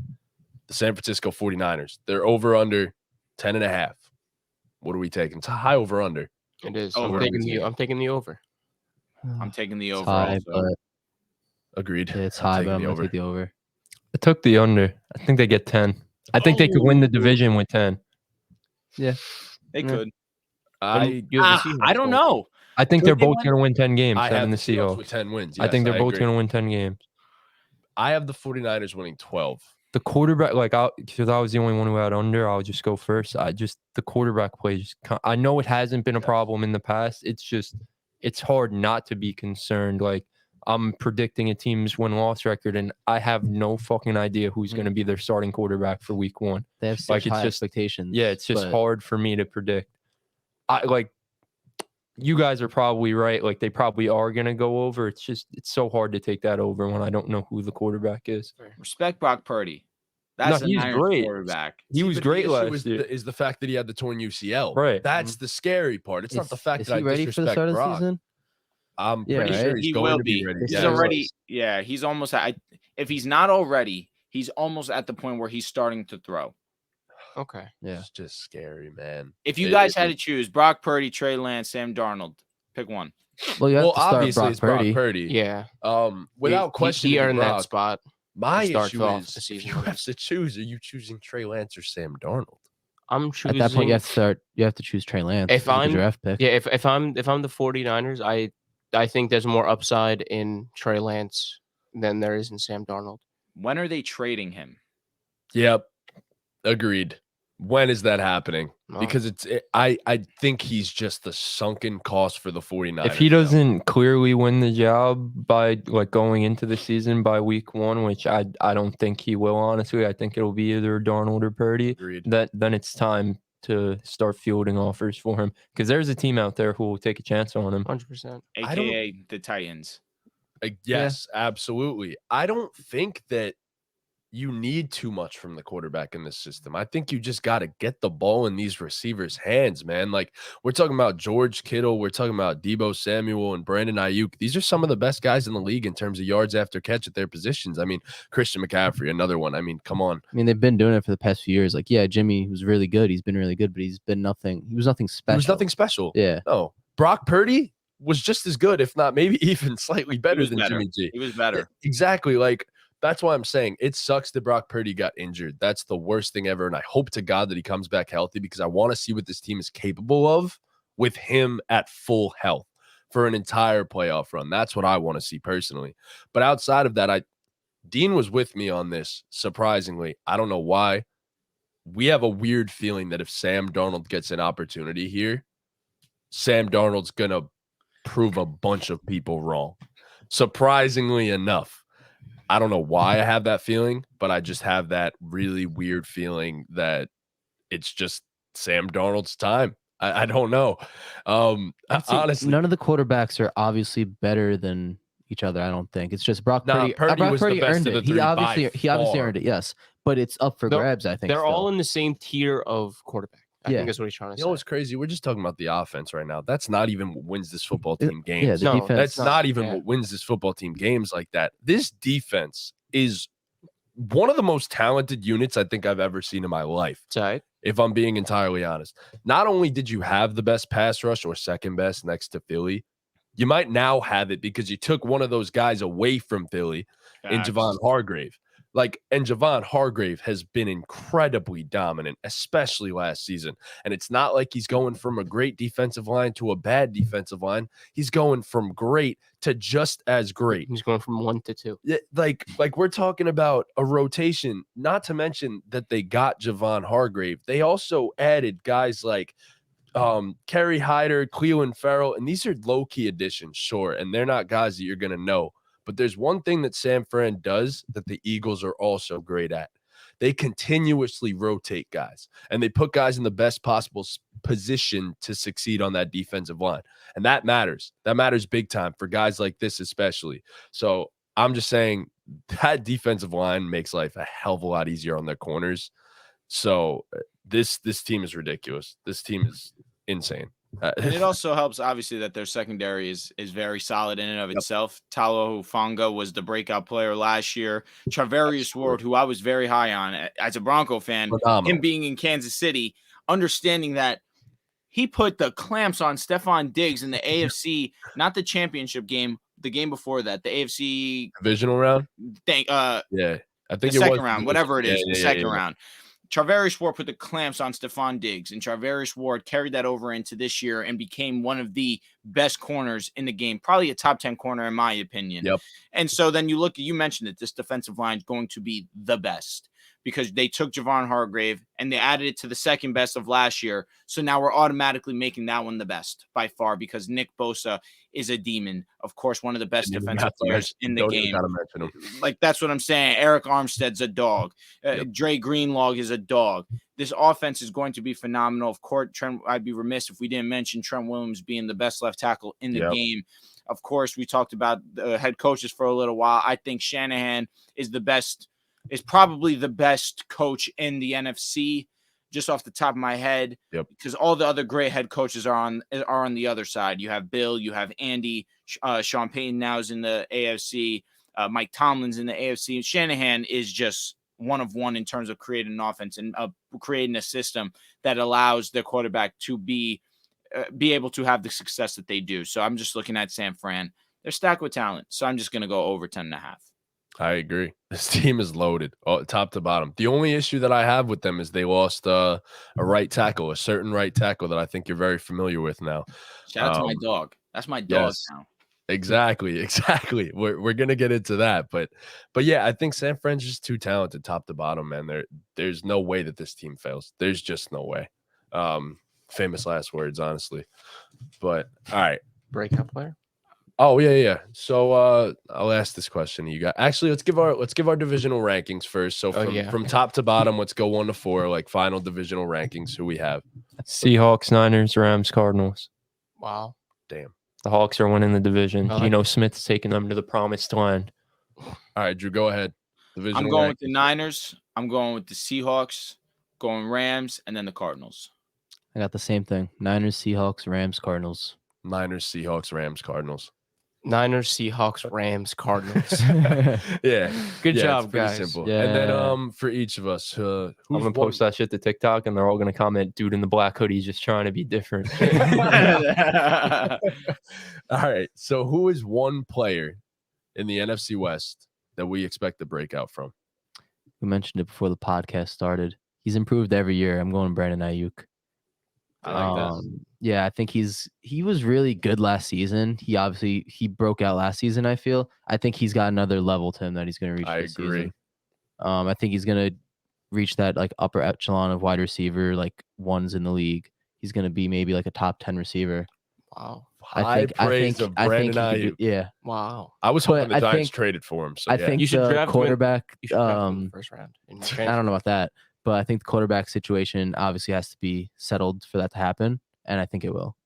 the San Francisco 49ers. They're over under 10.5. What are we taking? It's a high over under. It is. Over. I'm taking the over. I'm taking the It's over high, also. but Agreed. it's I'm high, taking but I'm the gonna over. take the over. I took the under. I think they get 10. I think they could win the division with 10. They Yeah. could. I You have the Seahawks I don't both. know. I think Could they're they both win? going to win 10 games. I Them have and the the Seahawks Seahawks. with 10 wins. I think they're both agree. going to win 10 games. I have the 49ers winning 12. The quarterback, because I was the only one who had under, I'll just go first. The quarterback play. I know it hasn't been a problem in the past. It's hard not to be concerned. Like, I'm predicting a team's win-loss record, and I have no fucking idea who's going to be their starting quarterback for week 1. They have such Like, it's high just- expectations. Yeah, it's just but hard for me to predict. You guys are probably right. Like, they probably are going to go over. It's so hard to take that over when I don't know who the quarterback is. Respect Brock Purdy. That's he's Niners great. quarterback. He was But great the issue last year. is the fact that he had the torn UCL. Right. That's the scary part. It's not the fact is that he I ready for the disrespect start of the Brock. season? I'm Yeah, pretty right? sure he's He going will to be be. ready. He's He's Yeah, already. Yeah, he's almost. If he's not already, he's almost at the point where he's starting to throw. Okay. Yeah. It's just scary, man. If you guys had to choose Brock Purdy, Trey Lance, Sam Darnold, pick one. Well, you have to start obviously Brock it's Brock Purdy. Purdy. Yeah. Without question, he earned that spot. My to start issue off is the if season you with have us. to choose, are you choosing Trey Lance or Sam Darnold? I'm choosing. At that point, you have to choose Trey Lance. If as a I'm- draft pick. Yeah, if I'm the 49ers, I think there's more upside in Trey Lance than there is in Sam Darnold. When are they trading him? Yep. Agreed. When is that happening? No. Because I think he's just the sunken cost for the 49ers. If he now. doesn't clearly win the job by going into the season by week 1, which I don't think he will, honestly. I think it'll be either Darnold or Purdy. Agreed. Then it's time to start fielding offers for him, because there's a team out there who will take a chance on him. 100%. AKA the Titans. Yes, absolutely. I don't think that you need too much from the quarterback in this system. I think you just got to get the ball in these receivers' hands, man. Like, we're talking about George Kittle, we're talking about Deebo Samuel and Brandon Ayuk. These are some of the best guys in the league in terms of yards after catch at their positions. I mean, Christian McCaffrey, another one. I mean, come on. I mean, they've been doing it for the past few years. Like, yeah, Jimmy was really good. He's been really good, but he's been nothing. He was nothing special. It was nothing special. Yeah. No. Brock Purdy was just as good, if not maybe even slightly better than Jimmy G. He was better. Exactly. Like, that's why I'm saying it sucks that Brock Purdy got injured. That's the worst thing ever. And I hope to God that he comes back healthy, because I want to see what this team is capable of with him at full health for an entire playoff run. That's what I want to see personally. But outside of that, Dean was with me on this, surprisingly. I don't know why. We have a weird feeling that if Sam Darnold gets an opportunity here, Sam Darnold's going to prove a bunch of people wrong. Surprisingly enough. I don't know why I have that feeling, but I just have that really weird feeling that it's just Sam Darnold's time. I don't know. Honestly, none of the quarterbacks are obviously better than each other. I don't think it's just Brock Purdy. Purdy Brock was the Purdy best earned of the it. three He by obviously far. earned it. Yes, but it's up for grabs. I think They're all still. in the same tier of quarterback. I Yeah. think that's what he's trying to You say. know what's crazy? We're just talking about the offense right now. That's not even what wins this football It- team games. Yeah, the No, defense. That's not even yeah. what wins this football team games like that. This defense is one of the most talented units I think I've ever seen in my life, Tight. if I'm being entirely honest. Not only did you have the best pass rush, or second best next to Philly, you might now have it because you took one of those guys away from Philly in Facts. Javon Hargrave. And Javon Hargrave has been incredibly dominant, especially last season. And it's not like he's going from a great defensive line to a bad defensive line. He's going from great to just as great. He's going from 1 to 2. Yeah, like we're talking about a rotation, not to mention that they got Javon Hargrave. They also added guys like Kerry Hyder, Cleveland Farrell, and these are low-key additions, sure, and they're not guys that you're going to know. But there's one thing that San Fran does that the Eagles are also great at. They continuously rotate guys, and they put guys in the best possible position to succeed on that defensive line. And that matters. That matters big time for guys like this especially. So I'm just saying that defensive line makes life a hell of a lot easier on their corners. So this team is ridiculous. This team is insane. And it also helps, obviously, that their secondary is very solid in and of itself. Talo Hufanga was the breakout player last year. Charvarius Ward, who I was very high on as a Bronco fan, him being in Kansas City, understanding that he put the clamps on Stephon Diggs in the AFC, not the championship game, the game before that, the AFC divisional round. Yeah, I think the it second was round, whatever it is, the second yeah. round. Charvarius Ward put the clamps on Stephon Diggs, and Charvarius Ward carried that over into this year and became one of the best corners in the game, probably a top 10 corner in my opinion. Yep. And so then you mentioned it, this defensive line is going to be the best because they took Javon Hargrave and they added it to the second best of last year. So now we're automatically making that one the best by far because Nick Bosa is a demon. Of course, one of the best defensive players in the game. Like, that's what I'm saying. Eric Armstead's a dog. Dre Greenlaw is a dog. This offense is going to be phenomenal. Of course, I'd be remiss if we didn't mention Trent Williams being the best left tackle in the game. Of course, we talked about the head coaches for a little while. I think Shanahan is probably the best coach in the NFC, just off the top of my head, because all the other great head coaches are on the other side. You have Bill, you have Andy, Sean Payton now is in the AFC, Mike Tomlin's in the AFC. Shanahan is just one of one in terms of creating an offense and creating a system that allows their quarterback to be able to have the success that they do. So I'm just looking at San Fran. They're stacked with talent. So I'm just going to go over 10.5. I agree. This team is loaded, top to bottom. The only issue that I have with them is they lost a right tackle, a certain right tackle that I think you're very familiar with now. Shout out to my dog. That's my dog now. Exactly. We're gonna get into that, but yeah, I think San Fran's just too talented, top to bottom, man. There's no way that this team fails. There's just no way. Famous last words, honestly. But all right, breakout player. Oh yeah. So I'll ask this question to you guys. Actually, let's give our divisional rankings first. So from top to bottom, let's go 1 to 4, like final divisional rankings. Who we have? Seahawks, Niners, Rams, Cardinals. Wow. Damn. The Hawks are winning the division. Geno Smith's taking them to the promised land. All right, Drew, go ahead. Divisional I'm going rankings. with the Niners. I'm going with the Seahawks, going Rams, and then the Cardinals. I got the same thing. Niners, Seahawks, Rams, Cardinals. Niners, Seahawks, Rams, Cardinals. Niners, Seahawks, Rams, Cardinals. Yeah. Good job, pretty guys. simple. Yeah. And then for each of us, I'm gonna post that shit to TikTok, and they're all gonna comment, "Dude in the black hoodie just trying to be different." All right. So who is one player in the NFC West that we expect to break out from? We mentioned it before the podcast started. He's improved every year. I'm going Brandon Ayuk. I like that. Yeah, I think he was really good last season. He broke out last season, I feel. I think he's got another level to him that he's going to reach this season. I think he's going to reach that like upper echelon of wide receiver, like ones in the league. He's going to be maybe like a top 10 receiver. Wow. High praise of Brandon Ayuk. Yeah. Wow. I was hoping the Giants traded for him. So I think you should the draft quarterback. You should draft him in the first round. I don't know about that, but I think the quarterback situation obviously has to be settled for that to happen, and I think it will.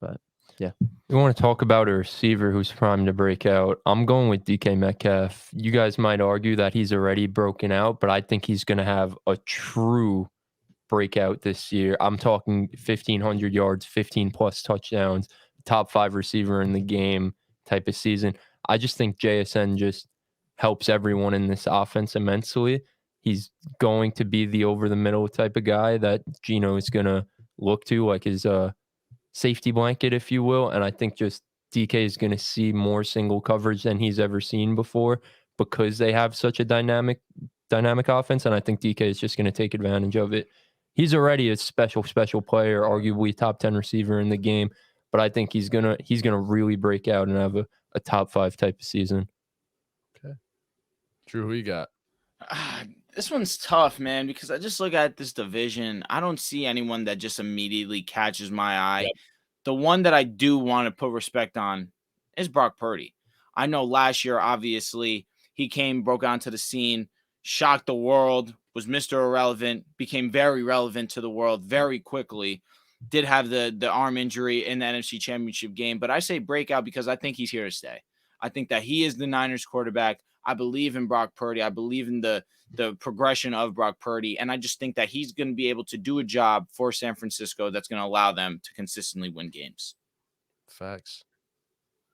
But yeah, we want to talk about a receiver who's primed to break out. I'm going with DK Metcalf. You guys might argue that he's already broken out, but I think he's going to have a true breakout this year. I'm talking 1,500 yards, 15 plus touchdowns, top 5 receiver in the game type of season. I just think JSN just helps everyone in this offense immensely. He's going to be the over the middle type of guy that Geno is going to look to, like his safety blanket, if you will. And I think just DK is going to see more single coverage than he's ever seen before. because they have such a dynamic offense, and I think DK is just going to take advantage of it. He's already a special player, arguably top 10 receiver in the game, but I think he's gonna really break out and have a top 5 type of season. Okay. Drew, who you got? This one's tough, man, because I just look at this division. I don't see anyone that just immediately catches my eye. Yep. The one that I do want to put respect on is Brock Purdy. I know last year, obviously, he broke onto the scene, shocked the world, was Mr. Irrelevant, became very relevant to the world very quickly. Did have the arm injury in the NFC Championship game, but I say breakout because I think he's here to stay. I think that he is the Niners quarterback. I believe in Brock Purdy. I believe in the progression of Brock Purdy, and I just think that he's going to be able to do a job for San Francisco that's going to allow them to consistently win games. Facts.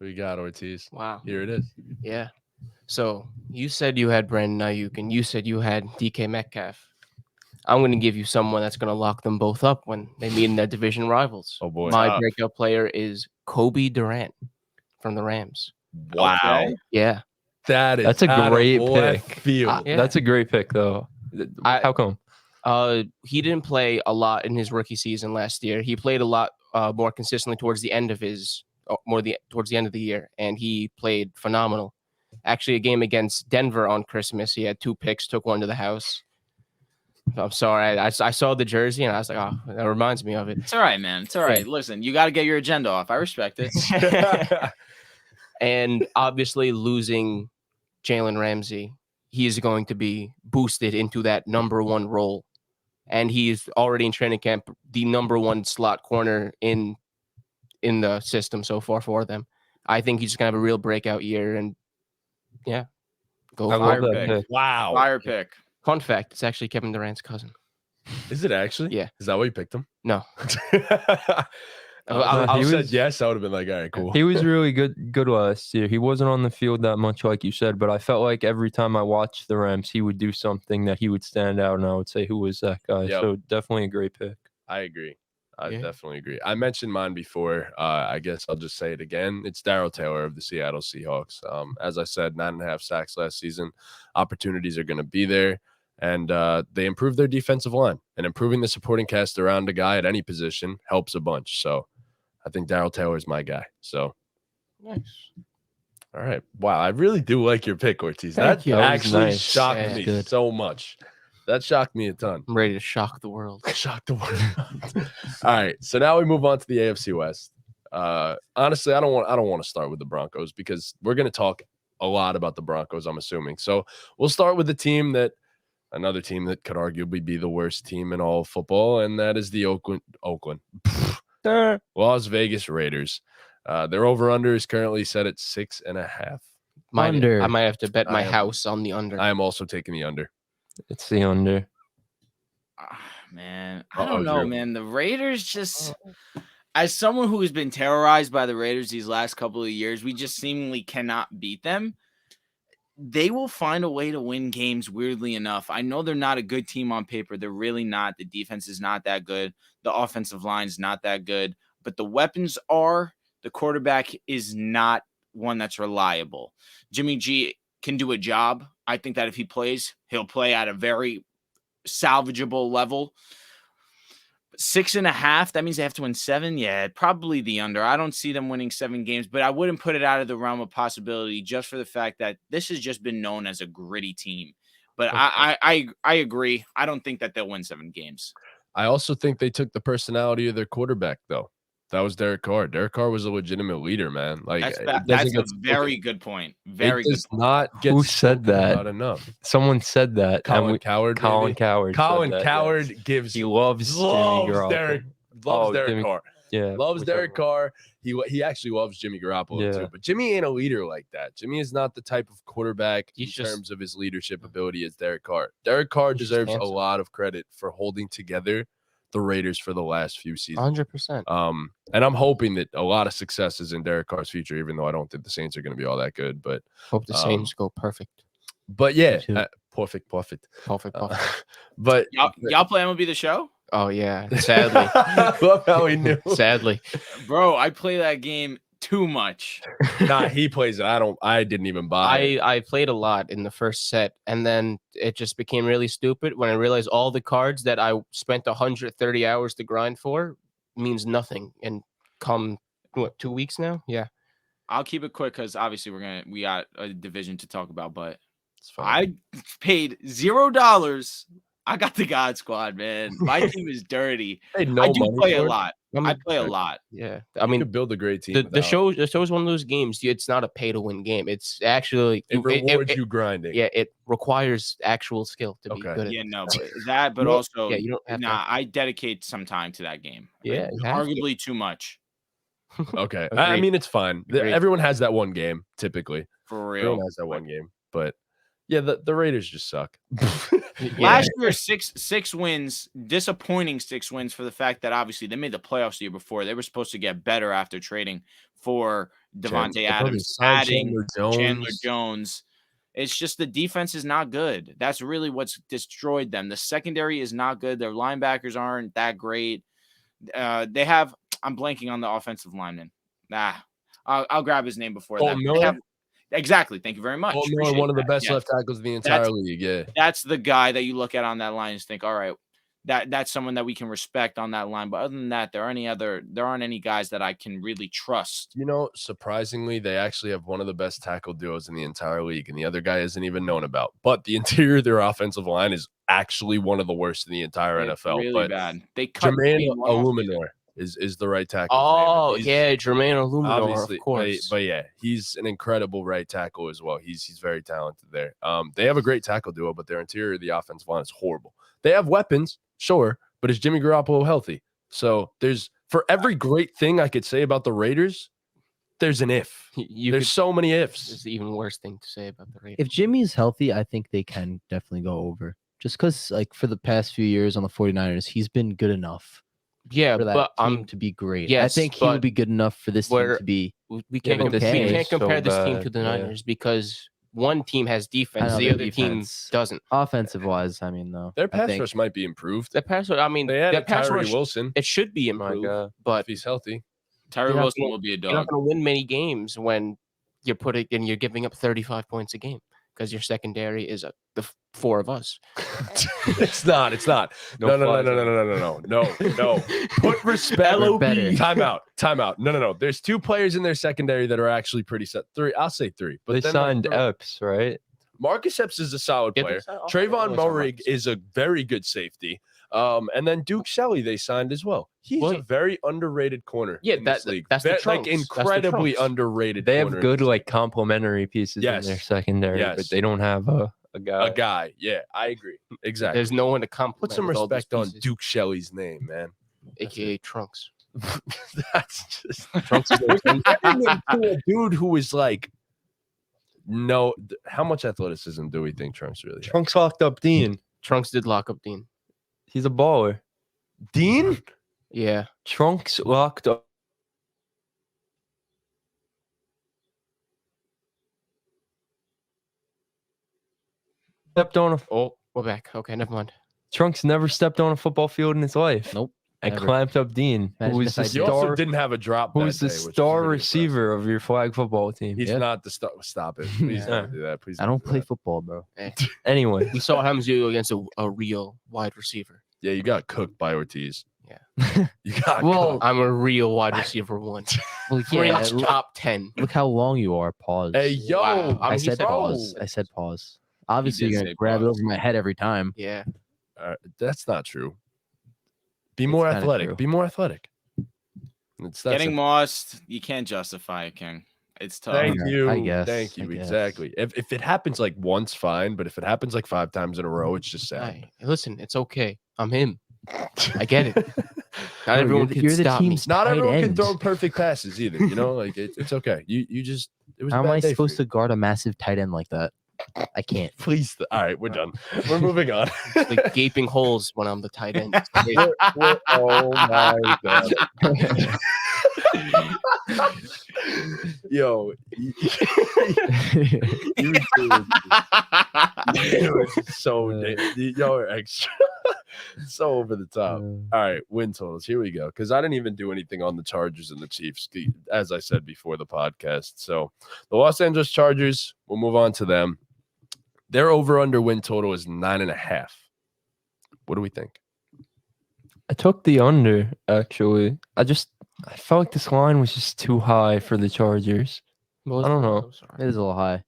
Who you got, Ortiz? Wow. Here it is. Yeah. So you said you had Brandon Ayuk, and you said you had DK Metcalf. I'm going to give you someone that's going to lock them both up when they meet in their division rivals. Oh, boy. My breakout player is Kobe Durant from the Rams. Wow. Okay. Yeah. That's a great pick. Field. Yeah. That's a great pick, though. How come? He didn't play a lot in his rookie season last year. He played a lot more consistently towards the end of towards the end of the year, and he played phenomenal. Actually, a game against Denver on Christmas, he had 2 picks, took one to the house. I'm sorry. I saw the jersey, and I was like, oh, that reminds me of it. It's all right, man. It's all right. Listen, you got to get your agenda off. I respect it. And obviously, losing Jalen Ramsey, he is going to be boosted into that number 1 role. And he is already in training camp, the number 1 slot corner in the system so far for them. I think he's going to have a real breakout year. And yeah, go I fire love that pick. pick. Wow. Fire pick. Fun fact, it's actually Kevin Durant's cousin. Is it actually? Yeah. Is that why you picked him? No. I he said was- yes. I would have been like, all right, cool. He was really good last year. He wasn't on the field that much, like you said, but I felt like every time I watched the Rams, he would do something that he would stand out, and I would say, who was that guy? Yep. So definitely a great pick. I agree. I Yeah. definitely agree. I mentioned mine before. I guess I'll just say it again. It's Darryl Taylor of the Seattle Seahawks. As I said, 9.5 sacks last season. Opportunities are going to be there. And they improved their defensive line. And improving the supporting cast around a guy at any position helps a bunch. So I think Darryl Taylor is my guy. So, Nice. all right. Wow. I really do like your pick, Ortiz. Thank That you. That was actually nice. shocked Yeah, me good. so much. That shocked me a ton. I'm ready to shock the world. Shocked the world. All right. So now we move on to the AFC West. Honestly, I don't want to start with the Broncos because we're going to talk a lot about the Broncos, I'm assuming. So we'll start with another team that could arguably be the worst team in all of football, and that is the Las Vegas Raiders. Their over-under is currently set at 6.5. Under. I might have to bet my I am- house on the under. I am also taking the under. It's the under. Man, I Uh-oh, don't know, Drew. man. The Raiders just, as someone who has been terrorized by the Raiders these last couple of years, we just seemingly cannot beat them. They will find a way to win games, weirdly enough. I know they're not a good team on paper. They're really not. The defense is not that good. The offensive line is not that good. But the weapons are. The quarterback is not one that's reliable. Jimmy G can do a job. I think that if he plays, he'll play at a very salvageable level. 6.5, that means they have to win 7. Yeah, probably the under. I don't see them winning 7 games, but I wouldn't put it out of the realm of possibility just for the fact that this has just been known as a gritty team. But I agree. I don't think that they'll win 7 games. I also think they took the personality of their quarterback, though. That was Derek Carr. Derek Carr was a legitimate leader, man. Like That's a very good point. Very good. Does not get Who said spoken that? about enough. Someone said that. and Colin Coward. Colin maybe? Coward. said Colin that, Coward yes. gives He loves Jimmy Garoppolo. Derek Jimmy- Carr. Yeah, Loves whichever Derek Carr. He actually loves Jimmy Garoppolo Yeah. too. But Jimmy ain't a leader like that. Jimmy is not the type of quarterback He's in just- terms of his leadership ability as Derek Carr. Derek Carr He's just deserves a handsome. lot of credit for holding together the Raiders for the last few seasons. 100%. And I'm hoping that a lot of success is in Derek Carr's future, even though I don't think the Saints are going to be all that good. But Hope the Saints go perfect. yeah, too. perfect. Perfect. But Y'all play MLB The Show? Oh, yeah. Sadly. love how he knew. Sadly. Bro, I play that game too much. Nah, he plays it. I didn't even buy it. I played a lot in the first set, and then it just became really stupid when I realized all the cards that I spent 130 hours to grind for means nothing. And come 2 weeks now, yeah. I'll keep it quick because obviously we got a division to talk about, but It's fine. I paid $0. I got the God Squad, man. My team is dirty. Paid no I do money play for a it. lot. I play a lot. Yeah, I I mean, could build a great team. the without- show is one of those games. It's not a pay to win game. It's actually it rewards you grinding. Yeah, it requires actual skill to be Okay. good at Yeah, it. no, but that, but You don't- also, yeah, you don't have to- I dedicate some time to that game. Yeah, you have to. Arguably too much, Okay. I Agreed. mean, it's fine. Agreed. Everyone has that one game, typically. for Everyone real. has that one game. But yeah, the Raiders just suck. Last year, six wins, disappointing 6 wins for the fact that obviously they made the playoffs the year before. They were supposed to get better after trading for Devontae Adams, adding Chandler Jones. It's just the defense is not good. That's really what's destroyed them. The secondary is not good. Their linebackers aren't that great. They have, I'm blanking on the offensive lineman. I'll grab his name before that. Miller? Exactly. Thank you very much. Paul Miller, Appreciate one of the that. best Yes. left tackles in the entire league. Yeah. That's the guy that you look at on that line and think, all right, that's someone that we can respect on that line. But other than that, there aren't any guys that I can really trust. You know, surprisingly, they actually have one of the best tackle duos in the entire league, and the other guy isn't even known about. But the interior of their offensive line is actually one of the worst in the entire It's NFL. really But bad. They cut Jermaine Green off. Illuminor is the right tackle. Oh yeah, Jermaine Illuminor, Obviously, of course. but yeah, he's an incredible right tackle as well. He's very talented there. They have a great tackle duo, but their interior of the offensive line is horrible. They have weapons, sure, but is Jimmy Garoppolo healthy? So there's, for every great thing I could say about the Raiders, there's an if. There's so many ifs. It's the even worse thing to say about the Raiders. If Jimmy's healthy, I think they can definitely go over. Just because, like, for the past few years on the 49ers, he's been good enough Yeah, for that but team to be great. I yes, think he but would be good enough for this team where- to be. we can't, but this team we is can't compare so this team bad, to the yeah. Niners because one team has defense, know the their other defense. team doesn't. Offensive wise, I mean, though. Their I pass think- rush might be improved. The pass rush, I mean, They had the pass Tyree rush, Wilson it should be My improved, God. if but he's healthy. Tyree You're not Wilson gonna- will be a you're not dog. going to win many games when you're putting and you're giving up 35 points a game because your secondary is the 4 of us. It's not. No. Put respect. We're better. Time out. No. There's 2 players in their secondary that are actually pretty set. 3. I'll say 3. But They then signed Epps, right? Marcus Epps is a solid Yeah, player. that's- Trayvon that's Mulrig not is a very good safety. And then Duke Shelley they signed as well. He's Well, a very underrated corner. Yeah, in this that- league. that's the Like Trunks. That's the incredibly Trunks. underrated. They have corner in good this like complementary pieces in their Yes. secondary, Yes. but they don't have a guy. a guy. Yeah, I agree. Exactly. There's no one to compliment. Put some with all these respect on pieces, Duke Shelley's name, man. aka Trunks. That's just Trunks is to a dude who is like, no. How much athleticism do we think Trunks really has? Trunks locked up Dean. Trunks did lock up Dean. He's a baller. Dean? Yeah. Trunks locked up. Stepped on a Oh, we're back. Okay, never mind. Trunks never stepped on a football field in his life. Nope. And never. clamped up Dean, Imagine who if was I the did. You also star, didn't have a drop. who that was the day, which is star really receiver of your flag football team. impressive. He's Yeah. not the star. Stop it. Please Yeah. don't do that. Please. I don't do play that. football, bro. Anyway, We saw Hamzu against a real wide receiver. Yeah, you got cooked by Ortiz. Yeah. You got Well, cooked. I'm a real wide receiver 1. Well, Yeah, yeah. top 10. Look how long you are. Pause. Hey, yo. Wow. I mean, said he's- pause. I said pause. Obviously, did you're say gonna grab it pause. over my head every time. Yeah. That's not true. Be more kinda athletic. true. Be more athletic. It's that Getting simple. mossed, you can't justify it, King. It's tough. Thank Okay, you. I guess, Thank you. I guess. Exactly. If it happens like once, fine. But if it happens like 5 times in a row, it's just sad. Hey, listen, it's okay. I'm him. I get it. Not Bro, everyone can you're the stop me. team's Not tight everyone can end. throw perfect passes either. You know, like it's okay. You just it was. How a am bad I day for supposed you. to guard a massive tight end like that? I can't. Please. All right, we're done. We're moving on. The gaping holes when I'm the tight end. Oh my god. Yo, you two, so yo are extra. So over the top. All right, win totals. Here we go. Because I didn't even do anything on the Chargers and the Chiefs, as I said before the podcast. So the Los Angeles Chargers, we'll move on to them. Their over-under win total is 9.5. What do we think? I took the under, actually. I felt like this line was just too high for the Chargers. What was I don't the- know. oh, sorry. It is a little high.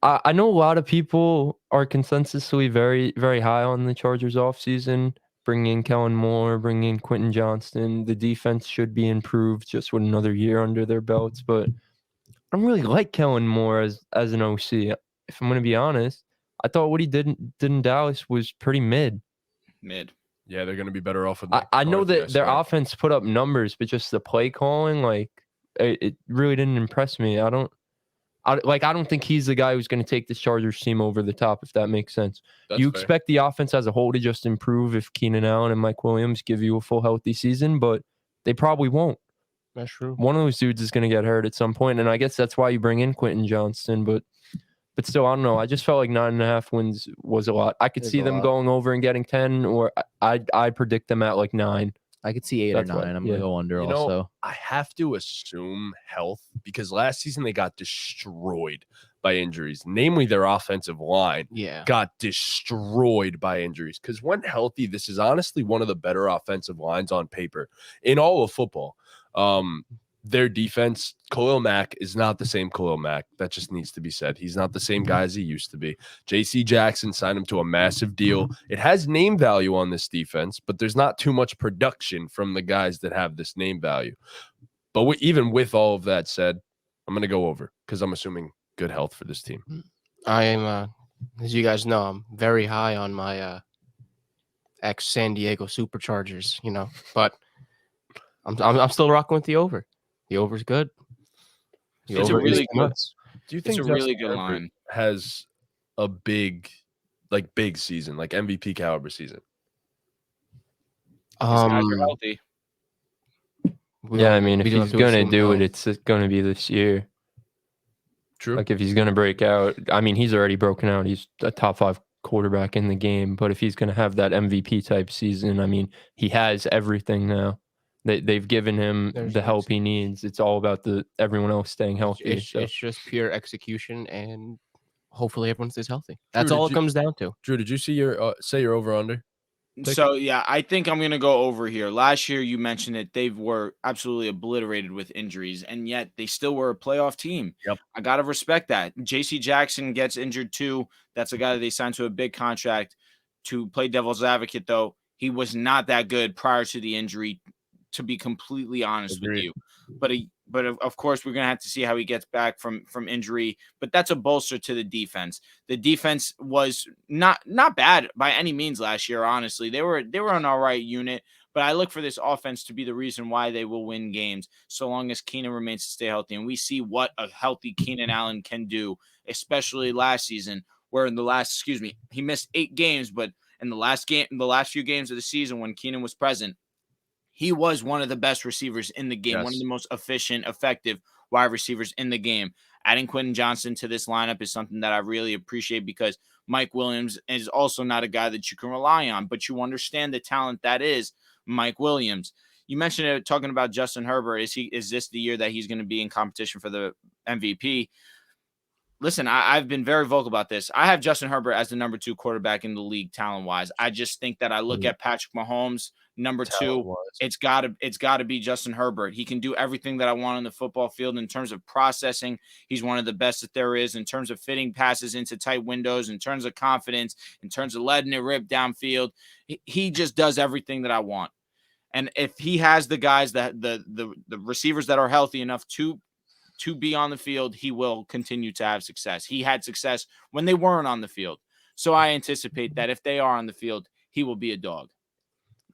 I know a lot of people are consensusly very, very high on the Chargers offseason. Bringing in Kellen Moore, bringing in Quentin Johnston. The defense should be improved just with another year under their belts. But I don't really like Kellen Moore as an OC. If I'm going to be honest, I thought what he did in Dallas was pretty mid. Yeah, they're going to be better off with I know McCarthy, that their swear. offense put up numbers, but just the play calling, like, it really didn't impress me. I don't think he's the guy who's going to take this Chargers team over the top, if that makes sense. That's You fair. expect the offense as a whole to just improve if Keenan Allen and Mike Williams give you a full healthy season, but they probably won't. That's true. One of those dudes is going to get hurt at some point, and I guess that's why you bring in Quentin Johnston, but still, I don't know. I just felt like 9.5 wins was a lot. I could It's see a them lot. going over and getting 10, or I predict them at like 9. I could see 8 That's or what- 9. I'm yeah. gonna go under You know, also. I have to assume health because last season they got destroyed by injuries, namely their offensive line Yeah. got destroyed by injuries. Because when healthy, this is honestly one of the better offensive lines on paper in all of football. Their defense, Khalil Mack is not the same Khalil Mack. That just needs to be said. He's not the same guy as he used to be. J.C. Jackson signed him to a massive deal. It has name value on this defense, but there's not too much production from the guys that have this name value. But even with all of that said, I'm going to go over because I'm assuming good health for this team. I am, as you guys know, I'm very high on my ex San Diego Superchargers, but I'm still rocking with the over. The over's good. The It's a over is really good- nuts. Do you It's think a really Justin good Herbert line. has a big season, like MVP caliber season? These guys are Um, healthy. we Yeah, I don't- mean, we if don't he's have going to assume do health. it, it's going to be this year. True. Like, if he's going to break out, I mean, he's already broken out. He's a top 5 quarterback in the game. But if he's going to have that MVP type season, I mean, he has everything now. They've given him There's the no help he needs. It's all about everyone else staying healthy. It's so. just pure execution, and hopefully everyone stays healthy. That's Drew, all did it comes down to. Drew, did you see your say your over under? Pick. So yeah, I think I'm gonna go over here. Last year, you mentioned that they were absolutely obliterated with injuries, and yet they still were a playoff team. Yep. I gotta respect that. J.C. Jackson gets injured too. That's a guy that they signed to a big contract. To play devil's advocate, though, he was not that good prior to the injury. To be completely honest with Agreed. you, but of course we're gonna have to see how he gets back from injury. But that's a bolster to the defense. The defense was not bad by any means last year. Honestly, they were an all right unit. But I look for this offense to be the reason why they will win games, so long as Keenan remains to stay healthy. And we see what a healthy Keenan Allen can do, especially last season, where he missed 8 games, but in the last few games of the season when Keenan was present, he was one of the best receivers in the game, one of Yes. the most efficient, effective wide receivers in the game. Adding Quentin Johnston to this lineup is something that I really appreciate because Mike Williams is also not a guy that you can rely on, but you understand the talent that is Mike Williams. You mentioned it talking about Justin Herbert. Is this the year that he's going to be in competition for the MVP? Listen, I've been very vocal about this. I have Justin Herbert as the number 2 quarterback in the league talent-wise. I just think that I look at Patrick Mahomes, number 2. It's got to be Justin Herbert. He can do everything that I want on the football field in terms of processing. He's one of the best that there is in terms of fitting passes into tight windows, in terms of confidence, in terms of letting it rip downfield. He just does everything that I want. And if he has the guys that the receivers that are healthy enough to be on the field, he will continue to have success. He had success when they weren't on the field. So I anticipate that if they are on the field, he will be a dog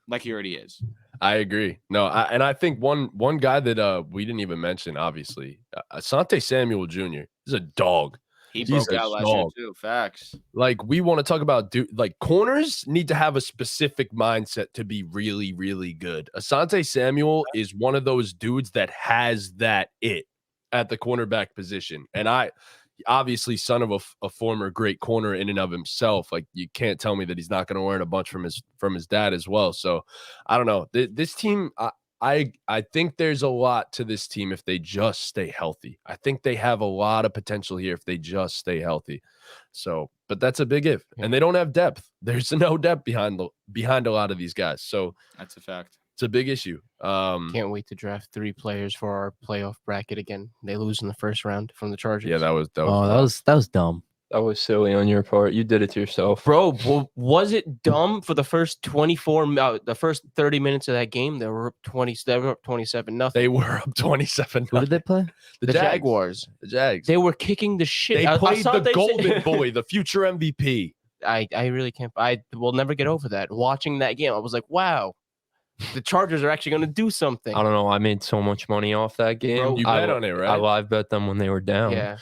like he already is. I agree. No, I think one guy that we didn't even mention, obviously, Asante Samuel Jr. is a dog. He He's broke a out last year dog. too. Facts. Like, we want to talk about corners need to have a specific mindset to be really, really good. Asante Samuel is one of those dudes that has that it at the cornerback position. And obviously son of a former great corner in and of himself. Like, you can't tell me that he's not going to learn a bunch from his dad as well. So I don't know. This team, I think there's a lot to this team if they just stay healthy. I think they have a lot of potential here if they just stay healthy. So, but that's a big if. And they don't have depth. There's no depth behind a lot of these guys. So that's a fact. It's a big issue. Can't wait to draft 3 players for our playoff bracket again. They lose in the first round from the Chargers. Yeah, that was that was dumb. That was silly on your part. You did it to yourself. Bro, was it dumb for the first 30 minutes of that game? They were up 27-0. They were up 27. Who did they play? The Jaguars. The Jags. They were kicking the shit. They played the golden said, boy, the future MVP. I really can't. I will never get over that. Watching that game, I was like, wow, the Chargers are actually going to do something. I don't know. I made so much money off that game. Bro, you bet on it, right? I live bet them when they were down. Yeah.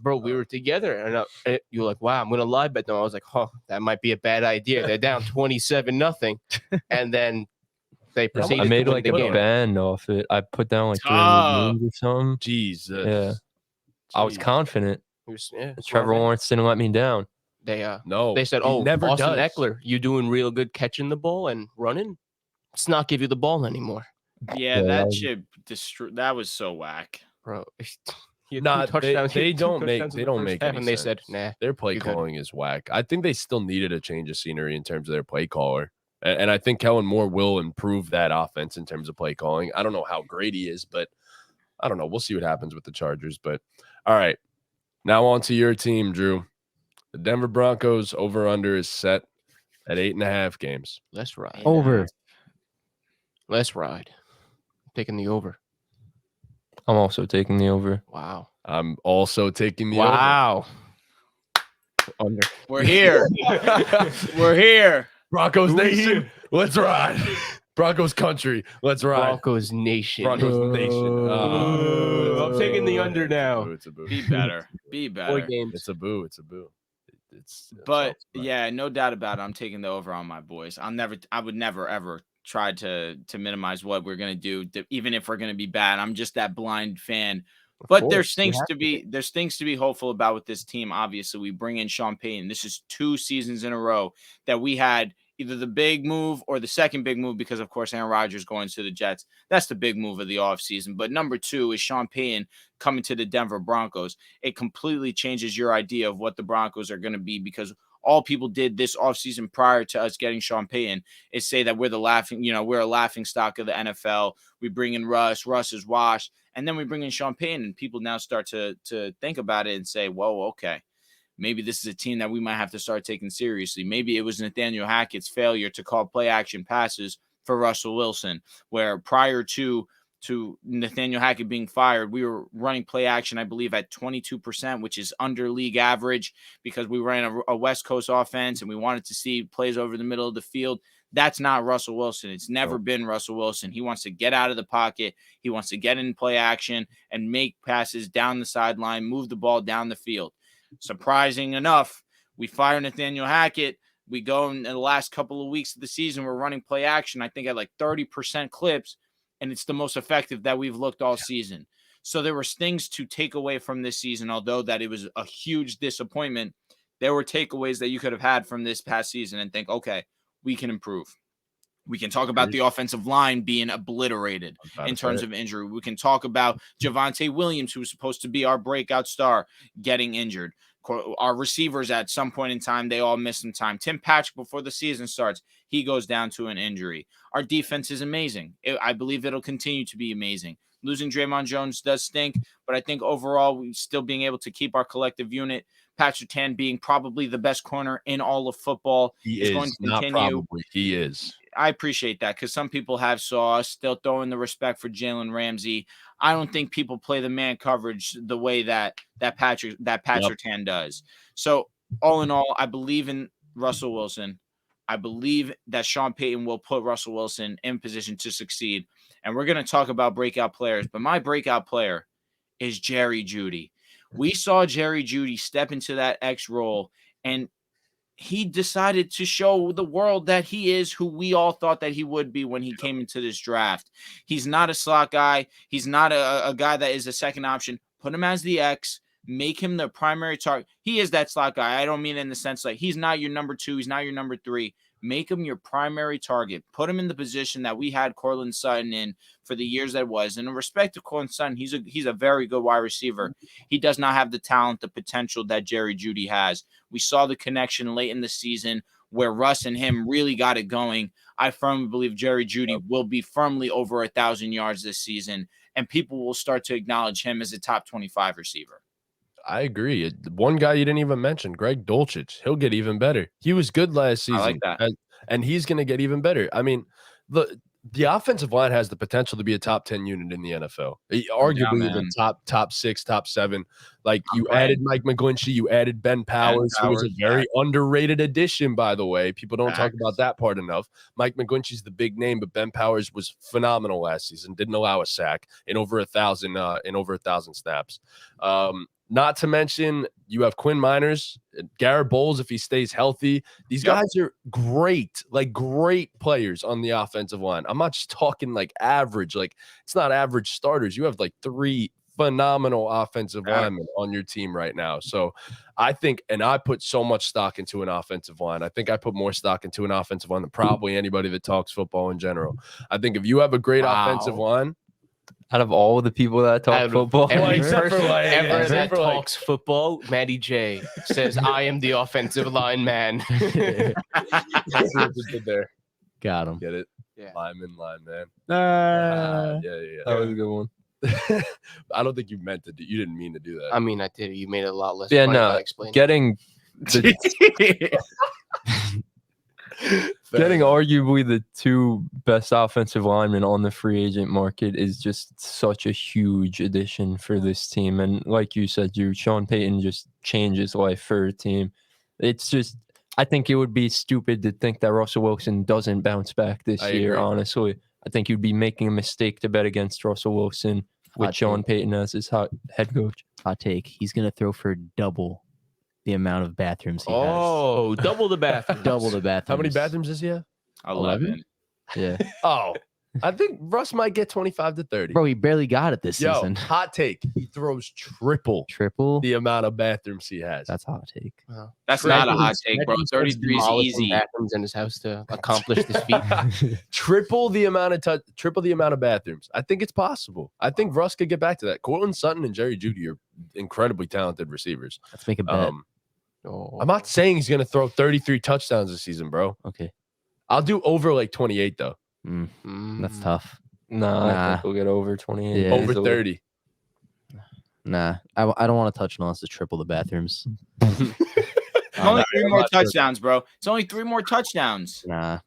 Bro, we were together, and you were like, wow, I'm going to live bet them. I was like, that might be a bad idea. They're down 27-0 and then they proceeded I made to win like the a game. band off it. I put down like 300 or something. Jesus. Yeah. I was confident. Trevor Well, Lawrence didn't let me down. They said, he never Austin does. Eckler, you doing real good catching the ball and running. Let's not give you the ball anymore. Yeah, Yeah, that that shit that was so whack. Bro. They don't make any and they sense. said, nah. Their play you're good. calling is whack. I think they still needed a change of scenery in terms of their play caller. And I think Kellen Moore will improve that offense in terms of play calling. I don't know how great he is, but I don't know. We'll see what happens with the Chargers. But all right. Now on to your team, Drew. The Denver Broncos over-under is set at 8.5 games. Let's ride. Over. Let's ride. Taking the over. I'm also taking the over. Wow. I'm also taking the over. Wow. Under. We're here. We're here. Broncos Nation, let's ride. Broncos country, let's ride. Broncos Nation. Broncos Nation. I'm taking the under now. It's a boo. Be better. Be better. Games. It's a boo. It's a boo. But yeah, no doubt about it. I'm taking the over on my boys. I would never ever try to minimize what we're gonna do, even if we're gonna be bad. I'm just that blind fan. But there's things to be hopeful about with this team. Obviously, we bring in Sean Payton. This is 2 seasons in a row that we had either the big move or the second big move, because of course Aaron Rodgers going to the Jets. That's the big move of the offseason. But number 2 is Sean Payton coming to the Denver Broncos. It completely changes your idea of what the Broncos are going to be, because all people did this offseason prior to us getting Sean Payton is say that we're we're a laughing stock of the NFL. We bring in Russ is washed, and then we bring in Sean Payton, and people now start to think about it and say, whoa, okay, maybe this is a team that we might have to start taking seriously. Maybe it was Nathaniel Hackett's failure to call play action passes for Russell Wilson, where prior to Nathaniel Hackett being fired, we were running play action, I believe, at 22%, which is under league average, because we ran a West Coast offense and we wanted to see plays over the middle of the field. That's not Russell Wilson. It's never been Russell Wilson. He wants to get out of the pocket. He wants to get in play action and make passes down the sideline, move the ball down the field. Surprising enough, we fire Nathaniel Hackett. We go in the last couple of weeks of the season, we're running play action, I think at like 30% clips, and it's the most effective that we've looked all season. So there was things to take away from this season, although that it was a huge disappointment. There were takeaways that you could have had from this past season and think, okay, we can improve. We can talk about the offensive line being obliterated in terms of injury. We can talk about Javonte Williams, who was supposed to be our breakout star, getting injured. Our receivers at some point in time, they all miss some time. Tim Patrick, before the season starts, he goes down to an injury. Our defense is amazing. I believe it'll continue to be amazing. Losing Draymond Jones does stink, but I think overall, we still being able to keep our collective unit. Patrick Tan being probably the best corner in all of football. He is going to not continue. probably. He is. I appreciate that, because some people have saw us still throwing the respect for Jalen Ramsey. I don't think people play the man coverage the way that Patrick Tan does. So all in all, I believe in Russell Wilson. I believe that Sean Payton will put Russell Wilson in position to succeed. And we're going to talk about breakout players, but my breakout player is Jerry Jeudy. We saw Jerry Jeudy step into that X role, and he decided to show the world that he is who we all thought that he would be when he came into this draft. He's not a slot guy. He's not a guy that is a second option. Put him as the X. make him the primary target. He is that slot guy. I don't mean in the sense like he's not your number 2, he's not your number 3. Make him your primary target. Put him in the position that we had Courtland Sutton in for the years that was. And in respect to Courtland Sutton, he's a very good wide receiver. He does not have the talent, the potential that Jerry Jeudy has. We saw the connection late in the season where Russ and him really got it going. I firmly believe Jerry Jeudy will be firmly over 1,000 yards this season, and people will start to acknowledge him as a top 25 receiver. I agree. One guy you didn't even mention, Greg Dulcich. He'll get even better. He was good last season. I like that. And he's going to get even better. I mean, the offensive line has the potential to be a top 10 unit in the NFL. Arguably the top 6, top 7. Like you added Mike McGlinchey, you added Ben Powers, who was a very underrated addition, by the way. People don't talk about that part enough. Mike McGlinchey's the big name, but Ben Powers was phenomenal last season. Didn't allow a sack in over 1,000 snaps. Not to mention, you have Quinn Miners, Garrett Bowles, if he stays healthy. These guys are great players on the offensive line. I'm not just talking like average. Like, it's not average starters. You have like 3 phenomenal offensive linemen on your team right now. So I think, and I put so much stock into an offensive line. I think I put more stock into an offensive line than probably anybody that talks football in general. I think if you have a great offensive line, out of all the people that talk football, except for ever that talks football, Matty J says, "I am the offensive line man." That's what you did there. Got him. Get it? Yeah. Lineman, man. that Yeah. was a good one. I don't think you meant to do. You didn't mean to do that. I mean, I did. You made it a lot less. Yeah, funny no. by explaining. Getting arguably the 2 best offensive linemen on the free agent market is just such a huge addition for this team. And like you said, Sean Payton just changed his life for a team. It's just, I think it would be stupid to think that Russell Wilson doesn't bounce back this year, agree. honestly. I think you'd be making a mistake to bet against Russell Wilson with Sean Payton as his head coach. Hot take. He's going to throw for double the amount of bathrooms he has. Oh, double the bathrooms. Double the bathrooms. How many bathrooms does he have? 11. Yeah. Oh, I think Russ might get 25 to 30. Bro, he barely got it this season. Hot take. He throws triple The amount of bathrooms he has. That's a hot take. Wow. That's not a hot take, bro. 33 is easy. Bathrooms in his house to accomplish this feat. Triple the amount of bathrooms. I think it's possible. I think Russ could get back to that. Courtland Sutton and Jerry Jeudy are incredibly talented receivers. Let's make a bet. I'm not saying he's going to throw 33 touchdowns this season, bro. Okay. I'll do over like 28, though. That's tough. Nah, I think we'll get over 28. Yeah. Over 30. Nah, I don't want to touch unless it's triple the bathrooms. Only 3 more touchdowns, bro. It's only 3 more touchdowns. Nah.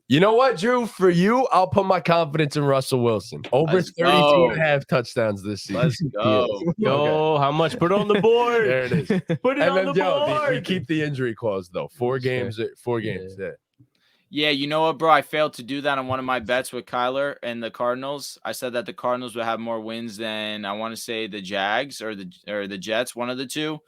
You know what, Drew? For you, I'll put my confidence in Russell Wilson. Over 32 and a half touchdowns this season. Let's go. Yo, how much? Put it on the board. There it is. Put it And on then, the we board. keep the injury clause, though. 4 games. 4 games. Yeah. Yeah, you know what, bro? I failed to do that on one of my bets with Kyler and the Cardinals. I said that the Cardinals would have more wins than, I want to say, the Jags or the Jets, one of the two.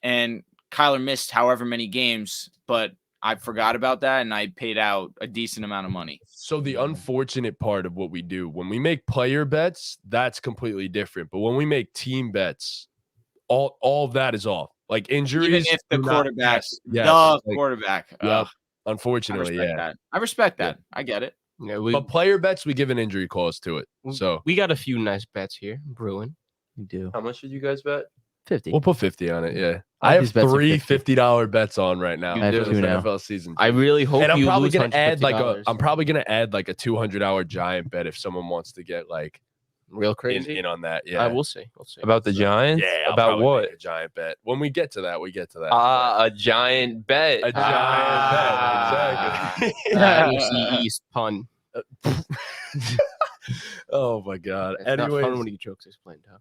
And Kyler missed however many games, but I forgot about that, and I paid out a decent amount of money. So the unfortunate part of what we do, when we make player bets, that's completely different. But when we make team bets, all of that is off. Like injuries. Even if the quarterback. Yep. Unfortunately, I respect that. I get it. Yeah, but player bets, we give an injury clause to it. So we got a few nice bets here brewing. We do. How much did you guys bet? 50. We'll put 50 on it. Yeah. I have 3 $50 bets on right now. I have 2 now. NFL season. I really hope and I'm you probably lose gonna add $150. probably gonna add like a $200 giant bet if someone wants to get like real crazy in on that. Yeah. We'll see. About the Giants? Yeah. I'll About probably what? make a giant bet. When we get to that, we get to that. A giant bet. A giant bet. Exactly. NFC East pun. Oh my God. It's not fun Anyways, when he jokes explained how.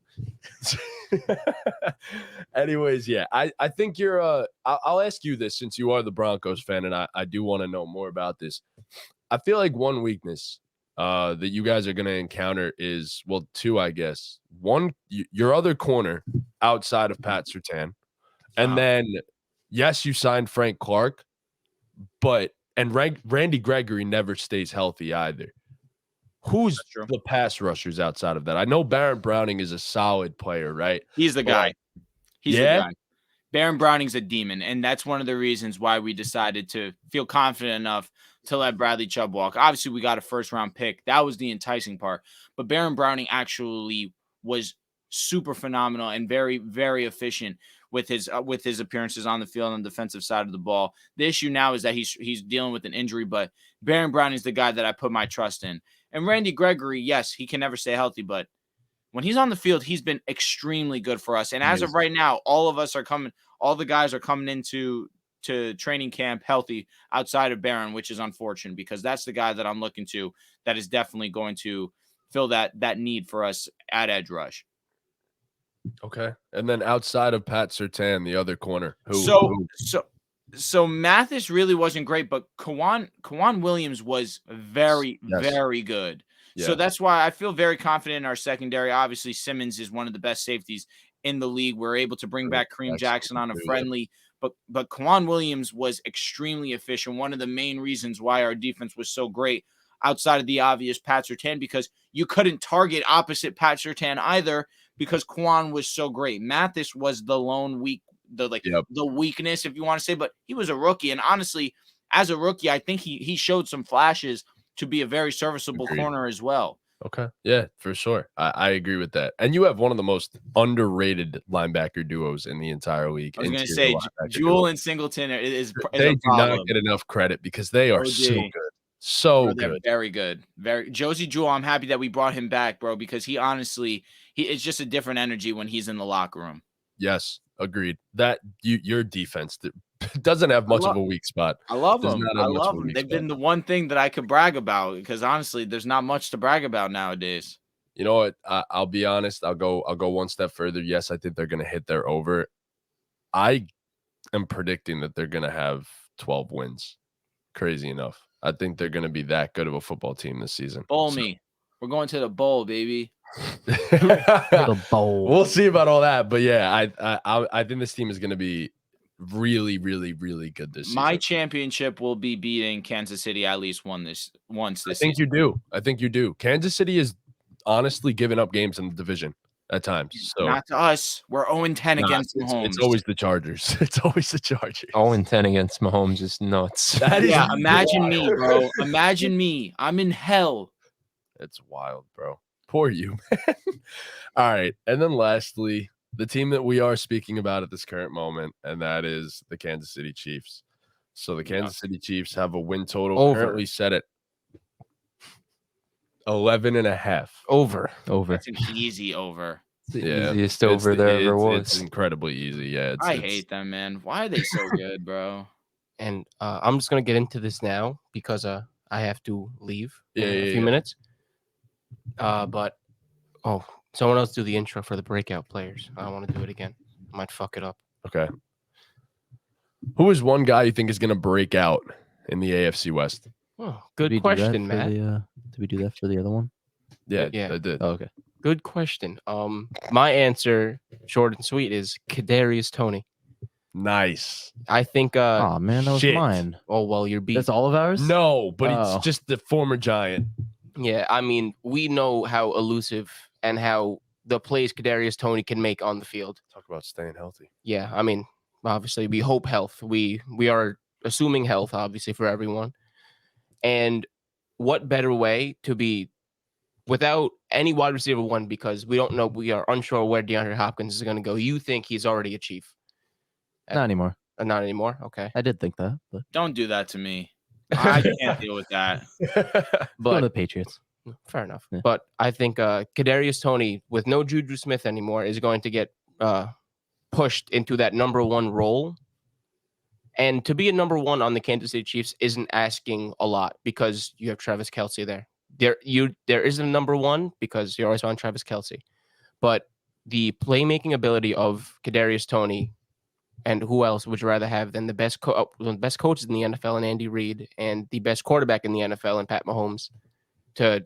anyways, yeah, I think you're I'll ask you this since you are the Broncos fan, and I do want to know more about this. I feel like one weakness that you guys are going to encounter is, well, 2, I guess. One, your other corner outside of Pat Surtain, and then yes, you signed Frank Clark, but Randy Gregory never stays healthy either. Who's the pass rushers outside of that? I know Barrett Browning is a solid player, right? He's the guy. He's the Yeah? guy. Baron Browning's a demon, and that's one of the reasons why we decided to feel confident enough to let Bradley Chubb walk. Obviously, we got a first-round pick. That was the enticing part. But Baron Browning actually was super phenomenal and very, very efficient with his appearances on the field on the defensive side of the ball. The issue now is that he's dealing with an injury, but Baron Browning is the guy that I put my trust in. And Randy Gregory, yes, he can never stay healthy, but when he's on the field, he's been extremely good for us. And as of right now, all the guys are coming into training camp healthy outside of Barron, which is unfortunate because that's the guy that I'm looking to that is definitely going to fill that need for us at edge rush. Okay. And then outside of Pat Surtain, the other corner. So Mathis really wasn't great, but Kawan Williams was very, very good. Yeah. So that's why I feel very confident in our secondary. Obviously, Simmons is one of the best safeties in the league. We're able to bring back Kareem Jackson on a friendly, but Kawan Williams was extremely efficient. One of the main reasons why our defense was so great outside of the obvious Pat Surtain, because you couldn't target opposite Pat Surtain either because Kawan was so great. Mathis was the lone the weakness, if you want to say, but he was a rookie. And honestly, as a rookie, I think he showed some flashes to be a very serviceable corner as well. Okay. Yeah, for sure. I agree with that. And you have one of the most underrated linebacker duos in the entire league. I was going to say, Jewel and Singleton they do not get enough credit because they are so good. So good. Very good. Josie Jewell, I'm happy that we brought him back, bro, because he honestly, it's just a different energy when he's in the locker room. Yes, agreed. That your defense doesn't have much of a weak spot. I love them. I love them. They've been the one thing that I could brag about because honestly, there's not much to brag about nowadays. You know what? I'll be honest. I'll go one step further. Yes, I think they're going to hit their over. I am predicting that they're going to have 12 wins. Crazy enough. I think they're going to be that good of a football team this season. Me. We're going to the bowl, baby. The bowl. We'll see about all that, but yeah, I think this team is going to be really, really, really good this season. My championship will be beating Kansas City at least once this I think season. I think you do. Kansas City is honestly giving up games in the division at times. So not to us. We're 0-10 against Mahomes. It's always the Chargers. It's always the Chargers. 0-10 against Mahomes is nuts. Imagine me, bro. Imagine me. I'm in hell. That's wild, bro. Poor you, man. All right. And then lastly, the team that we are speaking about at this current moment, and that is the Kansas City Chiefs. So the Kansas City Chiefs have a win total currently set at 11.5. Over. That's an easy over. Easiest over there ever was. It's incredibly easy. Yeah. I hate them, man. Why are they so good, bro? And I'm just going to get into this now because I have to leave in a few minutes. But someone else do the intro for the breakout players. I don't want to do it again. I might fuck it up. Okay. Who is one guy you think is going to break out in the AFC West? Oh, good question, Matt. Did we do that for the other one? Yeah, I did. Oh, okay. Good question. My answer, short and sweet, is Kadarius Toney. Nice. I think. Oh man, that was mine. Oh well, you're beat. That's all of ours. No, but it's just the former Giant. Yeah, I mean, we know how elusive and how the plays Kadarius Toney can make on the field. Talk about staying healthy. Yeah, I mean, obviously, we hope health. We are assuming health, obviously, for everyone. And what better way to be without any wide receiver one, because we don't know, we are unsure where DeAndre Hopkins is going to go. You think he's already a Chief? Not anymore. Not anymore? Okay. I did think that, but don't do that to me. I can't deal with that. But go to the Patriots. Fair enough. Yeah. But I think Kadarius Toney, with no Juju Smith anymore, is going to get pushed into that number one role. And to be a number one on the Kansas City Chiefs isn't asking a lot because you have Travis Kelce there. There isn't a number one because you're always on Travis Kelce. But the playmaking ability of Kadarius Toney, and who else would you rather have than the best coaches in the NFL and Andy Reid, and the best quarterback in the NFL and Pat Mahomes, to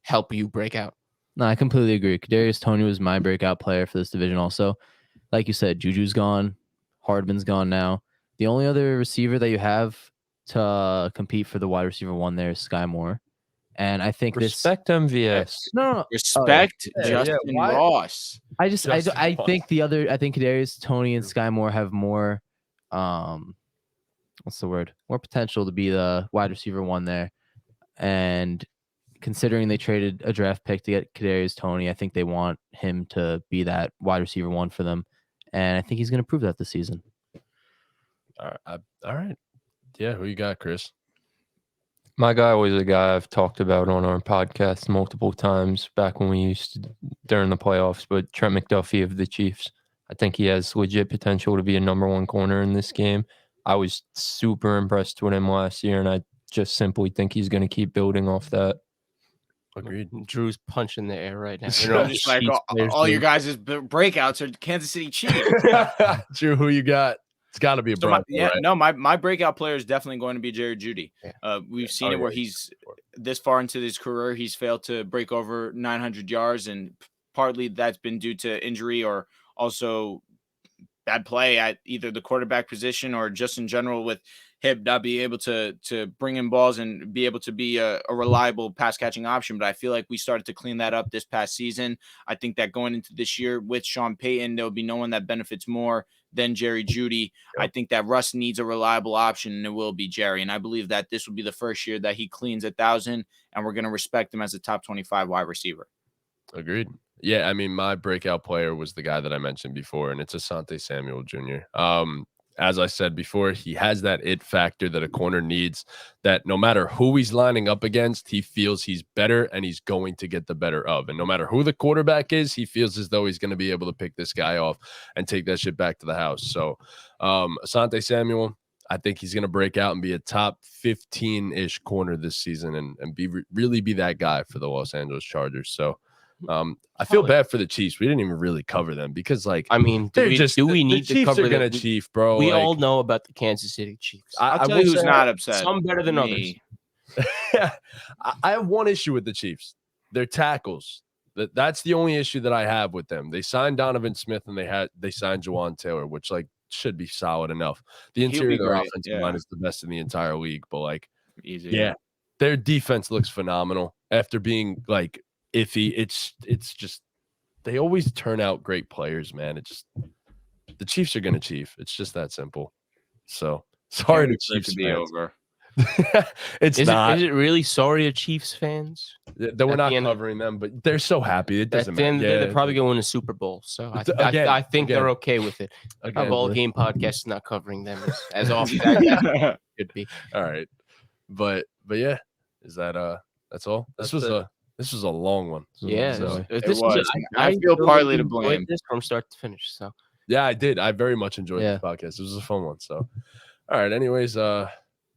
help you break out? No, I completely agree. Kadarius Toney was my breakout player for this division also. Like you said, Juju's gone. Hardman's gone now. The only other receiver that you have to compete for the wide receiver one there is Sky Moore. And I think Respect MVS. no. Respect yeah, Justin why- Ross. I Justin think Kadarius Toney and Sky Moore have more what's the word? More potential to be the wide receiver one there. And considering they traded a draft pick to get Kadarius Toney, I think they want him to be that wide receiver one for them. And I think he's going to prove that this season. All right. Yeah, who you got, Chris? My guy was a guy I've talked about on our podcast multiple times back when we used to during the playoffs, but Trent McDuffie of the Chiefs. I think he has legit potential to be a number one corner in this game. I was super impressed with him last year, and I just simply think he's going to keep building off that. Agreed. Drew's punching the air right now. I'm just like all your guys' breakouts are Kansas City Chiefs. Drew, who you got? It's got to be a Bronco, right? My breakout player is definitely going to be Jerry Jeudy. Yeah. We've seen it where he's this far into his career, he's failed to break over 900 yards, and partly that's been due to injury or also bad play at either the quarterback position or just in general with him not being able to bring in balls and be able to be a reliable pass catching option. But I feel like we started to clean that up this past season. I think that going into this year with Sean Payton, there'll be no one that benefits more than Jerry Jeudy. Yep. I think that Russ needs a reliable option, and it will be Jerry. And I believe that this will be the first year that he cleans 1,000, and we're going to respect him as a top 25 wide receiver. Agreed. Yeah, I mean, my breakout player was the guy that I mentioned before, and it's Asante Samuel Jr. As I said before, he has that it factor that a corner needs, that no matter who he's lining up against, he feels he's better and he's going to get the better of. And no matter who the quarterback is, he feels as though he's going to be able to pick this guy off and take that shit back to the house. So Asante Samuel, I think he's going to break out and be a top 15-ish corner this season and really be that guy for the Los Angeles Chargers. So I feel bad for the Chiefs. We didn't even really cover them because, like, I mean, do we need to cover them? Chief, bro. We all know about the Kansas City Chiefs. I'll tell you who's not upset. Some better than others. I have one issue with the Chiefs. Their tackles. That's the only issue that I have with them. They signed Donovan Smith and they signed Jawan Taylor, which like should be solid enough. The interior of their offensive line is the best in the entire league, but like, their defense looks phenomenal after being like iffy. It's just they always turn out great players, man. The Chiefs are gonna Chief. It's just that simple. So sorry to Chiefs be fans. over. Is it really sorry to Chiefs fans that we're not covering them, but they're so happy. It doesn't matter. They're probably going to win a Super Bowl, so I think they're okay with it. Our BallGame podcast is not covering them as often as it could be. All right, but yeah, is that that's all? This was a long one. Yeah, so. I feel partly to blame this from start to finish. So yeah, I did. I very much enjoyed this podcast. It was a fun one. So all right. Anyways,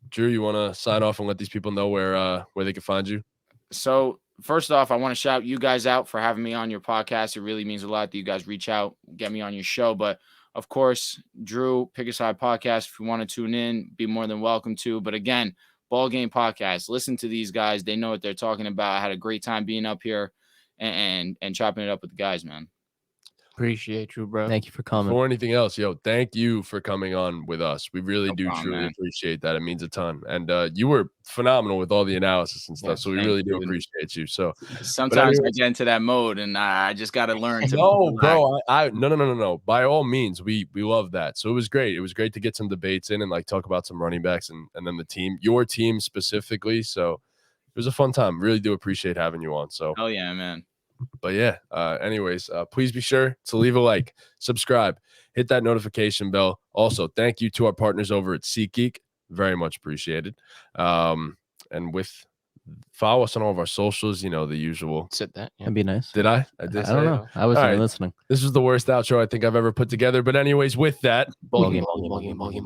Drew, you want to sign off and let these people know where they can find you? So first off, I want to shout you guys out for having me on your podcast. It really means a lot that you guys reach out, get me on your show. But of course, Drew, Pick a Side Podcast, if you want to tune in, be more than welcome to. But again, BallGame Podcast, listen to these guys. They know what they're talking about. I had a great time being up here and chopping it up with the guys, man. Appreciate you, bro. Thank you for coming. Before anything else, thank you for coming on with us. We really truly appreciate that. It means a ton. And you were phenomenal with all the analysis and stuff. So we really do appreciate you. So sometimes I get into that mode and I just got to learn to. No, bro. No. By all means, we love that. So it was great. It was great to get some debates in and like talk about some running backs and then the team, your team specifically. So it was a fun time. Really do appreciate having you on. So hell yeah, man. But yeah, anyways, please be sure to leave a like, subscribe, hit that notification bell. Also, thank you to our partners over at SeatGeek. Very much appreciated. And follow us on all of our socials, the usual. Said that. That'd be nice. Did I? I did. I don't know. I wasn't listening. This was the worst outro I think I've ever put together. But anyways, with that, BallGame.